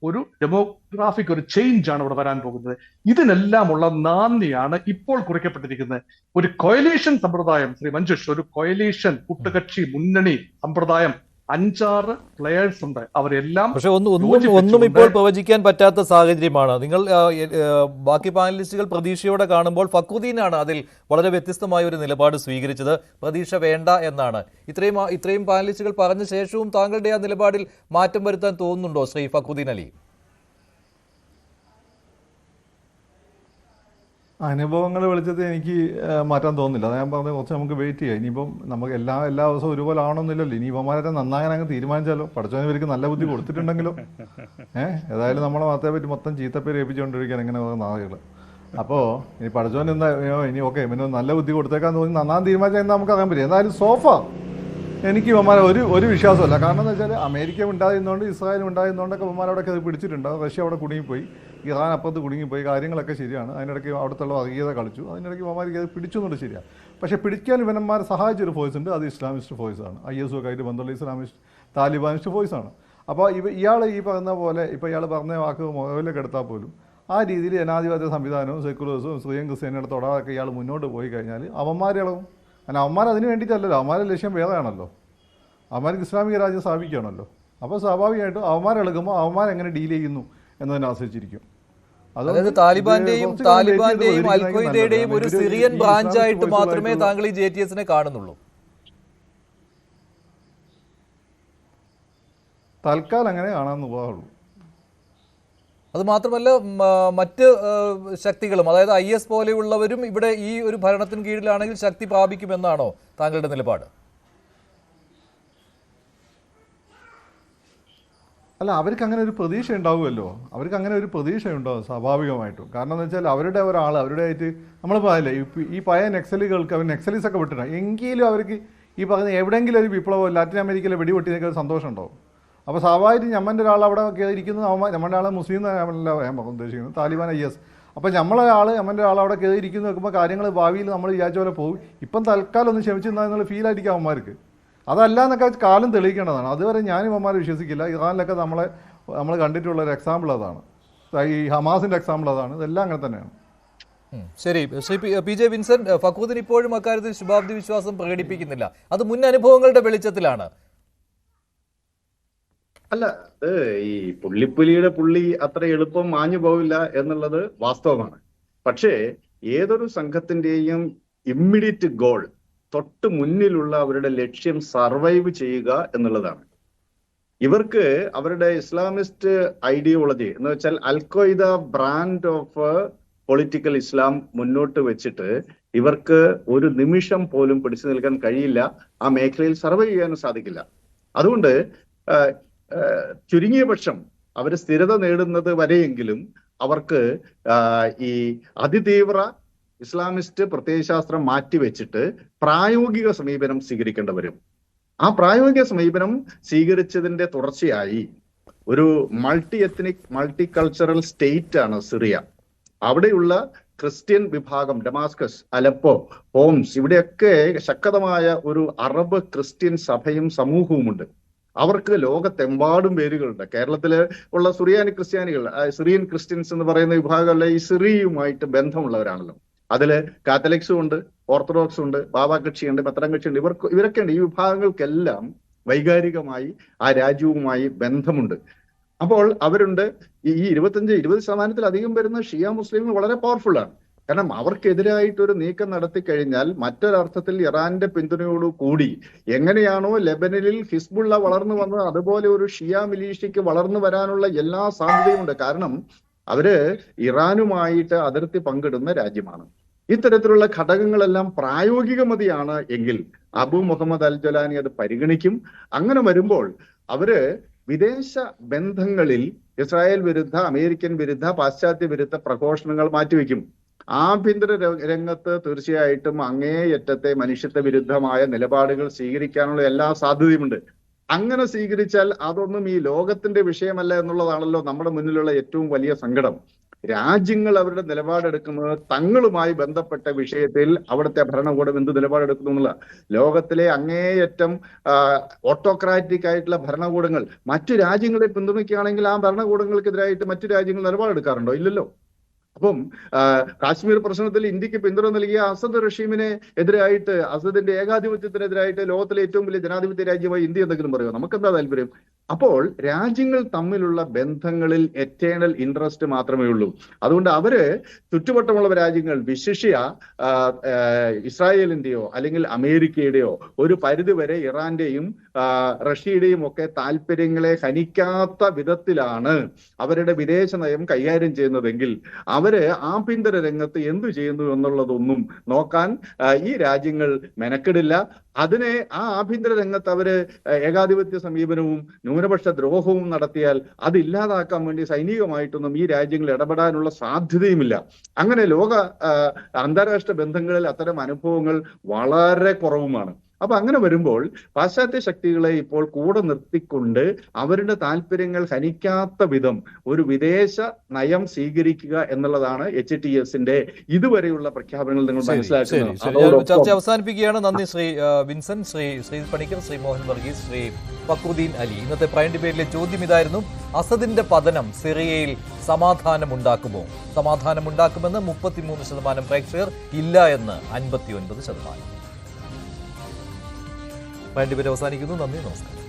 ഒരു ഡെമോഗ്രാഫിക് ഒരു ചേഞ്ച് ആണ് ഇവിടെ വരാൻ പോകുന്നത്. ഇതിനെല്ലാമുള്ള നാന്ദിയാണ് ഇപ്പോൾ കുറിക്കപ്പെട്ടിരിക്കുന്നത്. ഒരു കൊയലീഷൻ സമ്പ്രദായം, ശ്രീ മഞ്ജുഷ്, ഒരു കൊയലീഷൻ കൂട്ടുകക്ഷി മുന്നണി സമ്പ്രദായം 5-6 പ്ലെയേഴ്സ് ഉണ്ട്. അവരെല്ലാം പക്ഷെ ഒന്നും ഇപ്പോൾ പ്രവചിക്കാൻ പറ്റാത്ത സാഹചര്യമാണ്. നിങ്ങൾ ബാക്കി പാനലിസ്റ്റുകൾ പ്രതീക്ഷയോടെ കാണുമ്പോൾ ഫക്രുദ്ദീനാണ് അതിൽ വളരെ വ്യത്യസ്തമായ ഒരു നിലപാട് സ്വീകരിച്ചത്. പ്രതീക്ഷ വേണ്ട എന്നാണ്. ഇത്രയും പാനലിസ്റ്റുകൾ പറഞ്ഞ ശേഷവും താങ്കളുടെ ആ നിലപാടിൽ മാറ്റം വരുത്താൻ തോന്നുന്നുണ്ടോ ശ്രീ ഫക്രുദ്ദീൻ അലി? അനുഭവങ്ങൾ വിളിച്ചത് എനിക്ക് മാറ്റാൻ തോന്നുന്നില്ല. അത് ഞാൻ പറഞ്ഞത് കുറച്ച് നമുക്ക് വെയിറ്റ് ചെയ്യാം. ഇനിയിപ്പം നമുക്ക് എല്ലാ ദിവസവും ഒരുപോലെ ആവണമെന്നില്ലല്ലോ. ഇനി ഇവന്മാരെ നന്നാകാൻ അങ്ങ് തീരുമാനിച്ചാലോ, പഠിച്ചവന് ഇവർക്ക് നല്ല ബുദ്ധി കൊടുത്തിട്ടുണ്ടെങ്കിലോ. ഏതായാലും നമ്മളെ മതത്തെ പറ്റി മൊത്തം ചീത്തപ്പേര് ഏൽപ്പിച്ചുകൊണ്ടിരിക്കാൻ എങ്ങനെ നാളുകൾ. അപ്പോൾ ഇനി പഠിച്ചവൻ എന്താ ഇനി ഓക്കെ പിന്നെ നല്ല ബുദ്ധി കൊടുത്തേക്കാൻ തോന്നി നന്നാൻ തീരുമാനിച്ചാൽ എന്താ നമുക്ക് അറിയാൻ പറ്റും. എന്തായാലും സോഫ എനിക്ക് ഇവന്മാരെ ഒരു വിശ്വാസമല്ല. കാരണം എന്താ വെച്ചാൽ അമേരിക്ക ഉണ്ടായിരുന്നതുകൊണ്ട് ഇസ്രായേൽ ഉണ്ടായിരുന്നതുകൊണ്ടൊക്കെ ഇവന്മാരവിടെയൊക്കെ അത് പിടിച്ചിട്ടുണ്ട്. റഷ്യ അവിടെ കുടുങ്ങിപ്പോയി, ഇറാൻ അപ്പുറത്ത് കുടുങ്ങിപ്പോയി, കാര്യങ്ങളൊക്കെ ശരിയാണ്. അതിനിടയ്ക്ക് അവിടുത്തെ വർഗീയത കളിച്ചു, അതിനിടയ്ക്ക് ഇവന്മാർക്ക് അത് പിടിച്ചു എന്നുള്ളത് ശരിയാണ്. പക്ഷേ പിടിക്കാൻ ഇവന്മാരെ സഹായിച്ചൊരു ഫോഴ്സ് ഉണ്ട്, അത് ഇസ്ലാമിസ്റ്റ് ഫോഴ്സാണ്. IS ഒക്കെ ആയിട്ട് ബന്ധമുള്ള ഇസ്ലാമിസ്റ്റ് താലിബാനിസ്റ്റ് ഫോഴ്സാണ്. അപ്പോൾ ഇയാൾ ഈ പറയുന്ന പോലെ ഇപ്പോൾ ഇയാൾ പറഞ്ഞ വാക്ക് മുഖവിലേക്ക് എടുത്താൽ പോലും ആ രീതിയിൽ ജനാധിപത്യ സംവിധാനവും സെക്യുലറിസവും സ്ത്രീയും ക്രിസ്ത്യാനിയുടെ തൊടാതൊക്കെ ഇയാൾ മുന്നോട്ട് പോയി കഴിഞ്ഞാൽ അവന്മാരിളവും. കാരണം അവന്മാർ അതിന് വേണ്ടിയിട്ടല്ലല്ലോ, അവന്മാരുടെ ലക്ഷ്യം വേറെയാണല്ലോ, അവന്മാർക്ക് ഇസ്ലാമിക രാജ്യം സ്ഥാപിക്കുകയാണല്ലോ. അപ്പോൾ സ്വാഭാവികമായിട്ടും അവന്മാരിളകുമ്പോൾ അവന്മാരെങ്ങനെ ഡീൽ ചെയ്യുന്നു എന്നതിനെ ആശ്രയിച്ചിരിക്കും. അതായത് താലിബാന്റെയും അൽ ഖ്വയ്ദയുടെയും ഒരു സിറിയൻ ബ്രാഞ്ചായിട്ട് മാത്രമേ താങ്കൾ ഈ JTS-നെ കാണുന്നുള്ളൂ? തൽക്കാലം അങ്ങനെ കാണാമെന്ന് ഉപാധുള്ളൂ. അത് മാത്രമല്ല മറ്റ് ശക്തികളും, അതായത് IS പോലെയുള്ളവരും ഇവിടെ ഈ ഒരു ഭരണത്തിന് കീഴിലാണെങ്കിൽ ശക്തി പ്രാപിക്കുമെന്നാണോ താങ്കളുടെ നിലപാട്? അല്ല, അവർക്ക് അങ്ങനെ ഒരു പ്രതീക്ഷ ഉണ്ടാവുമല്ലോ, അവർക്ക് അങ്ങനെ ഒരു പ്രതീക്ഷ ഉണ്ടാവും സ്വാഭാവികമായിട്ടും. കാരണം എന്ന് വെച്ചാൽ അവരുടെ ഒരാൾ അവരുടെയായിട്ട് നമ്മളിപ്പോൾ അതല്ലേ ഈ പഴയ നക്സലുകൾക്ക് അവർ നക്സലീസൊക്കെ വിട്ടിട്ടാണ്, എങ്കിലും അവർക്ക് ഈ പറഞ്ഞ എവിടെയെങ്കിലും ഒരു വിപ്ലവം ലാറ്റിൻ അമേരിക്കയിലെ വെടിപൊട്ടിയൊക്കെ ഒരു സന്തോഷം ഉണ്ടാവും. അപ്പോൾ സ്വാഭാവികമായിട്ടും ഞമ്മൻ്റെ ഒരാൾ അവിടെ കയറിയിരിക്കുന്നത് നമ്മുടെ ആൾ മുസ്ലിം അല്ല ഞാൻ ഉദ്ദേശിക്കുന്നത്, താലിബാൻ IS. അപ്പോൾ നമ്മുടെ ഞമ്മൻ്റെ ആൾ അവിടെ കയറിയിരിക്കുന്നു നോക്കുമ്പോൾ കാര്യങ്ങൾ ഭാവിയിൽ നമ്മൾ വിചാരിച്ച പോലെ പോകും. ഇപ്പം തൽക്കാലം ഒന്ന് ക്ഷമിച്ചിരുന്നാൽ എന്നുള്ള ഫീലായിരിക്കും അവന്മാർക്ക്. അതല്ല എന്നൊക്കെ കാലം തെളിയിക്കേണ്ടതാണ്. അതുവരെ ഞാനും അവന്മാരെ വിശ്വസിക്കില്ല. ഇറാനിലൊക്കെ നമ്മൾ കണ്ടിട്ടുള്ള ഒരു എക്സാമ്പിൾ അതാണ്, ഈ ഹമാസിൻ്റെ എക്സാമ്പിൾ അതാണ്. ഇതെല്ലാം അങ്ങനെ തന്നെയാണ്. ശരി, ശ്രീ PJ വിൻസെന്റ്, ഫക്രുദ്ദീൻ ഇപ്പോഴും അക്കാര്യത്തിൽ ശുഭാപ്തി വിശ്വാസം പ്രകടിപ്പിക്കുന്നില്ല. അത് മുൻ അനുഭവങ്ങളുടെ വെളിച്ചത്തിലാണ്. അല്ല, അത് ഈ പുള്ളിപ്പുലിയുടെ പുള്ളി അത്ര എളുപ്പം മാഞ്ഞു പോവില്ല എന്നുള്ളത് വാസ്തവമാണ്. പക്ഷേ ഏതൊരു സംഘത്തിന്റെയും ഇമ്മീഡിയറ്റ് ഗോൾ, തൊട്ട് മുന്നിലുള്ള അവരുടെ ലക്ഷ്യം സർവൈവ് ചെയ്യുക എന്നുള്ളതാണ്. ഇവർക്ക് അവരുടെ ഇസ്ലാമിസ്റ്റ് ഐഡിയോളജി എന്ന് വെച്ചാൽ al Qaeda brand of political Islam മുന്നോട്ട് വെച്ചിട്ട് ഇവർക്ക് ഒരു നിമിഷം പോലും പിടിച്ചു നിൽക്കാൻ കഴിയില്ല, ആ മേഖലയിൽ സർവൈവ് ചെയ്യാനും സാധിക്കില്ല. അതുകൊണ്ട് ചുരുങ്ങിയ പക്ഷം അവർ സ്ഥിരത നേടുന്നത് വരെയെങ്കിലും അവർക്ക് ഈ അതിതീവ്ര ഇസ്ലാമിസ്റ്റ് പ്രത്യയശാസ്ത്രം മാറ്റിവെച്ചിട്ട് പ്രായോഗിക സമീപനം സ്വീകരിക്കേണ്ടി വരും. ആ പ്രായോഗിക സമീപനം സ്വീകരിച്ചതിന്റെ തുടർച്ചയായി ഒരു multi ethnic multi cultural state ആണ് സിറിയ. അവിടെയുള്ള ക്രിസ്ത്യൻ വിഭാഗം, ഡമാസ്കസ്, അലപ്പോ, ഹോംസ്, ഇവിടെയൊക്കെ ശക്തമായ ഒരു അറബ് ക്രിസ്ത്യൻ സഭയും സമൂഹവുമുണ്ട്. അവർക്ക് ലോകത്തെമ്പാടും പേരുകളുണ്ട്. കേരളത്തില് ഉള്ള സുറിയാനി ക്രിസ്ത്യാനികൾ, സിറിയൻ ക്രിസ്ത്യൻസ് എന്ന് പറയുന്ന വിഭാഗമല്ല, ഈ സിറിയയുമായിട്ട് ബന്ധമുള്ളവരാണല്ലോ. അതില് കാത്തലിക്സും ഉണ്ട്, ഓർത്തഡോക്സും ഉണ്ട്, ബാബ കക്ഷിയുണ്ട്, മെത്രാൻ കക്ഷിയുണ്ട്. ഇവരൊക്കെ ഉണ്ട്. ഈ വിഭാഗങ്ങൾക്കെല്ലാം വൈകാരികമായി ആ രാജ്യവുമായി ബന്ധമുണ്ട്. അപ്പോൾ അവരുണ്ട്. ഈ 25-20% വരുന്ന ഷിയ മുസ്ലിങ്ങൾ വളരെ പവർഫുൾ ആണ്. കാരണം അവർക്കെതിരായിട്ടൊരു നീക്കം നടത്തി കഴിഞ്ഞാൽ മറ്റൊരർത്ഥത്തിൽ ഇറാന്റെ പിന്തുണയോടു കൂടി എങ്ങനെയാണോ ലെബനനിൽ ഹിസ്ബുള്ള വളർന്നു വന്നത് അതുപോലെ ഒരു ഷിയ മിലീഷ്യക്ക് വളർന്നു വരാനുള്ള എല്ലാ സാധ്യതയുമുണ്ട്. കാരണം അവര് ഇറാനുമായിട്ട് അതിർത്തി പങ്കിടുന്ന രാജ്യമാണ്. ഇത്തരത്തിലുള്ള ഘടകങ്ങളെല്ലാം പ്രായോഗികമതിയാണ് എങ്കിൽ അബു മുഹമ്മദ് അൽ ജൊലാനി അത് പരിഗണിക്കും. അങ്ങനെ വരുമ്പോൾ അവര് വിദേശ ബന്ധങ്ങളിൽ ഇസ്രായേൽ വിരുദ്ധ, അമേരിക്കൻ വിരുദ്ധ, പാശ്ചാത്യ വിരുദ്ധ പ്രഘോഷണങ്ങൾ മാറ്റിവെക്കും. ആഭ്യന്തര രംഗത്ത് തീർച്ചയായിട്ടും അങ്ങേയറ്റത്തെ മനുഷ്യത്വ വിരുദ്ധമായ നിലപാടുകൾ സ്വീകരിക്കാനുള്ള എല്ലാ സാധ്യതയുമുണ്ട്. അങ്ങനെ സ്വീകരിച്ചാൽ അതൊന്നും ഈ ലോകത്തിന്റെ വിഷയമല്ല എന്നുള്ളതാണല്ലോ നമ്മുടെ മുന്നിലുള്ള ഏറ്റവും വലിയ സങ്കടം. രാജ്യങ്ങൾ അവരുടെ നിലപാടെടുക്കുന്നത് തങ്ങളുമായി ബന്ധപ്പെട്ട വിഷയത്തിൽ അവിടുത്തെ ഭരണകൂടം എന്ത് നിലപാടെടുക്കുന്നു എന്നുള്ള. ലോകത്തിലെ അങ്ങേയറ്റം ഓട്ടോക്രാറ്റിക് ആയിട്ടുള്ള ഭരണകൂടങ്ങൾ മറ്റു രാജ്യങ്ങളെ പിന്തുണയ്ക്കുകയാണെങ്കിൽ ആ ഭരണകൂടങ്ങൾക്കെതിരായിട്ട് മറ്റു രാജ്യങ്ങൾ നിലപാടെടുക്കാറുണ്ടോ? ഇല്ലല്ലോ. അപ്പം കാശ്മീർ പ്രശ്നത്തിൽ ഇന്ത്യക്ക് പിന്തുണ നൽകിയ അസദ് റഷീമിനെ എതിരായിട്ട്, അസദിന്റെ ഏകാധിപത്യത്തിനെതിരായിട്ട് ലോകത്തിലെ ഏറ്റവും വലിയ ജനാധിപത്യ രാജ്യമായി ഇന്ത്യ എന്തെങ്കിലും പറയുമോ? നമുക്കെന്താ താല്പര്യം? അപ്പോൾ രാജ്യങ്ങൾ തമ്മിലുള്ള ബന്ധങ്ങളിൽ എറ്റേണൽ ഇൻട്രസ്റ്റ് മാത്രമേ ഉള്ളൂ. അതുകൊണ്ട് അവര് ചുറ്റുവട്ടമുള്ള രാജ്യങ്ങൾ, വിശിഷ്യ ഇസ്രായേലിന്റെയോ അല്ലെങ്കിൽ അമേരിക്കയുടെയോ ഒരു പരിധിവരെ ഇറാന്റെയും റഷ്യയുടെയും ഒക്കെ താല്പര്യങ്ങളെ ഹനിക്കാത്ത വിധത്തിലാണ് അവരുടെ വിദേശ നയം കൈകാര്യം ചെയ്യുന്നതെങ്കിൽ അവര് ആഭ്യന്തര രംഗത്ത് എന്തു ചെയ്യുന്നു എന്നുള്ളതൊന്നും നോക്കാൻ ഈ രാജ്യങ്ങൾ മെനക്കെടില്ല. അതിനെ ആ ആഭ്യന്തര രംഗത്ത് അവര് ഏകാധിപത്യ സമീപനവും ന്യൂനപക്ഷ ദ്രോഹവും നടത്തിയാൽ അത് ഇല്ലാതാക്കാൻ വേണ്ടി സൈനികമായിട്ടൊന്നും ഈ രാജ്യങ്ങൾ ഇടപെടാനുള്ള സാധ്യതയുമില്ല. അങ്ങനെ ലോക അന്താരാഷ്ട്ര ബന്ധങ്ങളിൽ അത്തരം അനുഭവങ്ങൾ വളരെ കുറവുമാണ്. അപ്പൊ അങ്ങനെ വരുമ്പോൾ പാശ്ചാത്യ ശക്തികളെ ഇപ്പോൾ കൂടെ നിർത്തിക്കൊണ്ട് അവരുടെ താല്പര്യങ്ങൾ ഹനിക്കാത്ത വിധം ഒരു വിദേശ നയം സ്വീകരിക്കുക എന്നുള്ളതാണ് HTSന്റെ ഇതുവരെയുള്ള പ്രഖ്യാപനങ്ങൾ നിങ്ങൾ മനസ്സിലാക്കുന്നത്. ചർച്ച അവസാനിപ്പിക്കുകയാണ്. നന്ദി ശ്രീ വിൻസെന്റ്, ശ്രീ പണിക്കർ, ശ്രീ മോഹൻ വർഗീസ്, ശ്രീ ഫക്രുദ്ദീൻ അലി. ഇന്നത്തെ പ്രൈം ഡിബേറ്റിലെ ചോദ്യം ഇതായിരുന്നു: അസദിന്റെ പതനം സിറിയയിൽ സമാധാനമുണ്ടാക്കുമോ? സമാധാനമുണ്ടാക്കുമെന്ന് 33% പ്രേക്ഷകർ, ഇല്ല എന്ന് 59%. വേണ്ടിവരെ അവസാനിക്കുന്നു. നന്ദി, നമസ്കാരം.